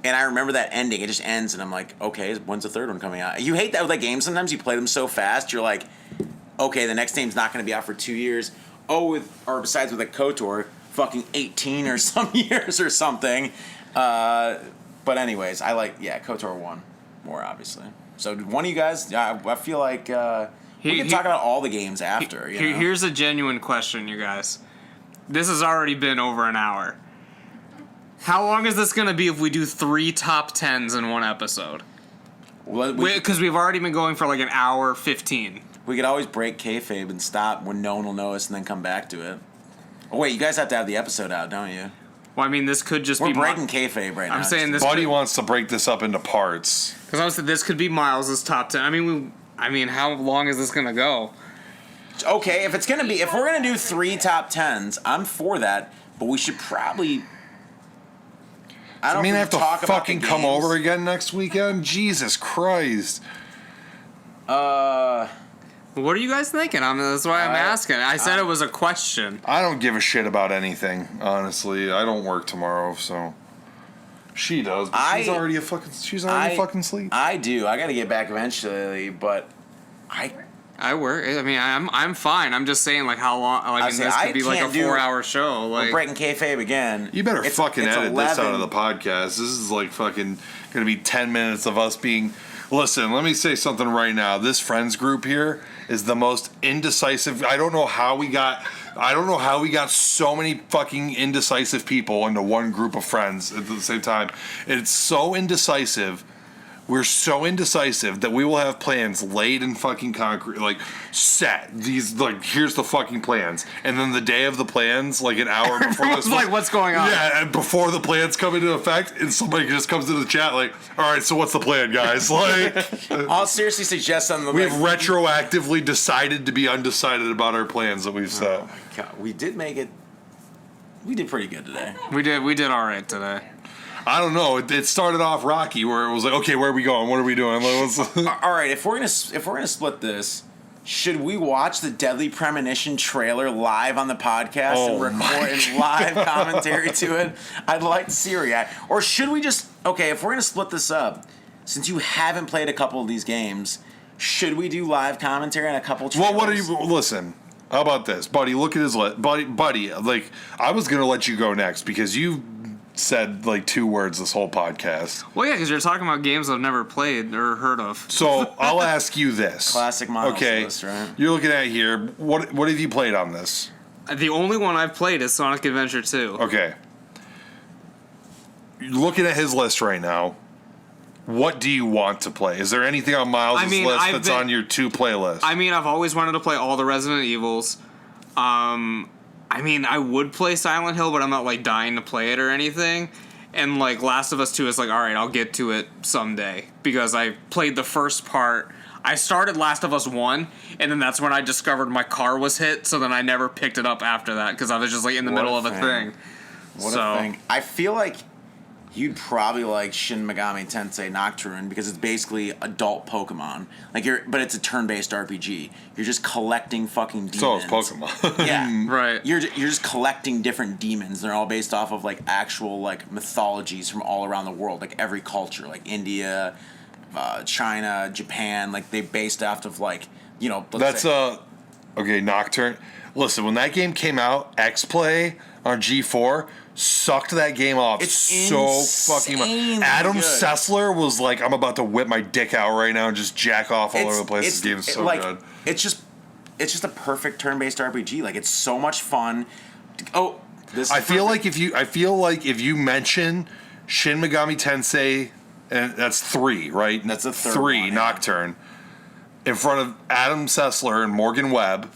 Speaker 5: And I remember that ending. It just ends, and I'm like, okay, when's the third one coming out? You hate that with like games sometimes. You play them so fast, you're like, okay, the next game's not going to be out for 2 years. Or besides with like KOTOR, fucking 18 or some years or something. But anyways, I like, KOTOR 1 more, obviously. So one of you guys, I feel like we can talk about all the games after.
Speaker 4: Here's a genuine question, you guys. This has already been over an hour. How long is this going to be if we do 3 top 10s in one episode? Because we've already been going for like an hour 15.
Speaker 5: We could always break kayfabe and stop when no one will notice and then come back to it. Oh, wait, you guys have to have the episode out, don't you?
Speaker 4: Well, I mean, this could just
Speaker 5: We're
Speaker 4: be...
Speaker 5: breaking kayfabe right now.
Speaker 4: I'm saying this
Speaker 3: Buddy wants to break this up into parts.
Speaker 4: Because I was saying this could be Miles' top 10. I mean, how long is this going to go?
Speaker 5: Okay, if we're gonna do 3 top 10s, I'm for that, but we should probably... I
Speaker 3: have to fucking come over again next weekend? Jesus Christ.
Speaker 4: What are you guys thinking? That's why I'm asking. I said it was a question.
Speaker 3: I don't give a shit about anything, honestly. I don't work tomorrow, so... She does, but she's already fucking asleep.
Speaker 5: I do. I gotta get back eventually, but
Speaker 4: I work. I mean, I'm fine. I'm just saying, like, how long... I mean, this could be like a 4-hour show. Like,
Speaker 5: we're breaking kayfabe again.
Speaker 3: You better
Speaker 5: It's
Speaker 3: fucking edit
Speaker 5: 11.
Speaker 3: this out of the podcast. This is like fucking gonna be 10 minutes of us being... Listen, let me say something right now. This friends group here is the most indecisive... I don't know how we got so many fucking indecisive people into one group of friends at the same time. It's so indecisive. We're so indecisive that we will have plans laid in fucking concrete, like set. These, like, here's the fucking plans, and then the day of the plans, like an hour before
Speaker 4: everyone's like, what's going on?
Speaker 3: Yeah, and before the plans come into effect, and somebody just comes into the chat like, all right, so what's the plan, guys? Like,
Speaker 5: I'll seriously suggest something.
Speaker 3: We've retroactively decided to be undecided about our plans that we've set.
Speaker 5: Oh my God, we did make it. We did pretty good today.
Speaker 4: We did all right today.
Speaker 3: I don't know. It started off rocky, where it was like, okay, where are we going? What are we doing?
Speaker 5: All right, if we're gonna split this, should we watch the Deadly Premonition trailer live on the podcast and record a live commentary to it? I'd like to see a react. Or should we just if we're gonna split this up, since you haven't played a couple of these games, should we do live commentary on a couple trailers?
Speaker 3: Well, what are you? Listen. How about this, buddy? Look at his list, buddy. Like, I was gonna let you go next because you said like 2 words this whole podcast.
Speaker 4: Well, yeah, because you're talking about games I've never played or heard of.
Speaker 3: So I'll ask you this:
Speaker 5: classic Miles list, right?
Speaker 3: You're looking at here. What have you played on this?
Speaker 4: The only one I've played is Sonic Adventure 2.
Speaker 3: Okay. You're looking at his list right now. What do you want to play? Is there anything on Miles' list that's on your 2 playlist?
Speaker 4: I mean, I've always wanted to play all the Resident Evils. I mean, I would play Silent Hill, but I'm not, like, dying to play it or anything. And, like, Last of Us 2 is like, all right, I'll get to it someday. Because I played the first part. I started Last of Us 1, and then that's when I discovered my car was hit, so then I never picked it up after that, because I was just like in the middle of a thing.
Speaker 5: What a thing. I feel like you'd probably like Shin Megami Tensei Nocturne because it's basically adult Pokemon. But it's a turn-based RPG. You're just collecting fucking demons.
Speaker 3: So it's Pokemon.
Speaker 5: Yeah,
Speaker 4: Right.
Speaker 5: You're just collecting different demons. They're all based off of like actual like mythologies from all around the world, like every culture, like India, China, Japan. Like they based off of like
Speaker 3: Okay, Nocturne. Listen, when that game came out, X-Play on G4 sucked that game off
Speaker 5: It's
Speaker 3: so fucking much. Adam
Speaker 5: good.
Speaker 3: Sessler was like, I'm about to whip my dick out right now and just jack off all over the place. This game is so good.
Speaker 5: It's just a perfect turn-based RPG. Like it's so much fun. Oh,
Speaker 3: I feel like if you mention Shin Megami Tensei, and that's 3, right?
Speaker 5: That's a third
Speaker 3: 3
Speaker 5: one, yeah.
Speaker 3: Nocturne in front of Adam Sessler and Morgan Webb.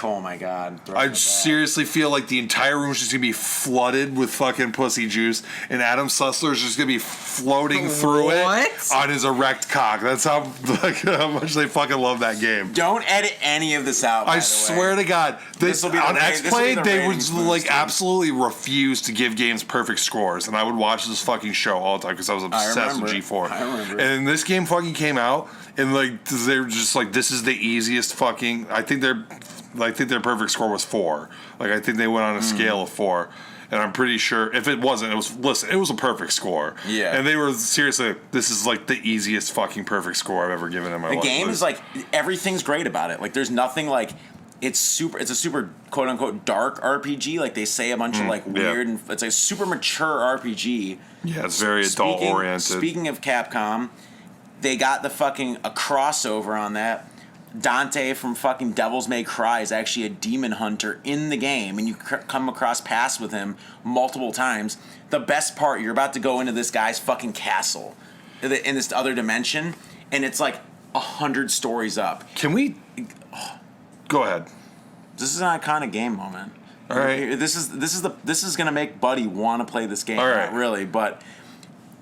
Speaker 5: Oh my god!
Speaker 3: I seriously feel like the entire room is just gonna be flooded with fucking pussy juice, and Adam Sessler is just gonna be floating through it on his erect cock. That's how much they fucking love that game.
Speaker 5: Don't edit any of this out.
Speaker 3: I swear to God, on X-Play they would absolutely refuse to give games perfect scores, and I would watch this fucking show all the time because I was obsessed with G4.
Speaker 5: I remember.
Speaker 3: And this game fucking came out, and like they were just like, this is the easiest fucking. I think their perfect score was 4. Like I think they went on a scale of 4. And I'm pretty sure if it wasn't, it was a perfect score.
Speaker 5: Yeah.
Speaker 3: And they were seriously, this is like the easiest fucking perfect score I've ever given in my life.
Speaker 5: The game is like everything's great about it. Like there's nothing like it's a super quote unquote dark RPG. Like they say a bunch of like weird and it's a super mature RPG.
Speaker 3: Yeah, it's very adult oriented.
Speaker 5: Speaking of Capcom, they got a crossover on that. Dante from fucking Devil's May Cry is actually a demon hunter in the game, and you come across paths with him multiple times. The best part, you're about to go into this guy's fucking castle in this other dimension, and it's like 100 stories up.
Speaker 3: Can we go ahead?
Speaker 5: This is an iconic game moment.
Speaker 3: All right.
Speaker 5: This is gonna make Buddy want to play this game.
Speaker 3: All right.
Speaker 5: Not really, but.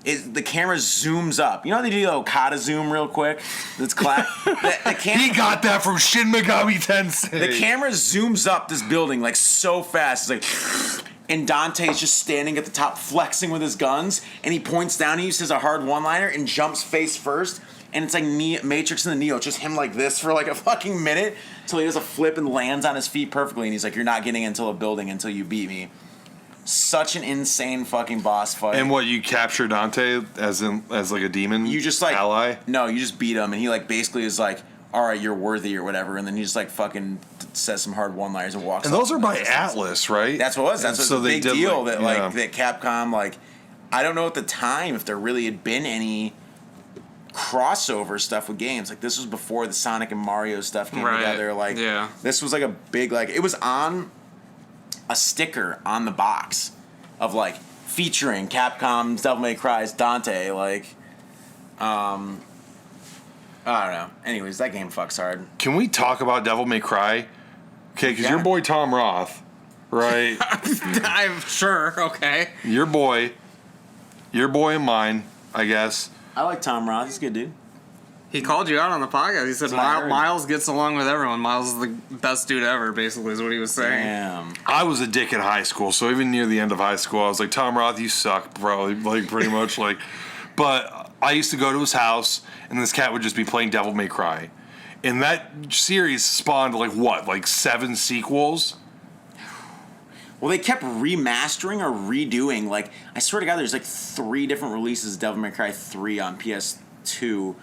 Speaker 5: The camera zooms up. You know how they do the Okada zoom real quick? That's
Speaker 3: He got that from Shin Megami Tensei.
Speaker 5: The camera zooms up this building like so fast. It's like, and Dante's just standing at the top flexing with his guns, and he points down, he uses a hard one-liner and jumps face first, and it's like Matrix and the Neo, just him like this for like a fucking minute until he does a flip and lands on his feet perfectly, and he's like, you're not getting into a building until you beat me. Such an insane fucking boss fight.
Speaker 3: And what, you capture Dante as like a demon?
Speaker 5: You just like
Speaker 3: ally?
Speaker 5: No, you just beat him, and he like basically is like, all right, you're worthy or whatever, and then he just like fucking says some hard one-liners and walks.
Speaker 3: And those are by Atlas, right?
Speaker 5: That's what it was. That's
Speaker 3: so
Speaker 5: a big deal that
Speaker 3: that
Speaker 5: Capcom I don't know at the time if there really had been any crossover stuff with games. Like this was before the Sonic and Mario stuff came together. Like this was like a big it was on a sticker on the box of like featuring Capcom's Devil May Cry's Dante. I don't know. Anyways, that game fucks hard.
Speaker 3: Can we talk about Devil May Cry? Okay, because your boy Tom Roth, right?
Speaker 4: I'm sure. Okay.
Speaker 3: Your boy and mine, I guess.
Speaker 5: I like Tom Roth. He's a good dude.
Speaker 4: He called you out on the podcast. He said Miles gets along with everyone. Miles is the best dude ever, basically, is what he was saying.
Speaker 5: Damn.
Speaker 3: I was a dick in high school, so even near the end of high school, I was like, Tom Roth, you suck, bro. Like, pretty much, like. But I used to go to his house, and this cat would just be playing Devil May Cry. And that series spawned, 7 sequels?
Speaker 5: Well, they kept remastering or redoing. Like, I swear to God, there's 3 different releases of Devil May Cry 3 on PS2.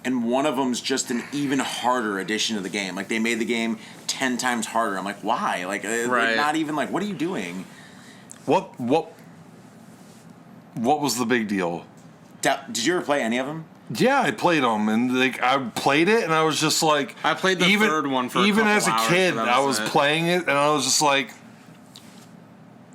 Speaker 5: And one of them's just an even harder edition of the game. Like, they made the game 10 times harder. I'm like, why? Like, not even, what are you doing?
Speaker 3: What was the big deal?
Speaker 5: Did you ever play any of them?
Speaker 3: Yeah, I played them, and I played it, and I was just like...
Speaker 4: I played the third one for
Speaker 3: even
Speaker 4: a
Speaker 3: as a
Speaker 4: couple
Speaker 3: kid,
Speaker 4: hours,
Speaker 3: I was playing it, and I was just like,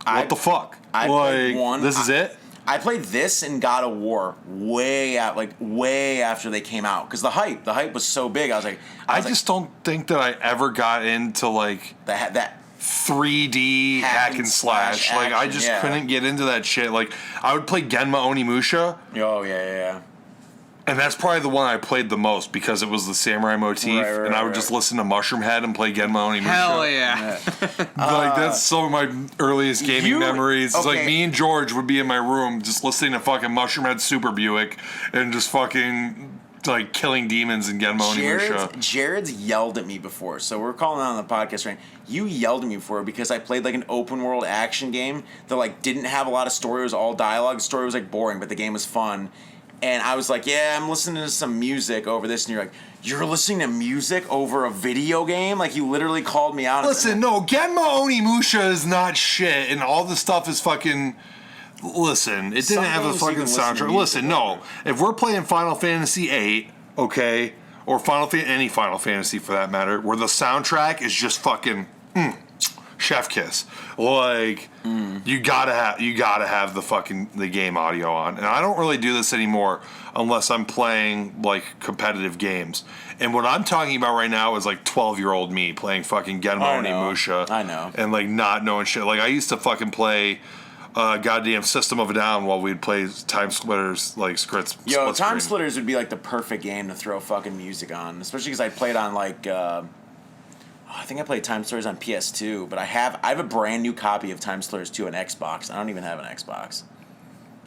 Speaker 3: what the fuck?
Speaker 5: I played one.
Speaker 3: This is it?
Speaker 5: I played this and God of War way after they came out because the hype was so big. I just
Speaker 3: don't think that I ever got into
Speaker 5: that
Speaker 3: 3D hack and slash.
Speaker 5: Action,
Speaker 3: I just couldn't get into that shit. I would play Genma Onimusha.
Speaker 5: Oh yeah.
Speaker 3: And that's probably the one I played the most because it was the samurai motif, and I would just listen to Mushroom Head and play Genma Onimusha.
Speaker 4: Hell yeah.
Speaker 3: Like, that's some of my earliest gaming memories. It's like me and George would be in my room just listening to fucking Mushroom Head Super Buick and just fucking like killing demons in Genma Onimusha.
Speaker 5: Jared's yelled at me before, so we're calling out on the podcast right now. You yelled at me before because I played like an open world action game that like didn't have a lot of story. It was all dialogue. The story was like boring, but the game was fun. And I was like, yeah, I'm listening to some music over this. And you're like, you're listening to music over a video game? Like, you literally called me out.
Speaker 3: Listen, no, Genma Onimusha is not shit, and all the stuff is fucking... Listen, it didn't have a fucking soundtrack. Listen, no, if we're playing Final Fantasy VIII, okay, or any Final Fantasy for that matter, where the soundtrack is just fucking... chef kiss. Like, you gotta have the game audio on. And I don't really do this anymore unless I'm playing like competitive games. And what I'm talking about right now is like 12-year-old me playing fucking Genma Onimusha.
Speaker 5: I know.
Speaker 3: And like not knowing shit. Like I used to fucking play goddamn System of a Down while we'd play Time Splitters like scripts.
Speaker 5: Yo, Time Splitters would be like the perfect game to throw fucking music on, especially because I played on like I think I played Time Splitters on PS2, but I have a brand new copy of Time Splitters 2 on Xbox. I don't even have an Xbox.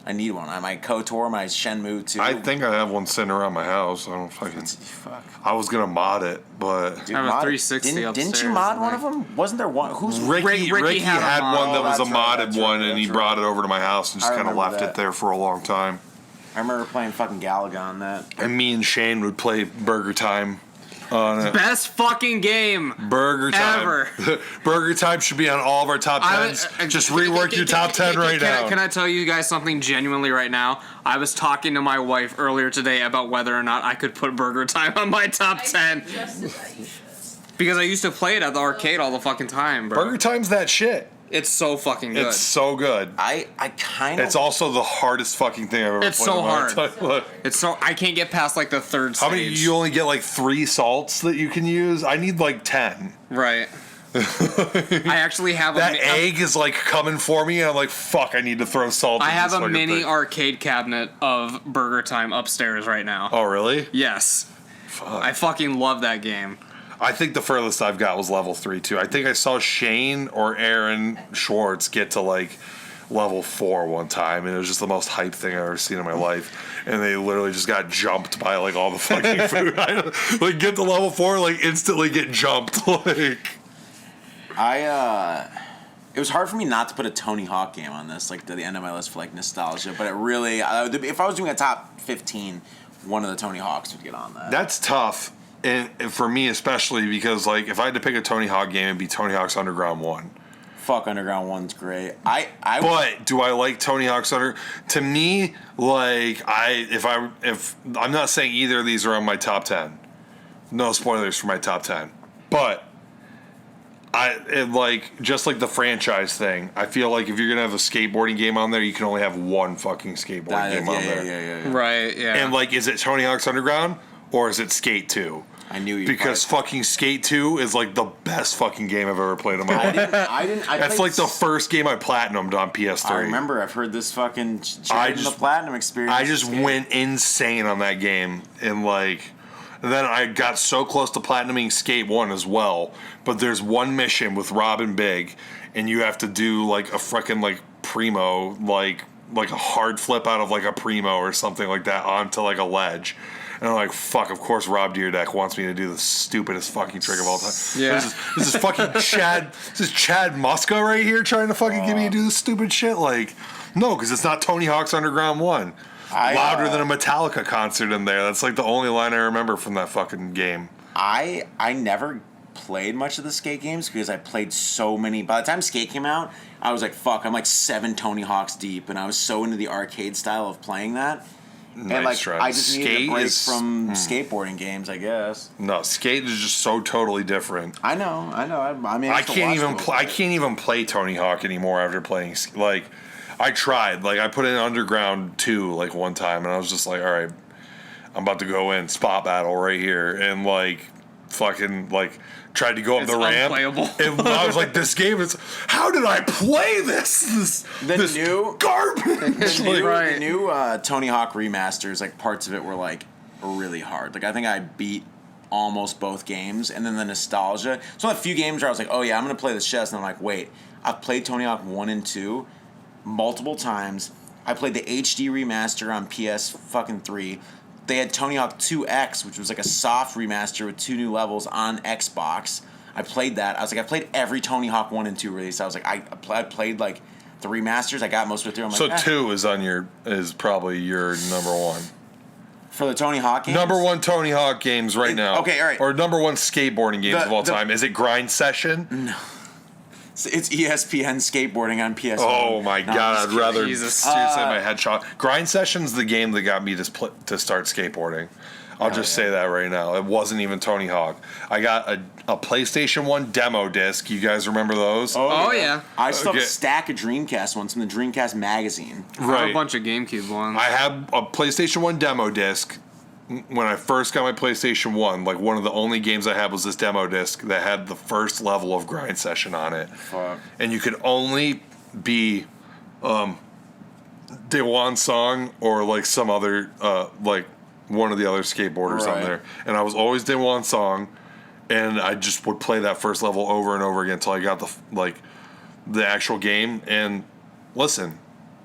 Speaker 5: I need one. I might KOTOR, my Shenmue 2.
Speaker 3: I think I have one sitting around my house. I don't fucking...
Speaker 5: Fuck.
Speaker 3: I was gonna mod it, but...
Speaker 5: Dude,
Speaker 4: I have a 360
Speaker 5: didn't you mod one of them? Wasn't there one? Who's
Speaker 3: Ricky had one that was a modded one, and he brought it over to my house and just kind of left it there for a long time.
Speaker 5: I remember playing fucking Galaga on that.
Speaker 3: And me and Shane would play Burger Time on it.
Speaker 4: Best fucking game
Speaker 3: Burger Time.
Speaker 4: ever.
Speaker 3: Burger Time should be on all of our top 10s. Just rework your top 10 right now.
Speaker 4: Can I tell you guys something genuinely right now? I was talking to my wife earlier today about whether or not I could put Burger Time on my top 10. Because I used to play it at the arcade all the fucking time, bro.
Speaker 3: Burger Time's that shit.
Speaker 4: It's so fucking good.
Speaker 3: It's so good.
Speaker 5: I kind of...
Speaker 3: It's also the hardest fucking thing I've ever played.
Speaker 4: It's so hard.
Speaker 3: Look.
Speaker 4: It's so... I can't get past, like, the third stage.
Speaker 3: How many... You only get, like, 3 salts that you can use? I need, like, 10.
Speaker 4: Right. I actually have
Speaker 3: that egg is, like, coming for me, and I'm like, fuck, I need to throw salt
Speaker 4: I
Speaker 3: in
Speaker 4: have
Speaker 3: this
Speaker 4: a mini
Speaker 3: thing.
Speaker 4: arcade cabinet of Burger Time upstairs right now.
Speaker 3: Oh, really?
Speaker 4: Yes.
Speaker 3: Fuck.
Speaker 4: I fucking love that game.
Speaker 3: I think the furthest I've got was level 3 too. I think I saw Shane or Aaron Schwartz get to like level 4 one time, and it was just the most hype thing I've ever seen in my life. And they literally just got jumped by like all the fucking food. Like get to level 4, like instantly get jumped. Like
Speaker 5: it was hard for me not to put a Tony Hawk game on this, like the end of my list for like nostalgia. But it really, if I was doing a top 15, one of the Tony Hawks would get on that.
Speaker 3: That's tough. And for me especially because like if I had to pick a Tony Hawk game, it'd be Tony Hawk's Underground 1.
Speaker 5: Fuck, Underground 1's great.
Speaker 3: But do I like Tony Hawk's To me, like if I'm not saying either of these are on my top 10. No spoilers for my top 10. But just like the franchise thing, I feel like if you're gonna have a skateboarding game on there, you can only have one fucking skateboarding game on there.
Speaker 5: Yeah.
Speaker 4: Right, yeah.
Speaker 3: And like, is it Tony Hawk's Underground or is it Skate 2?
Speaker 5: I knew you
Speaker 3: because fucking Skate 2 is like the best fucking game I've ever played in my life. That's like the first game I platinumed on PS3.
Speaker 5: I remember. I've heard this fucking the platinum experience.
Speaker 3: I just went insane on that game, and then I got so close to platinuming Skate 1 as well. But there's one mission with Rob and Big, and you have to do like a freaking like primo, like a hard flip out of like a primo or something like that onto like a ledge. And I'm like, fuck, of course Rob Deerdeck wants me to do the stupidest fucking trick of all time.
Speaker 4: Yeah.
Speaker 3: This is fucking Chad Muska right here trying to fucking get me to do this stupid shit. Like, no, because it's not Tony Hawk's Underground 1. Louder than a Metallica concert in there. That's like the only line I remember from that fucking game.
Speaker 5: I never played much of the Skate games because I played so many. By the time Skate came out, I was like, fuck, I'm like 7 Tony Hawks deep, and I was so into the arcade style of playing that.
Speaker 3: Nice
Speaker 5: and like
Speaker 3: try.
Speaker 5: I just needed a break from
Speaker 3: Hmm.
Speaker 5: skateboarding games, I guess.
Speaker 3: No, Skate is just so totally different.
Speaker 5: I know. I mean,
Speaker 3: I can't even play Tony Hawk anymore after playing. Like, I tried. Like, I put in Underground 2 like one time, and I was just like, all right, I'm about to go in spot battle right here, and like, fucking like tried to go up
Speaker 4: It's
Speaker 3: the ramp.
Speaker 4: unplayable.
Speaker 3: And I was like, this game is. How did I play this? This
Speaker 5: new
Speaker 3: garbage.
Speaker 5: The new Tony Hawk remasters, like parts of it were like really hard. Like I think I beat almost both games, and then the nostalgia. So a few games where I was like, oh yeah, I'm gonna play this chess, and I'm like, wait, I've played Tony Hawk 1 and 2 multiple times. I played the HD remaster on PS fucking 3. They had Tony Hawk 2X, which was like a soft remaster with 2 new levels on Xbox. I played that. I was like, I played every Tony Hawk 1 and 2 release. I was like, I played like the remasters. I got most of it through. I'm
Speaker 3: So
Speaker 5: like,
Speaker 3: 2 is probably your number one.
Speaker 5: for the Tony Hawk games?
Speaker 3: Number one Tony Hawk games right now.
Speaker 5: Okay, all right.
Speaker 3: Or number one skateboarding games of all time. Is it Grind Session?
Speaker 5: No. It's ESPN skateboarding on PS1.
Speaker 3: Oh my god, I'd rather
Speaker 4: Jesus.
Speaker 3: seriously my headshot. Grind Session's the game that got me to start skateboarding. I'll just say that right now. It wasn't even Tony Hawk. I got a PlayStation 1 demo disc. You guys remember those?
Speaker 4: Oh, yeah.
Speaker 5: I still have
Speaker 3: Okay.
Speaker 5: a stack of Dreamcast ones from the Dreamcast magazine.
Speaker 4: I have a bunch of GameCube ones.
Speaker 3: I have a PlayStation 1 demo disc. When I first got my PlayStation 1, like one of the only games I had was this demo disc that had the first level of Grind Session on it.
Speaker 5: Fuck.
Speaker 3: And you could only be Daewon Song or like some other like one of the other skateboarders on
Speaker 5: Right.
Speaker 3: there. And I was always Daewon Song, and I just would play that first level over and over again until I got the actual game. And listen,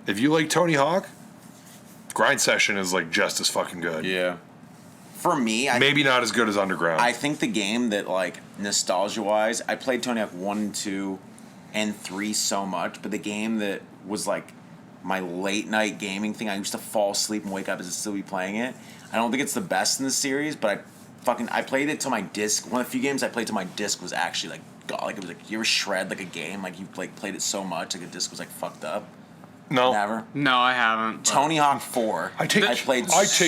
Speaker 3: if you like Tony Hawk, Grind Session is like just as fucking good.
Speaker 5: Yeah. For me,
Speaker 3: Maybe not as good as Underground.
Speaker 5: I think the game that, like, nostalgia-wise, I played Tony Hawk 1 and 2 and 3 so much, but the game that was, like, my late-night gaming thing, I used to fall asleep and wake up and still be playing it. I don't think it's the best in the series, but I played it till my disc. One of the few games I played till my disc was actually, like, God, like, it was like, you ever shred, like, a game? Like, you, like, played it so much, like, a disc was, like, fucked up?
Speaker 3: no.
Speaker 5: Never.
Speaker 4: No, I haven't. but-
Speaker 5: Take Hawk 4.
Speaker 3: I take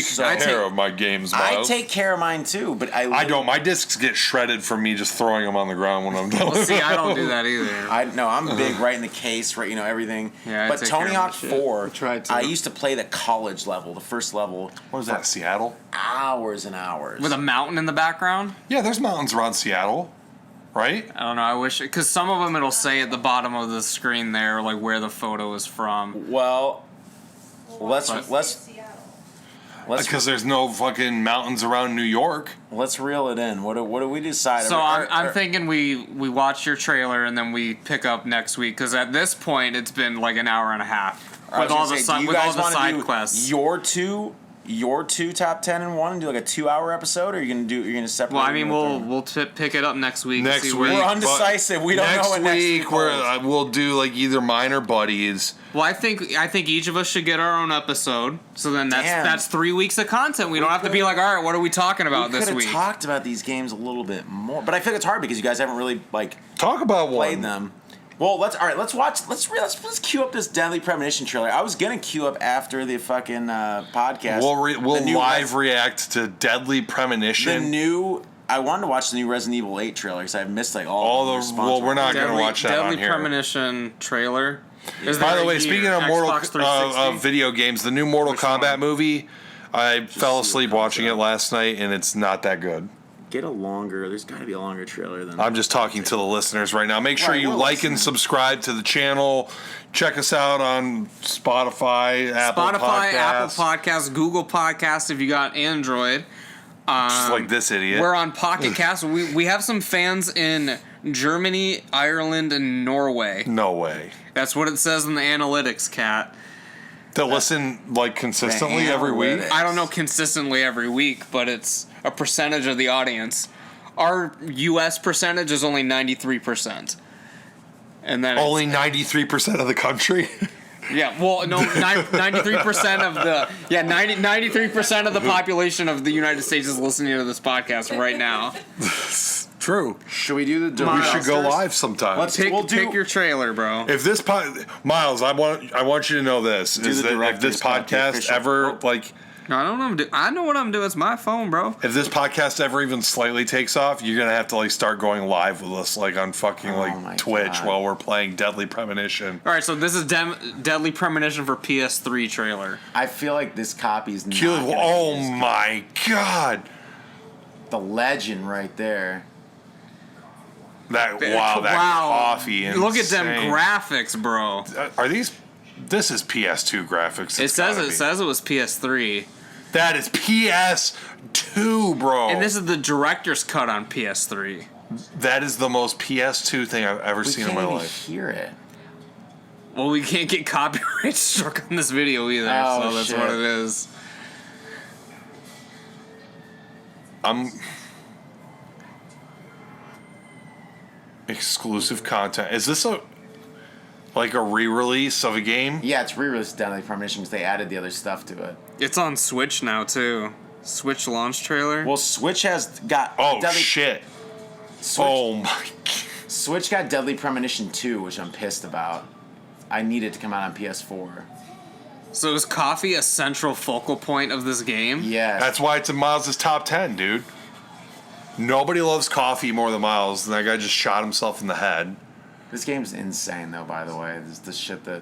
Speaker 3: care of my games, Miles.
Speaker 5: I take care of mine too, but
Speaker 3: I don't. My discs get shredded from me just throwing them on the ground when I'm done.
Speaker 4: Well, see, I don't do that either.
Speaker 5: I'm big right in the case, right? You know everything.
Speaker 4: Yeah, I
Speaker 5: but
Speaker 4: take
Speaker 5: Tony
Speaker 4: care of
Speaker 5: Hawk
Speaker 4: my shit.
Speaker 5: 4,
Speaker 4: I tried to.
Speaker 5: I used to play the college level, the first level,
Speaker 3: What was that, Seattle?
Speaker 5: hours and hours.
Speaker 4: With a mountain in the background?
Speaker 3: Yeah, there's mountains around Seattle, right?
Speaker 4: I don't know. I wish because some of them it'll say at the bottom of the screen there like where the photo is from.
Speaker 5: Well, let's
Speaker 3: Because there's no fucking mountains around New York.
Speaker 5: let's reel it in. What do we decide?
Speaker 4: So I'm thinking we watch your trailer and then we pick up next week because at this point it's been like an hour and a half with all the side quests.
Speaker 5: Your two top 10 and one and do like a 2-hour episode, or you're gonna separate?
Speaker 4: Well, I mean we'll pick it up next week.
Speaker 3: Next
Speaker 4: see
Speaker 3: week.
Speaker 5: We're undecisive. We don't know what next week holds.
Speaker 3: We'll do like either mine or Buddy's.
Speaker 4: Well, I think each of us should get our own episode. So then that's 3 weeks of content. We don't have to be like, all right, what are we talking about this
Speaker 5: We
Speaker 4: week?
Speaker 5: could have talked about these games a little bit more, but I feel like it's hard because you guys haven't really like
Speaker 3: Talk about
Speaker 5: played
Speaker 3: one.
Speaker 5: them. Well, let's queue up this Deadly Premonition trailer. I was gonna queue up after the fucking podcast.
Speaker 3: We'll live react to Deadly Premonition.
Speaker 5: I wanted to watch the new Resident Evil 8 trailer because I've missed like all the response.
Speaker 3: Well, we're not gonna watch that
Speaker 4: Deadly
Speaker 3: on here.
Speaker 4: Premonition trailer.
Speaker 3: By the way, speaking of
Speaker 4: Xbox 360?
Speaker 3: video games, the new Mortal Kombat movie, I fell asleep watching it last night, and it's not that good.
Speaker 5: There's got to be a longer trailer than.
Speaker 3: I'm just talking to the listeners right now. Make sure
Speaker 5: Right,
Speaker 3: you
Speaker 5: we're
Speaker 3: like and
Speaker 5: listening.
Speaker 3: subscribe to the channel. Check us out on Spotify, Apple
Speaker 4: Podcasts, Google Podcasts if you got Android.
Speaker 3: Just like this idiot.
Speaker 4: We're on Pocket Cast. We have some fans in Germany, Ireland, and Norway.
Speaker 3: No way.
Speaker 4: That's what it says in the analytics, Cat.
Speaker 3: To listen like consistently every week.
Speaker 5: analytics.
Speaker 4: I don't know consistently every week, but it's a percentage of the audience. Our U.S. percentage is only 93%. And then
Speaker 3: Only 93% of the country.
Speaker 4: yeah, well, no, 93% of the 93% of the population of the United States is listening to this podcast right now.
Speaker 3: True.
Speaker 5: Should we do the?
Speaker 3: We should go live sometime.
Speaker 4: Pick your trailer, bro.
Speaker 3: If this Miles, I want you to know this is
Speaker 5: the
Speaker 3: that if this
Speaker 5: director's cut, the
Speaker 3: podcast
Speaker 5: official.
Speaker 3: ever like
Speaker 4: No, I don't know what I'm doing. I know what I'm doing. It's my phone, bro.
Speaker 3: if this podcast ever even slightly takes off, you're gonna have to like start going live with us like on fucking
Speaker 5: my
Speaker 3: like Twitch
Speaker 5: God.
Speaker 3: while we're playing Deadly Premonition.
Speaker 4: All right, so this is Deadly Premonition for PS3 trailer.
Speaker 5: I feel like this copy is not.
Speaker 3: Kill,
Speaker 5: gonna be
Speaker 3: oh
Speaker 5: as good.
Speaker 3: my god!
Speaker 5: The legend right there.
Speaker 3: That
Speaker 4: Wow.
Speaker 3: coffee.
Speaker 4: Look at them
Speaker 3: insane.
Speaker 4: graphics, bro.
Speaker 3: Are these? This is PS2 graphics.
Speaker 4: It
Speaker 3: It's gotta be.
Speaker 4: says it was PS3.
Speaker 3: That is PS2, bro.
Speaker 4: And this is the director's cut on PS3.
Speaker 3: That is the most PS2 thing I've ever
Speaker 5: We
Speaker 3: seen
Speaker 5: can't
Speaker 3: in my
Speaker 5: even
Speaker 3: life.
Speaker 5: hear it.
Speaker 4: Well, we can't get copyright struck on this video either,
Speaker 5: Oh,
Speaker 4: so that's
Speaker 5: shit.
Speaker 4: what it is.
Speaker 3: Exclusive content. Is this a re-release of a game?
Speaker 5: Yeah, it's re-released Deadly Premonition because they added the other stuff to it.
Speaker 4: It's on Switch now, too. Switch launch trailer.
Speaker 5: Well, Switch has got
Speaker 3: Oh shit!
Speaker 5: Switch,
Speaker 3: Oh my!
Speaker 5: Switch got Deadly Premonition 2, which I'm pissed about. I need it to come out on PS4.
Speaker 4: So is coffee a central focal point of this game?
Speaker 5: Yes.
Speaker 3: That's why it's in Miles' top 10, dude. Nobody loves coffee more than Miles, and that guy just shot himself in the head.
Speaker 5: This game's insane, though, by the way. This is the shit that...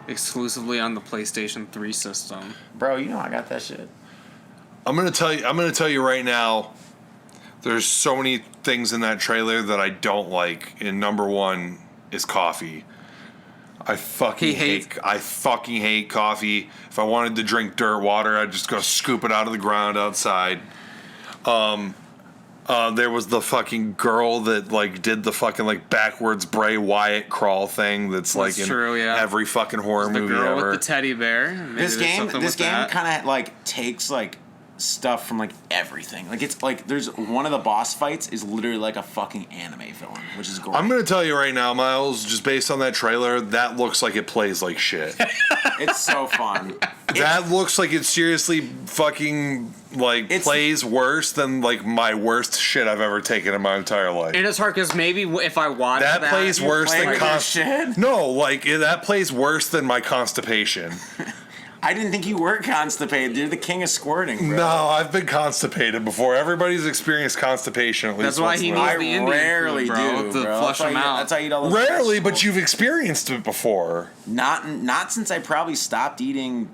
Speaker 4: Exclusively on the PlayStation 3 system.
Speaker 5: Bro, you know I got that shit.
Speaker 3: I'm gonna tell you right now. There's so many things in that trailer that I don't like, and number one is coffee. I fucking hate coffee. If I wanted to drink dirt water, I'd just go scoop it out of the ground outside. There was the fucking girl that did the fucking backwards Bray Wyatt crawl thing. That's in
Speaker 4: true, yeah.
Speaker 3: every fucking horror
Speaker 4: The
Speaker 3: movie
Speaker 4: girl
Speaker 3: ever.
Speaker 4: with the teddy bear. Maybe
Speaker 5: This
Speaker 4: there's
Speaker 5: game
Speaker 4: something with that.
Speaker 5: kind of takes stuff from everything. It's there's one of the boss fights is literally a fucking anime villain, which is great.
Speaker 3: I'm gonna tell you right now, Miles. Just based on that trailer, that looks like it plays like shit.
Speaker 5: It's so fun.
Speaker 3: That looks like it seriously fucking plays worse than my worst shit I've ever taken in my entire life.
Speaker 4: And it's hard because maybe if I watch that...
Speaker 3: Plays worse than
Speaker 5: shit?
Speaker 3: No, that plays worse than my constipation.
Speaker 5: I didn't think you were constipated. You're the king of squirting, bro.
Speaker 3: No, I've been constipated before. Everybody's experienced constipation at least
Speaker 4: That's why
Speaker 3: once
Speaker 4: he
Speaker 3: in
Speaker 4: needs
Speaker 3: a
Speaker 4: the
Speaker 3: while.
Speaker 4: Indian
Speaker 5: rarely
Speaker 4: food, bro,
Speaker 5: do,
Speaker 4: to
Speaker 5: bro.
Speaker 4: flush
Speaker 5: That's
Speaker 4: them
Speaker 5: why
Speaker 4: out.
Speaker 5: That's how you eat all those
Speaker 3: Rarely, but
Speaker 5: vegetables.
Speaker 3: you've experienced it before.
Speaker 5: Not since I probably stopped eating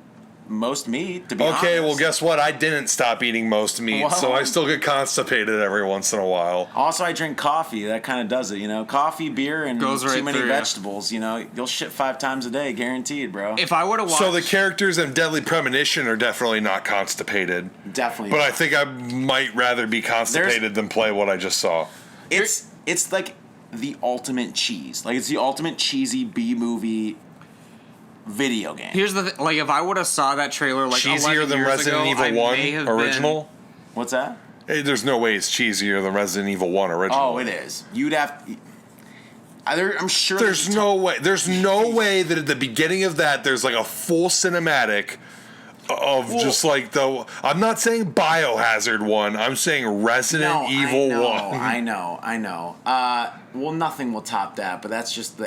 Speaker 5: most meat, to be honest.
Speaker 3: Okay, well, guess what? I didn't stop eating most meat, so I still get constipated every once in a while.
Speaker 5: Also, I drink coffee. That kind of does it, Coffee, beer, and
Speaker 4: Goes right
Speaker 5: too many
Speaker 4: through ya.
Speaker 5: vegetables, You'll shit 5 times a day, guaranteed, bro.
Speaker 4: If I were to watch...
Speaker 3: So the characters in Deadly Premonition are definitely not constipated.
Speaker 5: Definitely.
Speaker 3: But I think I might rather be constipated than play what I just saw.
Speaker 5: It's the ultimate cheese. It's the ultimate cheesy B-movie video game.
Speaker 4: Here's the thing. If I would have saw that trailer 11
Speaker 3: Cheesier than
Speaker 4: years
Speaker 3: Resident
Speaker 4: ago, I
Speaker 3: Evil 1
Speaker 4: may have
Speaker 3: original?
Speaker 5: What's that?
Speaker 3: Hey, there's no way it's cheesier than Resident Evil 1 original.
Speaker 5: Oh, it is. You'd have... I'm sure...
Speaker 3: There's no way. There's no way that at the beginning of that there's a full cinematic of just the... I'm not saying Biohazard 1. I'm saying Resident Evil 1.
Speaker 5: I know. Well, nothing will top that, but that's just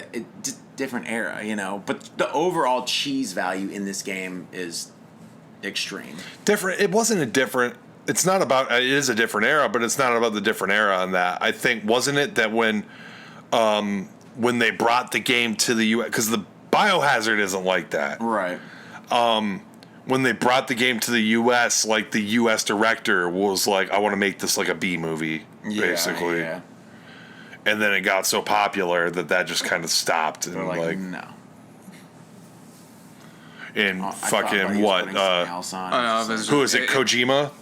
Speaker 5: different era, But the overall cheese value in this game is extreme.
Speaker 3: Different. It wasn't a different... It's not about... It is a different era, but it's not about the different era on that. I think... Wasn't it that when they brought the game to the U.S. Because the Biohazard isn't like that.
Speaker 5: Right.
Speaker 3: When they brought the game to the U.S., the U.S. director was I want to make this a B movie, basically.
Speaker 5: Yeah.
Speaker 3: And then it got so popular that just kind of stopped. And
Speaker 5: They're no.
Speaker 3: And
Speaker 5: I
Speaker 3: fucking
Speaker 5: thought he was
Speaker 3: what?
Speaker 5: putting something else on.
Speaker 4: I know,
Speaker 3: Who is it? Kojima?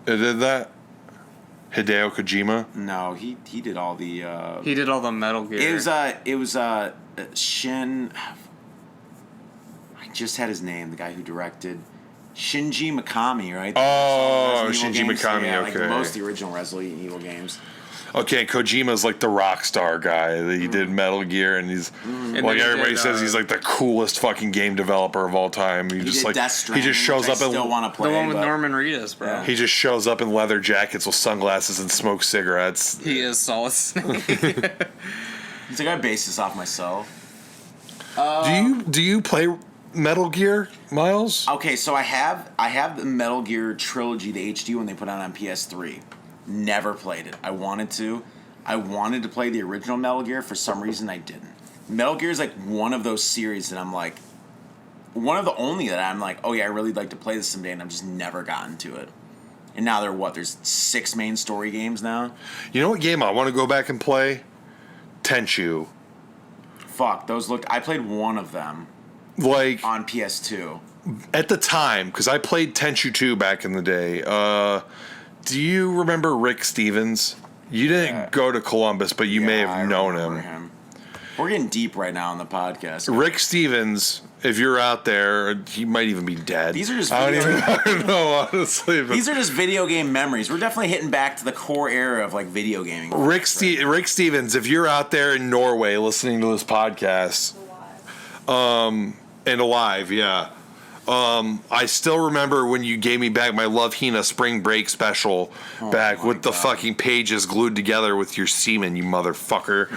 Speaker 3: That did that? Hideo Kojima?
Speaker 5: No, he did all the...
Speaker 4: He did all the Metal Gear.
Speaker 5: It was Shin... I just had his name, the guy who directed Shinji Mikami, right?
Speaker 3: Oh,
Speaker 5: Resident
Speaker 3: Shinji
Speaker 5: Evil games.
Speaker 3: Mikami,
Speaker 5: Yeah,
Speaker 3: okay.
Speaker 5: most of the original Resident Evil games.
Speaker 3: Okay, Kojima's the Rockstar guy. That He did Metal Gear, and he's
Speaker 4: And then he
Speaker 3: everybody
Speaker 4: did,
Speaker 3: says he's the coolest fucking game developer of all time. He just
Speaker 5: did Death
Speaker 3: he
Speaker 5: Stranding,
Speaker 3: just shows
Speaker 5: which
Speaker 3: up
Speaker 5: I still
Speaker 3: in
Speaker 5: want to play.
Speaker 4: the one with
Speaker 5: but-
Speaker 4: Norman Reedus, bro.
Speaker 5: Yeah.
Speaker 3: he just shows up in leather jackets with sunglasses and smokes cigarettes.
Speaker 4: He is Solid Snake.
Speaker 5: He's like, I based this off myself.
Speaker 3: Do you play Metal Gear, Miles?
Speaker 5: Okay, so I have the Metal Gear trilogy, the HD one they put out on PS3. Never played it. I wanted to play the original Metal Gear. For some reason, I didn't. Metal Gear is one of those series that I'm one of the only that I'm oh yeah, I really like to play this someday, and I've just never gotten to it. And now there's 6 main story games now.
Speaker 3: You know what game I want to go back and play? Tenchu.
Speaker 5: Fuck, I played one of them
Speaker 3: Like,
Speaker 5: on PS2.
Speaker 3: at the time, because I played Tenchu 2 back in the day. Do you remember Rick Stevens? You didn't go to Columbus, but you may have known him.
Speaker 5: We're getting deep right now on the podcast.
Speaker 3: Rick Stevens, if you're out there, he might even be dead.
Speaker 5: These are just
Speaker 3: I don't know, honestly. But
Speaker 5: These are just video game memories. We're definitely hitting back to the core era of like video gaming.
Speaker 3: Rick Stevens, if you're out there in Norway listening to this podcast, and alive, yeah. I still remember when you gave me back my Love Hina Spring Break special with the fucking pages glued together with your semen, you motherfucker.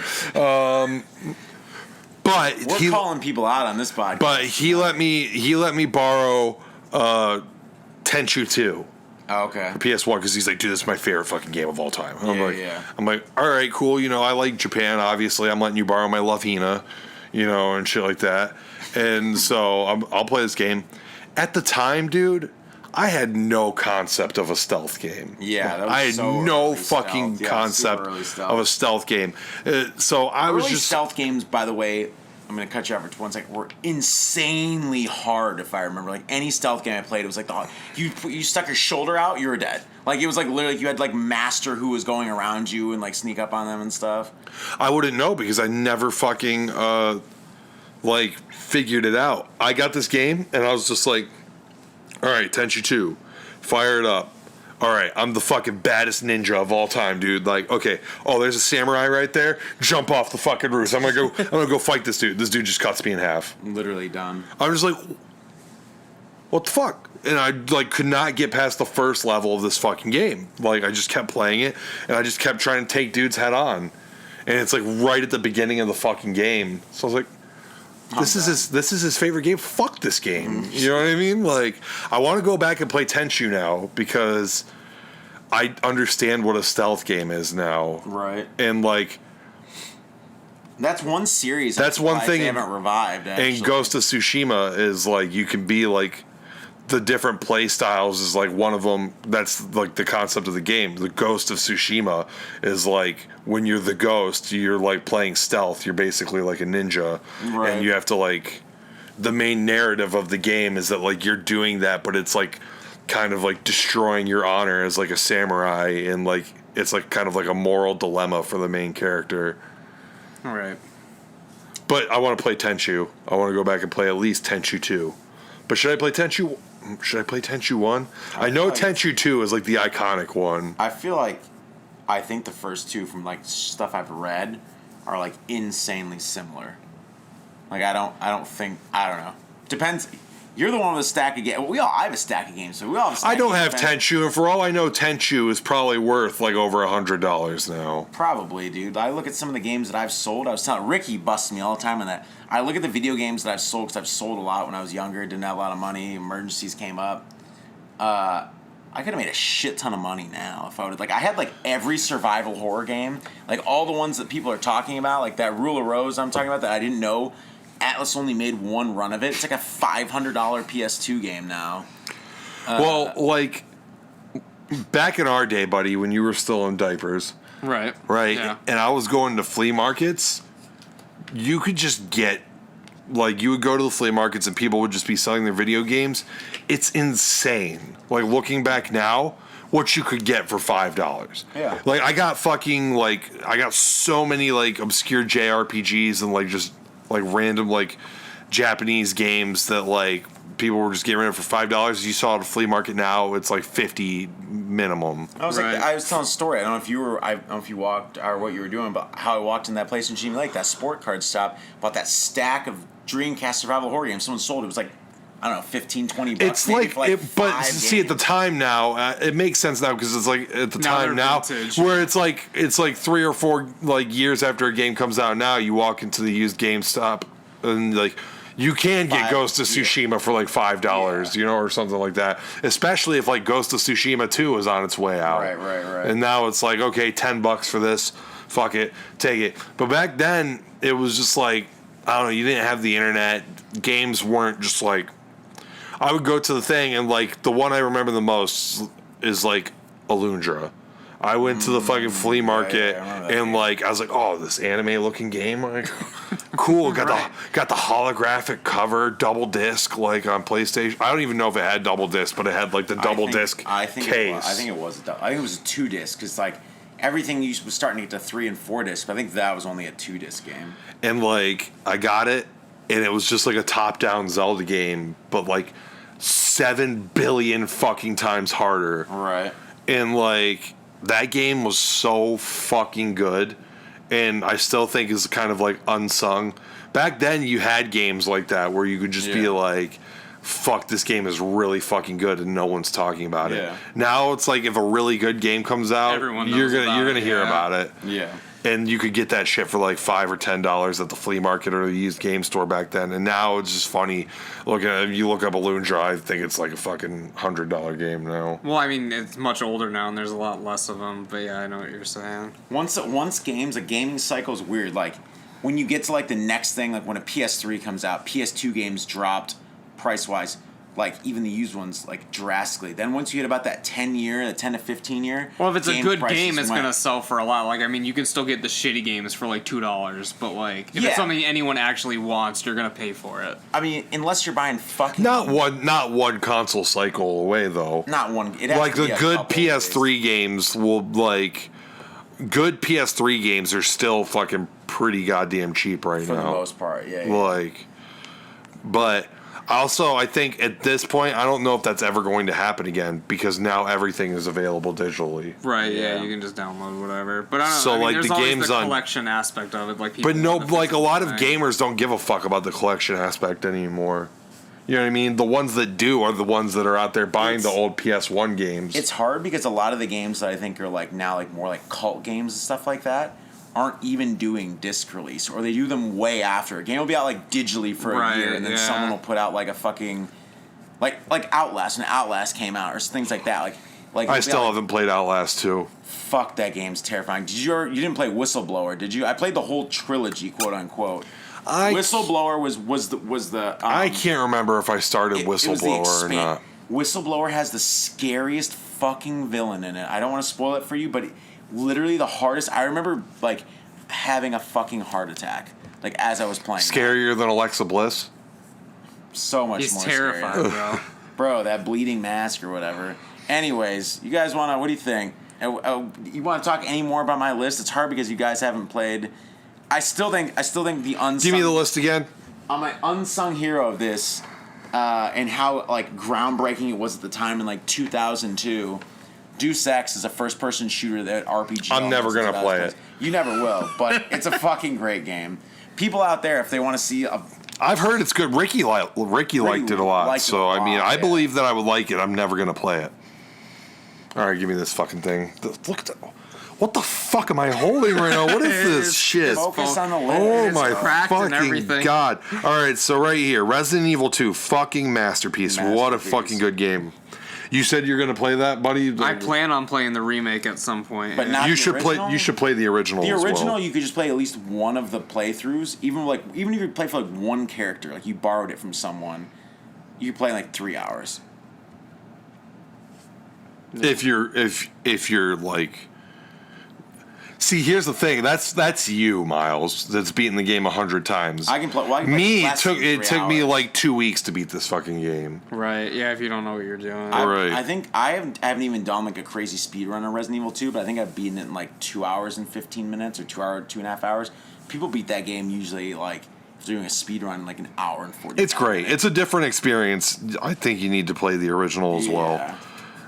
Speaker 3: But
Speaker 5: We're calling people out on this podcast.
Speaker 3: But he let me borrow Tenchu 2.
Speaker 5: Oh, okay.
Speaker 3: PS1 because he's like, dude, this is my favorite fucking game of all time.
Speaker 5: Yeah.
Speaker 3: I'm like, all right, cool. You know, I like Japan. Obviously, I'm letting you borrow my Love Hina, and shit like that. And so I'll play this game. At the time, dude, I had no concept of a stealth game.
Speaker 5: Yeah, that was
Speaker 3: I had
Speaker 5: so
Speaker 3: no
Speaker 5: early
Speaker 3: fucking
Speaker 5: stealth. Yeah,
Speaker 3: concept
Speaker 5: super early stealth.
Speaker 3: of a stealth game. So I was
Speaker 5: Early
Speaker 3: just
Speaker 5: stealth games, by the way, I'm going to cut you off for 1 second, were insanely hard, if I remember. Like, any stealth game I played, it was like, you stuck your shoulder out, you were dead. Like, it was like, literally, you had to, like, master who was going around you and, like, sneak up on them and stuff.
Speaker 3: I wouldn't know because I never fucking, figured it out. I got this game, and I was just like, all right, Tenchu 2, fire it up. All right, I'm the fucking baddest ninja of all time, dude. Like, okay, there's a samurai right there. Jump off the fucking roof. I'm gonna go fight this dude. This dude just cuts me in half.
Speaker 5: Literally done.
Speaker 3: I was like, what the fuck? And I could not get past the first level of this fucking game. Like, I just kept playing it, and I just kept trying to take dudes head on. And it's like right at the beginning of the fucking game. So I was like, this is his favorite game. Fuck this game. You know what I mean? Like, I want to go back and play Tenchu now because I understand what a stealth game is now.
Speaker 5: Right.
Speaker 3: And
Speaker 5: that's one series.
Speaker 3: That's one thing.
Speaker 5: They haven't revived. Actually.
Speaker 3: And Ghost of Tsushima is you can be the different play styles is one of them. That's the concept of the game. The Ghost of Tsushima is when you're the ghost, you're playing stealth. You're basically like a ninja,
Speaker 5: right.
Speaker 3: And you have to the main narrative of the game is that you're doing that, but it's kind of destroying your honor as a samurai, and it's kind of a moral dilemma for the main character.
Speaker 4: All right.
Speaker 3: But I want to play Tenchu. I want to go back and play at least Tenchu 2. But should I play Tenchu? Should I play Tenchu 1? I know Tenchu 2 is the iconic one.
Speaker 5: I think the first two from stuff I've read are insanely similar. I don't know. Depends. You're the one with a stack of games. I have a stack of games, so we all have a stack
Speaker 3: I don't
Speaker 5: of
Speaker 3: have
Speaker 5: games.
Speaker 3: Tenchu, and for all I know, Tenchu is probably worth over $100 now.
Speaker 5: Probably, dude. I look at some of the games that I've sold. I was telling Ricky busts me all the time on that. I look at the video games that I've sold because I've sold a lot when I was younger. Didn't have a lot of money. Emergencies came up. I could have made a shit ton of money now if I would. I had every survival horror game, all the ones that people are talking about, that Rule of Rose I'm talking about that I didn't know. Atlas only made one run of it. It's a $500 PS2 game now.
Speaker 3: Back in our day, buddy, when you were still in diapers,
Speaker 4: Right.
Speaker 3: yeah. And I was going to flea markets, you could just get, you would go to the flea markets and people would just be selling their video games. It's insane. Looking back now, what you could get for $5.
Speaker 5: Yeah.
Speaker 3: I got fucking, I got so many, obscure JRPGs and, just random Japanese games that people were just getting rid of for $5. You saw at a flea market now, it's $50 minimum.
Speaker 5: I was I was telling a story. I don't know if you walked or what you were doing, but how I walked in that place in Chimney Lake, that sport card shop, bought that stack of Dreamcast survival horror games. Someone sold it. It was I don't know, 15, 20 bucks.
Speaker 3: It's but see, at the time now, it makes sense now because it's at the time now where it's it's 3 or 4 years after a game comes out. Now you walk into the used GameStop and you can get Ghost of Tsushima for $5, or something like that. Especially if Ghost of Tsushima 2 is on its way out.
Speaker 5: Right.
Speaker 3: And now it's okay, $10 for this. Fuck it, take it. But back then it was just I don't know. You didn't have the internet. Games weren't just I would go to the thing and the one I remember the most is like Alundra. I went to the fucking flea market and like I was like, oh, this anime looking game, like cool. Got the holographic cover, double disc, like on PlayStation. I don't even know if it had double disc, but it had like the double disc case.
Speaker 5: I think it was a 2-disc because like everything was starting to get to 3 and 4 discs, but I think that was only a 2-disc game.
Speaker 3: And like I got it, and it was just like a top-down Zelda game, but like 7 billion fucking times harder.
Speaker 5: Right.
Speaker 3: And like that game was so fucking good, and I still think is kind of like unsung. Back then, you had games like that where you could just be like, "Fuck, this game is really fucking good," and no one's talking about it. Now it's like if a really good game comes out, you're gonna hear about it.
Speaker 5: Yeah.
Speaker 3: And you could get that shit for like $5 or $10 at the flea market or the used game store back then. And now it's just funny. You look up Alundra, I think it's like a fucking $100 game now.
Speaker 4: Well, I mean, it's much older now, and there's a lot less of them. But yeah, I know what you're saying.
Speaker 5: Once a gaming cycle is weird. Like when you get to like the next thing, like when a PS3 comes out, PS2 games dropped price wise. Like even the used ones, like drastically. Then once you hit about that 10 to 15 year.
Speaker 4: Well, if it's a good game, it's gonna sell for a lot. Like I mean, you can still get the shitty games for like $2, but like if it's something anyone actually wants, you're gonna pay for it.
Speaker 5: I mean, unless you're buying fucking
Speaker 3: not one console cycle away though.
Speaker 5: Not one.
Speaker 3: Like the good PS3 games will like. Good PS3 games are still fucking pretty goddamn cheap right now.
Speaker 5: For the most part, yeah.
Speaker 3: Like, but. Also, I think at this point, I don't know if that's ever going to happen again because now everything is available digitally.
Speaker 4: Right? Yeah, you can just download whatever. But I don't know.
Speaker 3: So
Speaker 4: I mean,
Speaker 3: like
Speaker 4: there's
Speaker 3: the
Speaker 4: always
Speaker 3: games
Speaker 4: the
Speaker 3: on
Speaker 4: collection aspect of it, like people.
Speaker 3: But no, like a lot of gamers don't give a fuck about the collection aspect anymore. You know what I mean? The ones that do are the ones that are out there buying the old PS1 games.
Speaker 5: It's hard because a lot of the games that I think are like now like more like cult games and stuff like that aren't even doing disc release, or they do them way after. A game will be out like digitally for a year, and then someone will put out like a fucking like Outlast, and Outlast came out, or things like that. Like
Speaker 3: I still haven't played Outlast 2.
Speaker 5: Fuck, that game's terrifying. You didn't play Whistleblower, did you? I played the whole trilogy, quote unquote. Whistleblower was the
Speaker 3: I can't remember if I started Whistleblower or not.
Speaker 5: Whistleblower has the scariest fucking villain in it. I don't want to spoil it for you, but literally the hardest. I remember like having a fucking heart attack like as I was playing.
Speaker 3: Scarier than Alexa Bliss?
Speaker 5: So much
Speaker 4: He's
Speaker 5: more
Speaker 4: terrifying,
Speaker 5: bro. Bro, that bleeding mask or whatever. Anyways, you guys what do you think? You want to talk any more about my list? It's hard because you guys haven't played. I still think the unsung.
Speaker 3: Give me the list again.
Speaker 5: On my unsung hero of this, and how like groundbreaking it was at the time in like 2002. Deus Ex is a first-person shooter that RPG.
Speaker 3: I'm never gonna play it.
Speaker 5: You never will, but it's a fucking great game. People out there, if they want to see
Speaker 3: I've heard it's good. Ricky liked it a lot, so I mean, I believe that I would like it. I'm never gonna play it. All right, give me this fucking thing. Look at that. What the fuck am I holding right now? What is this shit?
Speaker 5: Focus on the list.
Speaker 3: Oh my fucking
Speaker 4: everything.
Speaker 3: god! All right, so right here, Resident Evil 2, fucking masterpiece. What a fucking good game. You said you're gonna play that, buddy.
Speaker 4: I plan on playing the remake at some point.
Speaker 5: But not
Speaker 3: you
Speaker 5: the
Speaker 3: should
Speaker 5: original?
Speaker 3: play. You should play the original.
Speaker 5: The original,
Speaker 3: as well.
Speaker 5: you could just play at least one of the playthroughs. Even if you play for like one character, like you borrowed it from someone, you could play in like 3 hours.
Speaker 3: If you're like, see, here's the thing. That's you, Miles. That's beaten the game 100 times.
Speaker 5: I can play. Well, I can play
Speaker 3: Me,
Speaker 5: last
Speaker 3: it took me
Speaker 5: hours.
Speaker 3: like 2 weeks to beat this fucking game.
Speaker 4: Right? Yeah. If you don't know what you're doing.
Speaker 3: Right.
Speaker 5: I think I haven't even done like a crazy speed run on Resident Evil 2, but I think I've beaten it in like 2 hours and 15 minutes or 2.5 hours. People beat that game usually like if they're doing a speed run in like an hour and 40.
Speaker 3: It's great. It's a different experience. I think you need to play the original as well.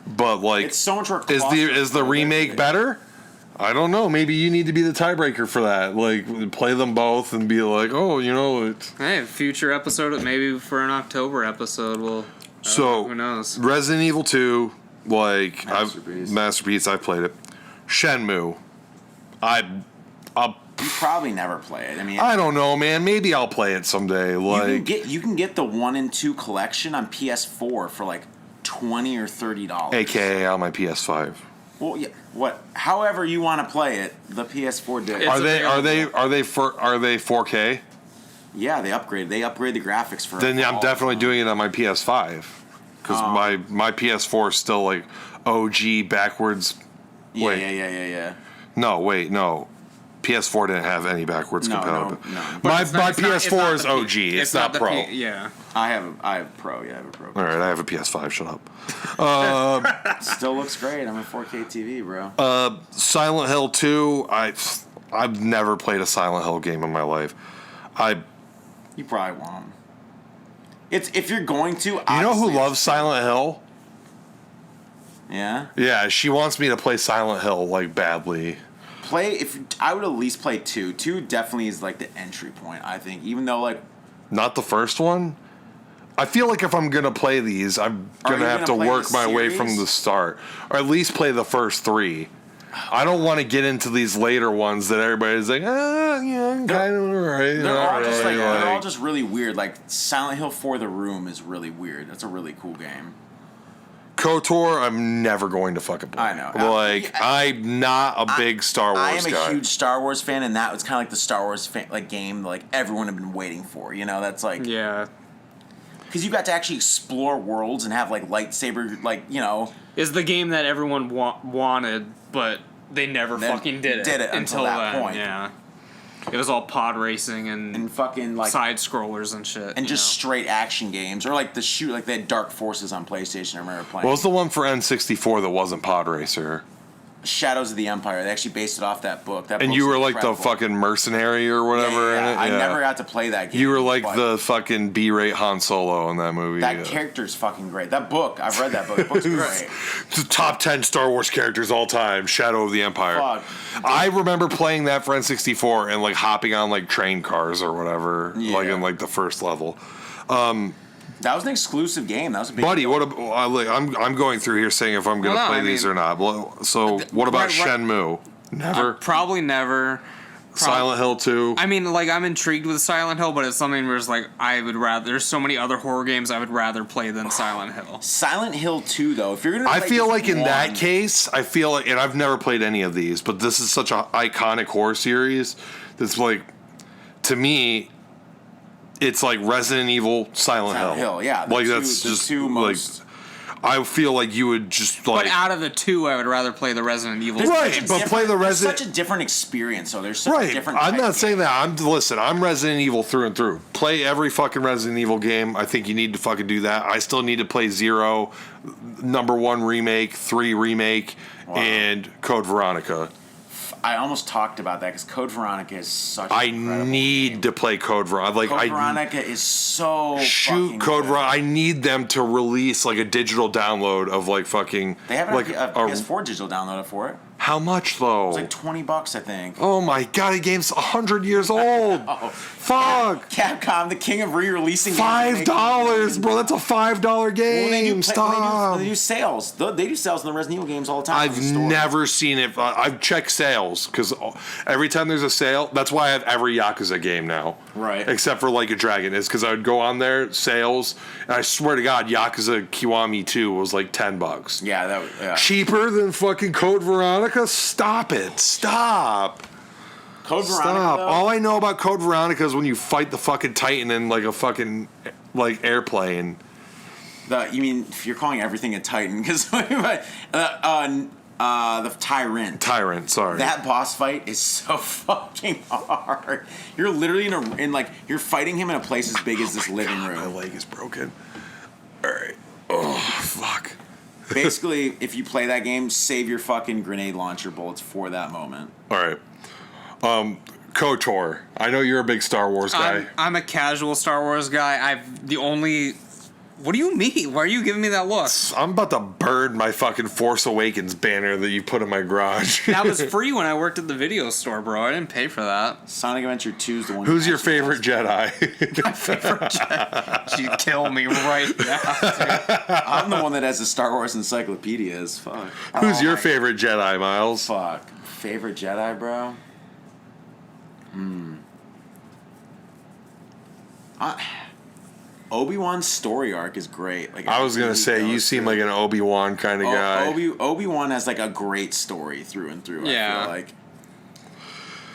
Speaker 3: But like,
Speaker 5: it's so much more.
Speaker 3: Is the remake better? I don't know. Maybe you need to be the tiebreaker for that. Like, play them both and be like, oh, you know, it's...
Speaker 4: Hey, future episode, maybe for an October episode, we'll... who knows?
Speaker 3: Resident Evil 2, like...
Speaker 5: Masterpiece.
Speaker 3: I've played it. Shenmue.
Speaker 5: You probably never play it. I mean...
Speaker 3: I don't know, man. Maybe I'll play it someday. Like,
Speaker 5: you can get the 1 and 2 collection on PS4 for like $20 or $30.
Speaker 3: AKA on my PS5.
Speaker 5: Well, yeah, however you want to play it, the PS4 did.
Speaker 3: Are they 4K?
Speaker 5: Yeah, they upgrade the graphics for.
Speaker 3: Then I'm definitely doing it on my PS5. because my PS4 is still like OG backwards.
Speaker 5: Yeah.
Speaker 3: No, wait, no. PS4 didn't have any backwards compatibility.
Speaker 5: No.
Speaker 3: My
Speaker 4: It's not
Speaker 3: PS4 is
Speaker 4: the
Speaker 3: OG. It's not
Speaker 4: the
Speaker 3: Pro.
Speaker 4: yeah.
Speaker 5: I have Pro. Yeah, I have a Pro.
Speaker 3: All right, I have a PS5. Shut up.
Speaker 5: Still looks great. I'm a 4K TV, bro.
Speaker 3: Silent Hill 2. I've never played a Silent Hill game in my life.
Speaker 5: You probably won't. It's if you're going to.
Speaker 3: You know who loves Silent Hill?
Speaker 5: Yeah.
Speaker 3: Yeah, she wants me to play Silent Hill like badly.
Speaker 5: I would at least play 2. 2 definitely is like the entry point, I think. Even though like
Speaker 3: Not the first one. I feel like if I'm gonna play these, I'm gonna have to work my way from the start, or at least play the first 3. I don't want to get into these later ones that everybody's like, yeah, kind of alright.
Speaker 5: They're all just really weird. Like Silent Hill 4: The Room is really weird. That's a really cool game.
Speaker 3: KOTOR, I'm never going to fucking play.
Speaker 5: I know.
Speaker 3: Like, I'm not a big Star Wars guy.
Speaker 5: I am a huge Star Wars fan, and that was kind of like the Star Wars game like everyone had been waiting for. You know, that's like because you got to actually explore worlds and have like lightsaber, like
Speaker 4: is the game that everyone wanted, but they never fucking did it
Speaker 5: until that point.
Speaker 4: Yeah. It was all pod racing and
Speaker 5: fucking like
Speaker 4: side scrollers and shit.
Speaker 5: And just straight action games. Or like they had Dark Forces on PlayStation, I remember playing.
Speaker 3: What was the one for N64 that wasn't Pod Racer?
Speaker 5: Shadows of the Empire. They actually based it off that book.
Speaker 3: And you were like the fucking mercenary or whatever in it?
Speaker 5: I never got to play that game.
Speaker 3: You were like the fucking B-rate Han Solo in that movie.
Speaker 5: That character's fucking great. That book, I've read that book. The book's great.
Speaker 3: The top 10 Star Wars characters all time, Shadow of the Empire.
Speaker 5: Fuck.
Speaker 3: I remember playing that for N64 and like hopping on like train cars or whatever, like in like the first level.
Speaker 5: That was an exclusive game. That was a big
Speaker 3: Buddy,
Speaker 5: deal.
Speaker 3: I'm going through here saying if I'm going to play these or not. So what about Shenmue? Never?
Speaker 4: Probably never.
Speaker 3: Silent Hill 2?
Speaker 4: I mean, like, I'm intrigued with Silent Hill, but it's something where it's like, I would rather... There's so many other horror games I would rather play than Silent Hill.
Speaker 5: Silent Hill 2, though, if you're going to
Speaker 3: I feel like in that case, I feel like... And I've never played any of these, but this is such an iconic horror series that's like... To me... It's like Resident Evil, Silent Hill.
Speaker 5: Yeah.
Speaker 3: Like that's just
Speaker 5: two most.
Speaker 3: Like, I feel like you would just like.
Speaker 4: But out of the 2, I would rather play the Resident Evil.
Speaker 3: Right, but play the Resident.
Speaker 5: Such a different experience, though. There's such a different.
Speaker 3: I'm not saying that. I'm Resident Evil through and through. Play every fucking Resident Evil game. I think you need to fucking do that. I still need to play 0, number 1 remake, 3 remake, and Code Veronica.
Speaker 5: I almost talked about that because Code Veronica is such. I
Speaker 3: need to play Code Veronica. Like
Speaker 5: Code Veronica is so.
Speaker 3: Shoot, Code Veronica. I need them to release like a digital download of like fucking.
Speaker 5: They have
Speaker 3: like
Speaker 5: a PS4 digital download for it.
Speaker 3: How much though?
Speaker 5: It's like $20, I think.
Speaker 3: Oh my god, the game's 100 years old. Fuck.
Speaker 5: Capcom, the king of re-releasing.
Speaker 3: $5, bro. That's a $5 game. Stop.
Speaker 5: They do sales. They do sales in the Resident Evil games all the time.
Speaker 3: I've never seen it. I've checked sales because every time there's a sale, that's why I have every Yakuza game now.
Speaker 5: Right.
Speaker 3: Except for Like a Dragon, is because I would go on there sales, and I swear to God, Yakuza Kiwami 2 was like $10.
Speaker 5: Yeah,
Speaker 3: cheaper than fucking Code Veronica. Stop it! Stop!
Speaker 5: Code Veronica.
Speaker 3: Stop! All I know about Code Veronica is when you fight the fucking Titan in like a fucking like airplane.
Speaker 5: You mean if you're calling everything a Titan? Because the Tyrant.
Speaker 3: Tyrant, sorry.
Speaker 5: That boss fight is so fucking hard. You're literally you're fighting him in a place as big as this living room.
Speaker 3: My leg is broken. All right. Oh fuck.
Speaker 5: Basically, if you play that game, save your fucking grenade launcher bullets for that moment.
Speaker 3: All right. KOTOR. I know you're a big Star Wars guy.
Speaker 4: I'm a casual Star Wars guy. What do you mean? Why are you giving me that look?
Speaker 3: I'm about to burn my fucking Force Awakens banner that you put in my garage.
Speaker 4: That was free when I worked at the video store, bro. I didn't pay for that.
Speaker 5: Sonic Adventure 2 is the one.
Speaker 3: Who's your favorite Jedi?
Speaker 4: My favorite Jedi. She'd kill me right now, dude.
Speaker 5: I'm the one that has the Star Wars encyclopedias. Fuck.
Speaker 3: Who's your favorite Jedi, Miles?
Speaker 5: Fuck. Favorite Jedi, bro? Obi-Wan's story arc is great. Like
Speaker 3: I was gonna say, you seem like an Obi-Wan kind of guy.
Speaker 5: Obi-Wan has like a great story through and through.
Speaker 4: Yeah.
Speaker 5: I feel like.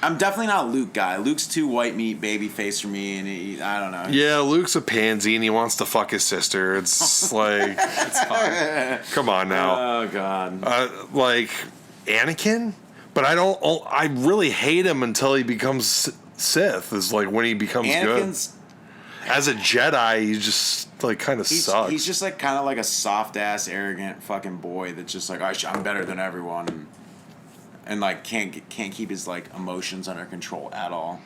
Speaker 5: I'm definitely not a Luke guy. Luke's too white meat baby face for me, and I don't know.
Speaker 3: Yeah, Luke's a pansy and he wants to fuck his sister. It's like,
Speaker 4: It's fine.
Speaker 3: come on now.
Speaker 5: Oh God.
Speaker 3: Like Anakin, but I really hate him until he becomes Sith. Is like when he becomes
Speaker 5: Anakin's
Speaker 3: good. As a Jedi, he just like kind of sucks.
Speaker 5: he's just like kind of like a soft ass, arrogant fucking boy that's just like I'm better than everyone, and like can't keep his like emotions under control at all.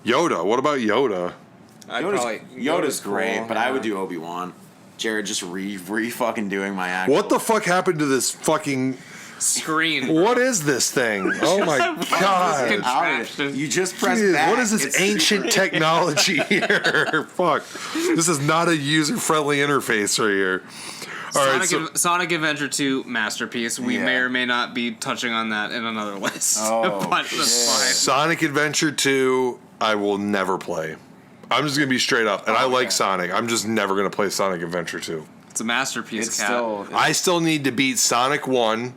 Speaker 3: Yoda. What about Yoda?
Speaker 5: Yoda's great,
Speaker 4: cool,
Speaker 5: but
Speaker 4: yeah.
Speaker 5: I would do Obi-Wan. Jarrod just re fucking doing my actual.
Speaker 3: What the fuck happened to this fucking?
Speaker 4: Screen.
Speaker 3: What is this thing? Oh my god!
Speaker 5: Out. You just press
Speaker 3: Jeez,
Speaker 5: back.
Speaker 3: what is this
Speaker 5: It's
Speaker 3: ancient
Speaker 5: super-
Speaker 3: technology here? Fuck. This is not a user-friendly interface right here. All right,
Speaker 4: Sonic Adventure 2 masterpiece. We
Speaker 5: Yeah.
Speaker 4: may or may not be touching on that in another list.
Speaker 5: Oh,
Speaker 4: but that's
Speaker 5: shit.
Speaker 4: fine.
Speaker 3: Sonic Adventure 2, I will never play. I'm just going to be straight up. And I like
Speaker 5: yeah.
Speaker 3: Sonic. I'm just never going to play Sonic Adventure 2.
Speaker 4: It's a masterpiece,
Speaker 5: It's
Speaker 4: Cat.
Speaker 5: still
Speaker 3: I still need to beat Sonic 1,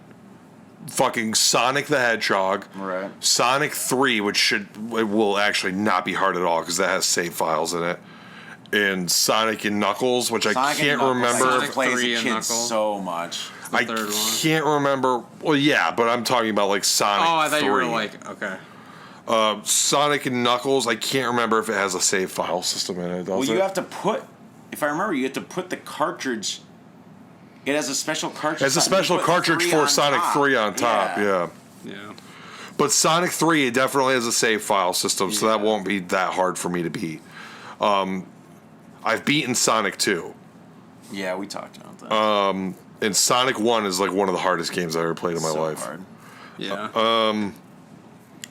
Speaker 3: fucking Sonic the Hedgehog,
Speaker 5: right.
Speaker 3: Sonic 3, it will actually not be hard at all because that has save files in it. And Sonic and Knuckles, which I
Speaker 5: Sonic and
Speaker 3: can't
Speaker 5: Knuckles,
Speaker 3: remember.
Speaker 5: Sonic
Speaker 4: Sonic
Speaker 5: plays
Speaker 4: 3
Speaker 5: the
Speaker 4: and
Speaker 5: kids
Speaker 4: Knuckles.
Speaker 5: so much.
Speaker 4: The
Speaker 3: I
Speaker 4: third one.
Speaker 3: can't remember. Well, yeah, but I'm talking about like Sonic.
Speaker 4: Oh, I thought
Speaker 3: 3.
Speaker 4: you were like, okay.
Speaker 3: Sonic and Knuckles. I can't remember if it has a save file system in it. Does
Speaker 5: Well,
Speaker 3: it?
Speaker 5: you have to put. If I remember, you have to put the cartridge. It has a special cartridge.
Speaker 3: It's a special
Speaker 5: You put
Speaker 3: cartridge
Speaker 5: 3
Speaker 3: for
Speaker 5: on
Speaker 3: Sonic
Speaker 5: top.
Speaker 3: 3 on top. Yeah.
Speaker 4: Yeah.
Speaker 3: But Sonic 3 it definitely has a save file system, so that
Speaker 4: Yeah.
Speaker 3: won't be that hard for me to beat. I've beaten Sonic 2.
Speaker 5: Yeah, we talked about that.
Speaker 3: And Sonic 1 is like one of the hardest games I've ever played in my
Speaker 5: So
Speaker 3: life.
Speaker 5: hard.
Speaker 4: Yeah.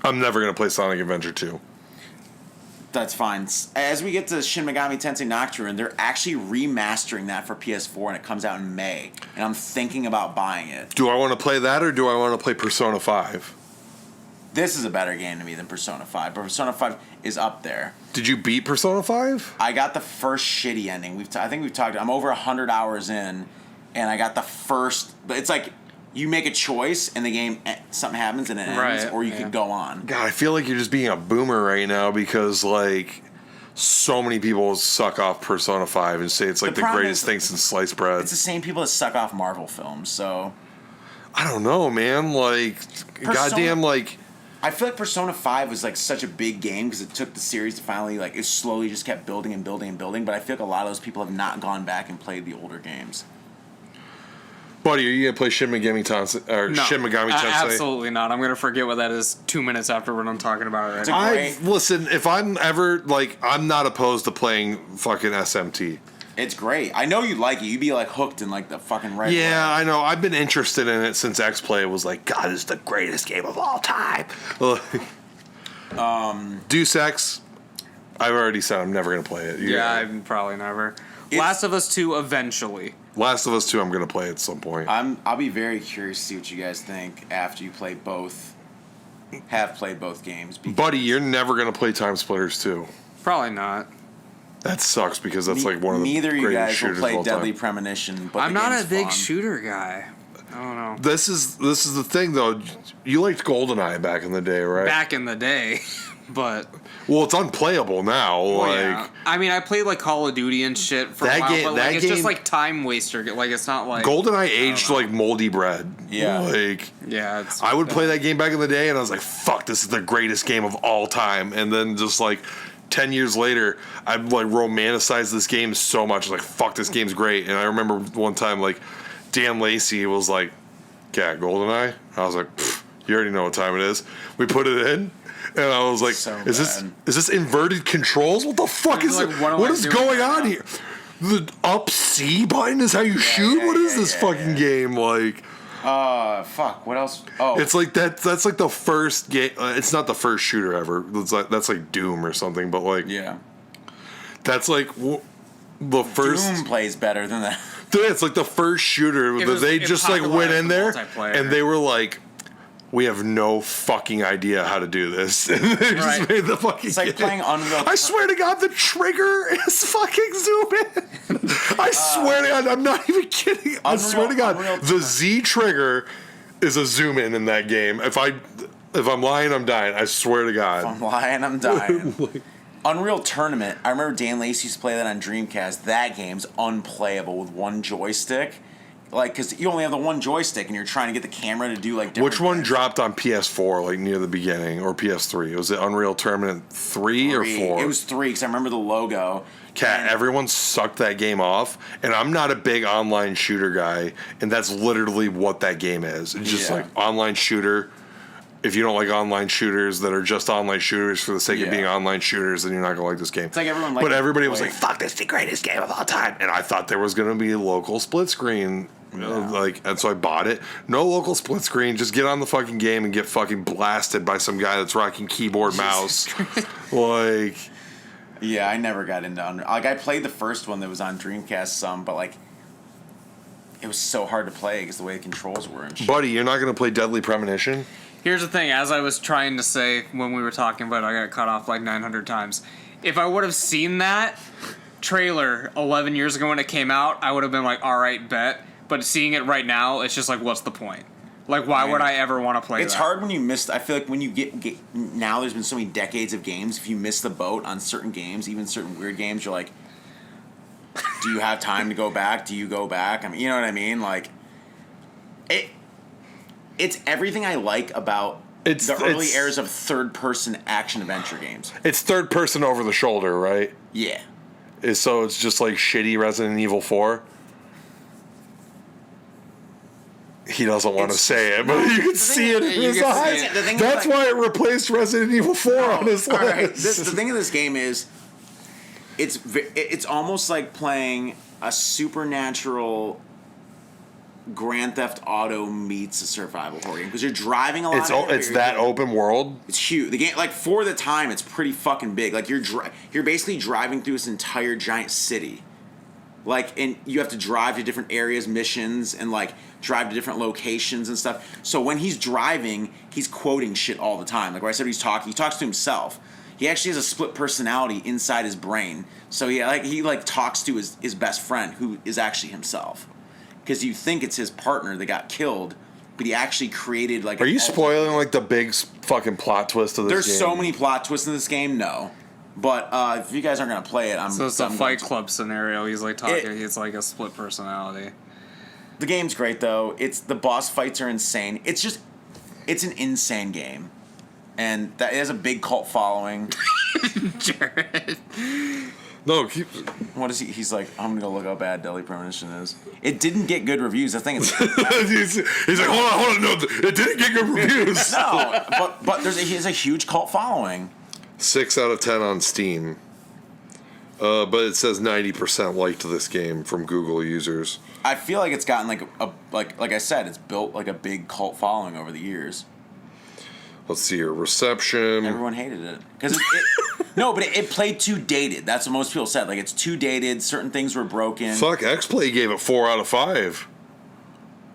Speaker 3: I'm never going to play Sonic Adventure 2.
Speaker 5: That's fine. As we get to Shin Megami Tensei Nocturne, they're actually remastering that for PS4, and it comes out in May. And I'm thinking about buying it.
Speaker 3: Do I want to play that or do I want to play Persona 5?
Speaker 5: This is a better game to me than Persona 5, but Persona 5 is up there.
Speaker 3: Did you beat Persona 5?
Speaker 5: I got the first shitty ending. I think we've talked. I'm over 100 hours in, and I got the first. But it's like you make a choice, and the game something happens and it ends,
Speaker 4: Right,
Speaker 5: or you
Speaker 4: yeah.
Speaker 5: could go on.
Speaker 3: God, I feel like you're just being a boomer right now because like so many people suck off Persona 5 and say it's like the
Speaker 5: problem
Speaker 3: greatest
Speaker 5: is-
Speaker 3: thing since sliced bread.
Speaker 5: It's the same people that suck off Marvel films, so
Speaker 3: I don't know, man. Like, goddamn, like.
Speaker 5: I feel like Persona 5 was like such a big game because it took the series to finally like it slowly just kept building and building and building. But I feel like a lot of those people have not gone back and played the older games.
Speaker 3: Buddy, are you gonna play Shin Megami Tensei or
Speaker 4: No,
Speaker 3: Shin Megami Tensei?
Speaker 4: absolutely not. I'm gonna forget what that is 2 minutes after what I'm talking about already.
Speaker 3: I listen. If I'm ever like, I'm not opposed to playing fucking SMT.
Speaker 5: It's great. I know you'd like it. You'd be like hooked in like the fucking right.
Speaker 3: Yeah,
Speaker 5: away.
Speaker 3: I know. I've been interested in it since X Play was like, God, it's the greatest game of all time. Deus Ex. I've already said I'm never gonna play it.
Speaker 4: yeah, I'm probably never. Last of Us 2 eventually.
Speaker 3: Last of Us 2, I'm gonna play at some point.
Speaker 5: I'll be very curious to see what you guys think after you play both. Have played both games. because
Speaker 3: Buddy, you're never gonna play Time Splitters 2.
Speaker 4: Probably not.
Speaker 3: That sucks because that's like one of the
Speaker 5: neither of you
Speaker 3: greatest
Speaker 5: guys will
Speaker 3: shooters of
Speaker 5: play
Speaker 3: all
Speaker 5: Deadly
Speaker 3: time.
Speaker 5: Premonition. But
Speaker 4: I'm
Speaker 5: the
Speaker 4: not a
Speaker 5: game's
Speaker 4: big
Speaker 5: fun.
Speaker 4: shooter guy. I don't know.
Speaker 3: This is the thing though. You liked GoldenEye back in the day, right?
Speaker 4: Back in the day, but
Speaker 3: Well, it's unplayable now.
Speaker 4: yeah. I mean, I played like Call of Duty and shit for
Speaker 3: That
Speaker 4: a while,
Speaker 3: game-
Speaker 4: but
Speaker 3: that
Speaker 4: like it's just
Speaker 3: game-
Speaker 4: like time waster. Like it's not like
Speaker 3: GoldenEye aged like moldy bread.
Speaker 5: Yeah.
Speaker 3: Like
Speaker 4: yeah. It's
Speaker 3: I would play that game back in the day, and I was like, "Fuck, this is the greatest game of all time." And then just like 10 years later, I've like romanticized this game so much. Like, fuck, this game's great. And I remember one time like Dan Lacey was like, "Yeah, GoldenEye." I was like, "Pfft, "You already know what time it is." We put it in. And I was like,
Speaker 5: So
Speaker 3: "Is this inverted controls? What the fuck is
Speaker 4: Like,
Speaker 3: it?
Speaker 4: what am
Speaker 3: What
Speaker 4: I
Speaker 3: is
Speaker 4: doing
Speaker 3: going
Speaker 4: right
Speaker 3: on
Speaker 4: now?"
Speaker 3: here? The up C button is how you shoot. What is this fucking game like?"
Speaker 5: Fuck. What else? Oh,
Speaker 3: It's like that. That's like the first game. It's not the first shooter ever. That's like Doom or something. But like,
Speaker 5: yeah.
Speaker 3: that's like the first.
Speaker 5: Doom plays better than that.
Speaker 3: Dude, it's like the first shooter
Speaker 4: It
Speaker 3: that
Speaker 4: was-
Speaker 3: they
Speaker 4: it
Speaker 3: just like went in there
Speaker 4: popularized the multiplayer.
Speaker 3: and they were like, "We have no fucking idea how to do this." And they just
Speaker 4: Right.
Speaker 3: made the fucking.
Speaker 5: It's like
Speaker 3: game.
Speaker 5: playing Unreal.
Speaker 3: I swear to God, the trigger is fucking zoom in. I swear to God, I'm not even kidding. I swear to God,
Speaker 5: Unreal
Speaker 3: the Z trigger is a zoom in that game. If I If I'm lying, I'm dying. I swear to God.
Speaker 5: I'm lying, I'm dying. Unreal Tournament. I remember Dan Lacey used to play that on Dreamcast. That game's unplayable with one joystick. Like, because you only have the one joystick and you're trying to get the camera to do, like, different
Speaker 3: Which one
Speaker 5: things.
Speaker 3: dropped on PS4, like, near the beginning, or PS3? Was it Unreal Tournament 3 or 4?
Speaker 5: It was 3, because I remember the logo.
Speaker 3: Cat, everyone sucked that game off, and I'm not a big online shooter guy, and that's literally what that game is. It's just like online shooter. If you don't like online shooters that are just online shooters for the sake of being online shooters, then you're not gonna like this game.
Speaker 5: It's like everyone liked
Speaker 3: but everybody was
Speaker 5: it.
Speaker 3: like, "Fuck, this is the greatest game of all time," and I thought there was gonna be a local split screen. And so I bought it. No local split screen. Just get on the fucking game and get fucking blasted by some guy that's rocking keyboard mouse. Like,
Speaker 5: yeah, I never got into like I played the first one that was on Dreamcast some, but like it was so hard to play because the way the controls were and shit.
Speaker 3: buddy, you're not gonna play Deadly Premonition?
Speaker 4: Here's the thing, as I was trying to say when we were talking about it, I got cut off like 900 times. If I would have seen that trailer 11 years ago when it came out, I would have been like, all right, bet. But seeing it right now, it's just like, what's the point? Like, why would I ever want to play
Speaker 5: It's
Speaker 4: that?
Speaker 5: hard when you miss. I feel like when you get now, there's been so many decades of games. If you miss the boat on certain games, even certain weird games, you're like, do you have time to go back? Do you go back? I mean, you know what I mean? Like, it's everything I like about the early eras of third-person action-adventure games.
Speaker 3: It's third person over the shoulder, right?
Speaker 5: Yeah.
Speaker 3: So it's just like shitty Resident Evil 4. He doesn't want to say it, but you can see it in his eyes. That's why it replaced Resident Evil 4 on his list.
Speaker 5: Right. The thing of this game is, it's almost like playing a supernatural Grand Theft Auto meets a survival horror game because you're driving a lot.
Speaker 3: It's that open world.
Speaker 5: It's huge. The game, like for the time, it's pretty fucking big. Like you're basically driving through this entire giant city. Like, and you have to drive to different areas, missions, and like drive to different locations and stuff. So when he's driving, he's quoting shit all the time. Like where I said he talks to himself. He actually has a split personality inside his brain. So he talks to his best friend, who is actually himself. Because you think it's his partner that got killed, but he actually created like.
Speaker 3: Are you spoiling like the big fucking plot twist of this game?
Speaker 5: There's so many plot twists in this game. No. But if you guys aren't gonna play it,
Speaker 4: So it's a Fight Club scenario. He's like talking. It's like a split personality.
Speaker 5: The game's great though. The boss fights are insane. It's an insane game, and that it has a big cult following.
Speaker 4: Jarrod.
Speaker 3: No,
Speaker 5: What is he? He's like, I'm gonna go look how bad Deadly Premonition is. It didn't get good reviews. I think it's.
Speaker 3: he's like, hold on, no, it didn't get good reviews.
Speaker 5: No, but he has a huge cult following.
Speaker 3: 6 out of 10 on Steam. But it says 90% liked this game from Google users.
Speaker 5: I feel like it's gotten like I said, it's built like a big cult following over the years.
Speaker 3: Let's see here, reception.
Speaker 5: Everyone hated it because it played too dated. That's what most people said. Like it's too dated. Certain things were broken.
Speaker 3: Fuck, X-Play gave it 4 out of 5.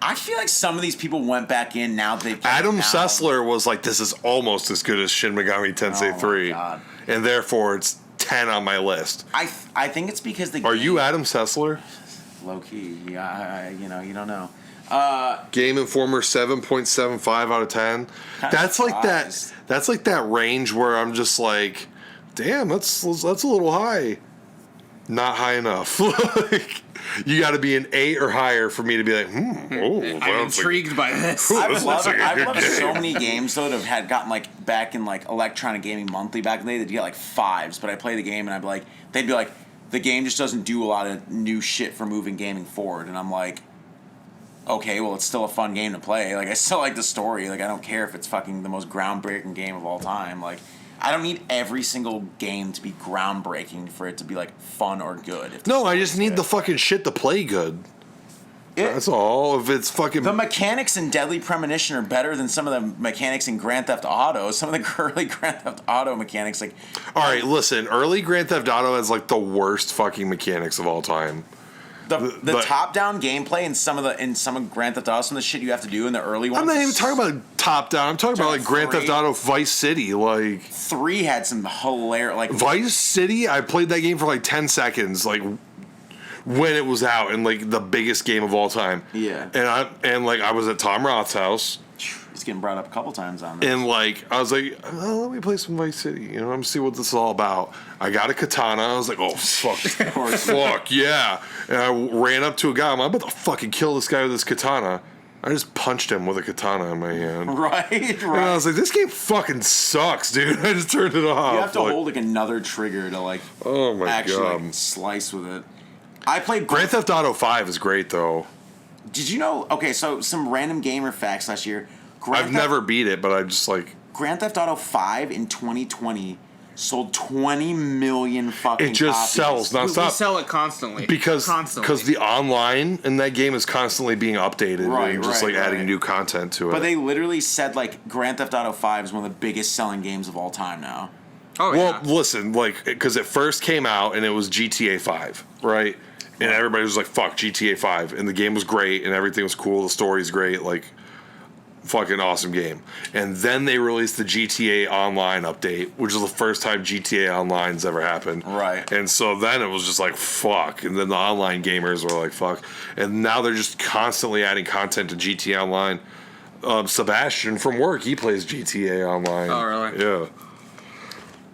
Speaker 5: I feel like some of these people went back in now that they've played
Speaker 3: Adam
Speaker 5: it now.
Speaker 3: Sessler was like, this is almost as good as Shin Megami Tensei 3.
Speaker 5: God.
Speaker 3: And therefore it's 10 on my list.
Speaker 5: I think it's because the
Speaker 3: Are you Adam Sessler?
Speaker 5: low key? Yeah, you don't know.
Speaker 3: Game Informer 7.75 out of 10. That's like that. That's like that range where I'm just like, damn, that's a little high. Not high enough. Like, you got to be an 8 or higher for me to be like,
Speaker 4: I'm intrigued by this.
Speaker 5: I've loved so many games though that have gotten like back in like Electronic Gaming Monthly back in the day. They'd get like 5s, but I play the game and they'd be like, the game just doesn't do a lot of new shit for moving gaming forward, and I'm like, okay, well, it's still a fun game to play. Like, I still like the story. Like, I don't care if it's fucking the most groundbreaking game of all time. Like, I don't need every single game to be groundbreaking for it to be, like, fun or good.
Speaker 3: No, I just need the fucking shit to play good. That's all. If it's fucking...
Speaker 5: The mechanics in Deadly Premonition are better than some of the mechanics in Grand Theft Auto. Some of the early Grand Theft Auto mechanics, like...
Speaker 3: All right, listen. Early Grand Theft Auto has, like, the worst fucking mechanics of all time.
Speaker 5: The top-down gameplay in some of Grand Theft Auto, some of the shit you have to do in the early ones.
Speaker 3: I'm not even talking about top-down. I'm talking about like Grand Theft Auto Vice City. Like
Speaker 5: 3 had some hilarious, like
Speaker 3: Vice City. I played that game for like 10 seconds, like when it was out, and like the biggest game of all time.
Speaker 5: Yeah.
Speaker 3: And I was at Tom Roth's house,
Speaker 5: He's getting brought up a couple times on this.
Speaker 3: And like, I was like, oh, let me play some Vice City. You know, let me see what this is all about. I got a katana. I was like, oh fuck, fuck yeah! And I ran up to a guy. I'm about to fucking kill this guy with this katana. I just punched him with a katana in my hand.
Speaker 5: Right.
Speaker 3: And I was like, this game fucking sucks, dude. I just turned it off.
Speaker 5: You have to hold like another trigger to like
Speaker 3: oh my
Speaker 5: actually
Speaker 3: god,
Speaker 5: like, slice with it. I played
Speaker 3: Grand Theft Auto 5 is great though.
Speaker 5: Did you know? Okay, so some random gamer facts last year.
Speaker 3: I've never beat it, but I just like
Speaker 5: Grand Theft Auto 5 in 2020 sold 20 million fucking
Speaker 3: it just
Speaker 5: copies.
Speaker 3: sells nonstop.
Speaker 4: We sell it constantly.
Speaker 3: Because
Speaker 4: Constantly.
Speaker 3: the online in that game is constantly being updated and just
Speaker 5: right.
Speaker 3: adding new content to it.
Speaker 5: But they literally said like Grand Theft Auto 5 is one of the biggest selling games of all time now.
Speaker 4: Oh,
Speaker 3: well,
Speaker 4: yeah.
Speaker 3: listen, like because it first came out and it was GTA 5, right? And everybody was like, "Fuck GTA 5," and the game was great and everything was cool. The story's great, like fucking awesome game. And then they released the GTA Online update, which is the first time GTA Online's ever happened.
Speaker 5: Right.
Speaker 3: And so then it was just like, fuck. And then the online gamers were like, fuck. And now they're just constantly adding content to GTA Online. Sebastian from work, he plays GTA Online.
Speaker 4: Oh, really?
Speaker 3: Yeah.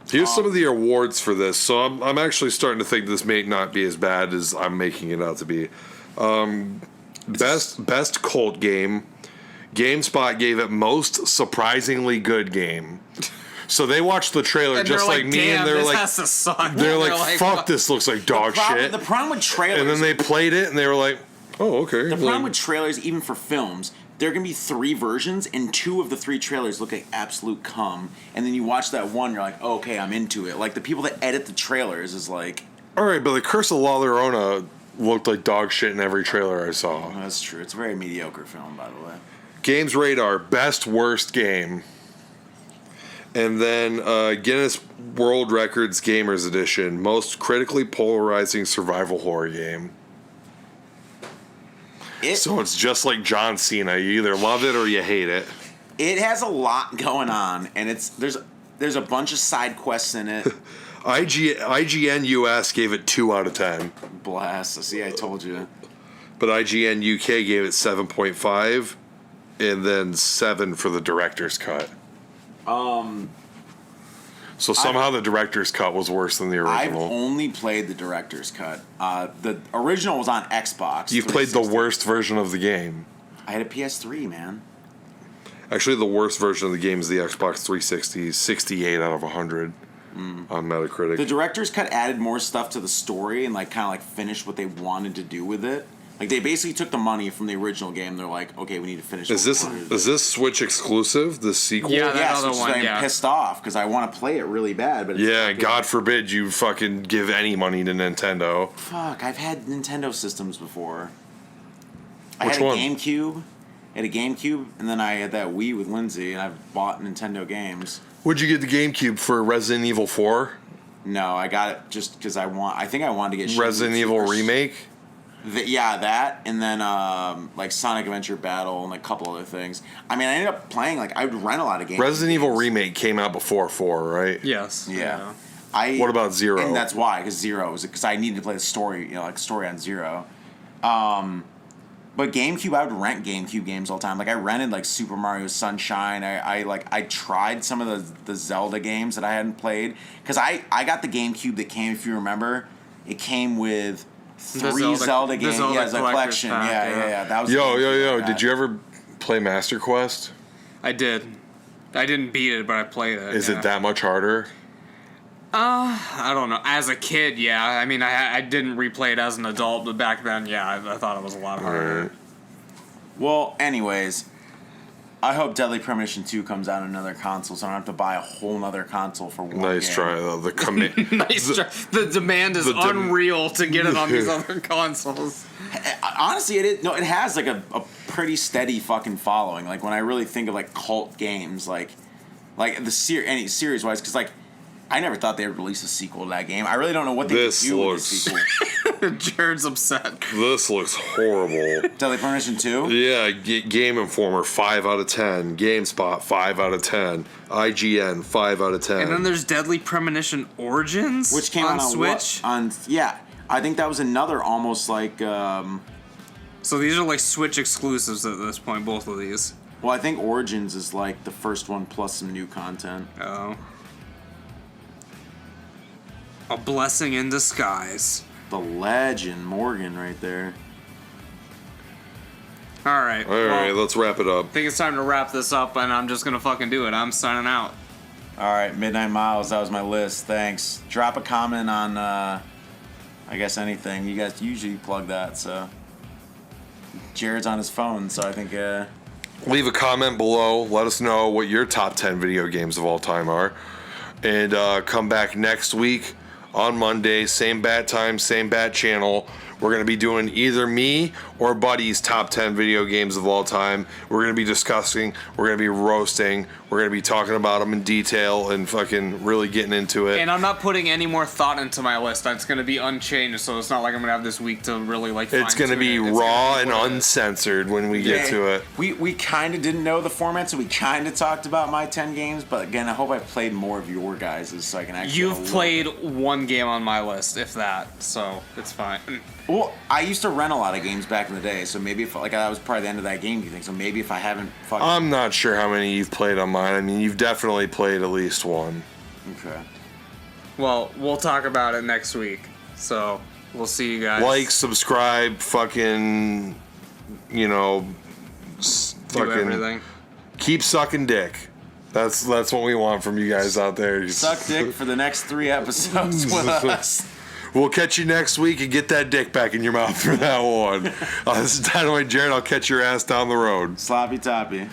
Speaker 3: Here's some of the awards for this. So I'm actually starting to think this may not be as bad as I'm making it out to be. Best cult game. GameSpot gave it most surprisingly good game. So they watched the trailer
Speaker 4: And
Speaker 3: just
Speaker 4: they're
Speaker 3: like me, and they're
Speaker 4: this
Speaker 3: like,
Speaker 4: has to suck.
Speaker 3: they're like, fuck,
Speaker 4: what?
Speaker 3: this looks like dog shit.
Speaker 5: The problem with trailers.
Speaker 3: And then they played it, and they were like, oh, okay.
Speaker 5: The problem with trailers, even for films, there are going to be 3 versions, and 2 of the 3 trailers look like absolute cum. And then you watch that one, you're like, oh, okay, I'm into it. Like, the people that edit the trailers is like...
Speaker 3: All right, but the Curse of La Llorona looked like dog shit in every trailer I saw.
Speaker 5: Oh, that's true. It's a very mediocre film, by the way.
Speaker 3: Games Radar, best worst game. And then Guinness World Records Gamers Edition, most critically polarizing survival horror game. So it's just like John Cena. You either love it or you hate it.
Speaker 5: It has a lot going on, and there's a bunch of side quests in it.
Speaker 3: IGN US gave it 2 out of 10.
Speaker 5: Blast. See, I told you.
Speaker 3: But IGN UK gave it 7.5 and then 7 for the director's cut. So somehow the director's cut was worse than the
Speaker 5: I've
Speaker 3: original.
Speaker 5: only played the director's cut. The original was on Xbox.
Speaker 3: You played the
Speaker 5: 360.
Speaker 3: worst version of the game.
Speaker 5: I had a PS3, man.
Speaker 3: Actually, the worst version of the game is the Xbox 360, 68 out of 100 on Metacritic.
Speaker 5: The director's cut added more stuff to the story and like kind of like finished what they wanted to do with it. Like they basically took the money from the original game. They're like, okay, we need to finish.
Speaker 3: Is this Switch exclusive? The sequel?
Speaker 4: Yeah, that
Speaker 5: Yes,
Speaker 4: other
Speaker 5: which is
Speaker 4: one,
Speaker 5: why I'm
Speaker 4: yeah.
Speaker 5: pissed off because I want to play it really bad. But it's
Speaker 3: Yeah,
Speaker 5: fucking-
Speaker 3: God forbid you fucking give any money to Nintendo.
Speaker 5: Fuck, I've had Nintendo systems before. I
Speaker 3: Which
Speaker 5: had a
Speaker 3: one?
Speaker 5: GameCube. I had a GameCube, and then I had that Wii with Lindsay, and I've bought Nintendo games.
Speaker 3: Would you get the GameCube for Resident Evil 4?
Speaker 5: No, I got it just because I think I wanted to get
Speaker 3: Resident Evil Remake?
Speaker 5: That, and then like Sonic Adventure Battle and like a couple other things. I mean, I ended up playing like I would rent a lot of games.
Speaker 3: Resident Evil Remake came out before 4, right?
Speaker 4: Yes.
Speaker 5: Yeah.
Speaker 3: What about Zero?
Speaker 5: And that's why, because Zero was because I needed to play the story, like story on Zero. But GameCube, I would rent GameCube games all the time. Like I rented like Super Mario Sunshine. I tried some of the Zelda games that I hadn't played because I got the GameCube that came, if you remember, it came with 3 Zelda games. Yeah, it's a collection. Yeah. That was
Speaker 3: Yo. Did you ever play Master Quest?
Speaker 4: I did. I didn't beat it, but I played it.
Speaker 3: Is it that much harder?
Speaker 4: I don't know. As a kid, yeah. I mean, I didn't replay it as an adult, but back then, yeah, I thought it was a lot harder.
Speaker 3: Alright.
Speaker 5: Well, anyways, I hope Deadly Premonition 2 comes out on another console, so I don't have to buy a whole nother console for one
Speaker 3: Nice
Speaker 5: game.
Speaker 3: try, though. The commit.
Speaker 4: Nice try. The demand is unreal to get it on these other consoles.
Speaker 5: Honestly, it has like a pretty steady fucking following. Like when I really think of like cult games, like the any series wise, because like I never thought they would release a sequel to that game. I really don't know what they could do with a sequel.
Speaker 4: Jared's upset.
Speaker 3: This looks horrible.
Speaker 5: Deadly Premonition 2?
Speaker 3: Yeah, Game Informer 5 out of 10, GameSpot 5 out of 10, IGN 5 out of 10.
Speaker 4: And then there's Deadly Premonition Origins,
Speaker 5: Which came
Speaker 4: on
Speaker 5: out
Speaker 4: Switch.
Speaker 5: I think that was another almost like.
Speaker 4: So these are like Switch exclusives at this point, both of these.
Speaker 5: Well, I think Origins is like the first one plus some new content.
Speaker 4: Oh. A blessing in disguise.
Speaker 5: The legend, Morgan, right there.
Speaker 4: All right.
Speaker 3: All right, let's wrap it up.
Speaker 4: I think it's time to wrap this up, and I'm just going to fucking do it. I'm signing out.
Speaker 5: All right, Midnight Miles, that was my list. Thanks. Drop a comment on, I guess, anything. You guys usually plug that, so. Jared's on his phone, so I think,
Speaker 3: Leave a comment below. Let us know what your top 10 video games of all time are. And come back next week on Monday. Same bat time, same bat channel. We're going to be doing either me or Buddy's top 10 video games of all time. We're going to be discussing. We're going to be roasting. We're going to be talking about them in detail and fucking really getting into it.
Speaker 4: And I'm not putting any more thought into my list. It's going to be unchanged, so it's not like I'm going to have this week to really like.
Speaker 3: It's going to be raw and uncensored when we get to it.
Speaker 5: We kind of didn't know the format, so we kind of talked about my 10 games. But again, I hope I played more of your guys' so I can actually.
Speaker 4: You've played one game on my list, if that, so it's fine.
Speaker 5: Well, I used to rent a lot of games back in the day, so maybe if like that was probably the end of that game. Do you think so? Maybe if I haven't fucking.
Speaker 3: I'm not sure how many you've played on mine. I mean, you've definitely played at least one.
Speaker 5: Okay.
Speaker 4: Well, we'll talk about it next week. So we'll see you guys.
Speaker 3: Like, subscribe, fucking,
Speaker 4: do everything.
Speaker 3: Keep sucking dick. That's what we want from you guys out there.
Speaker 5: Suck dick for the next 3 episodes with us.
Speaker 3: We'll catch you next week and get that dick back in your mouth for that one. This is Dynamite Jared. I'll catch your ass down the road.
Speaker 5: Sloppy toppy.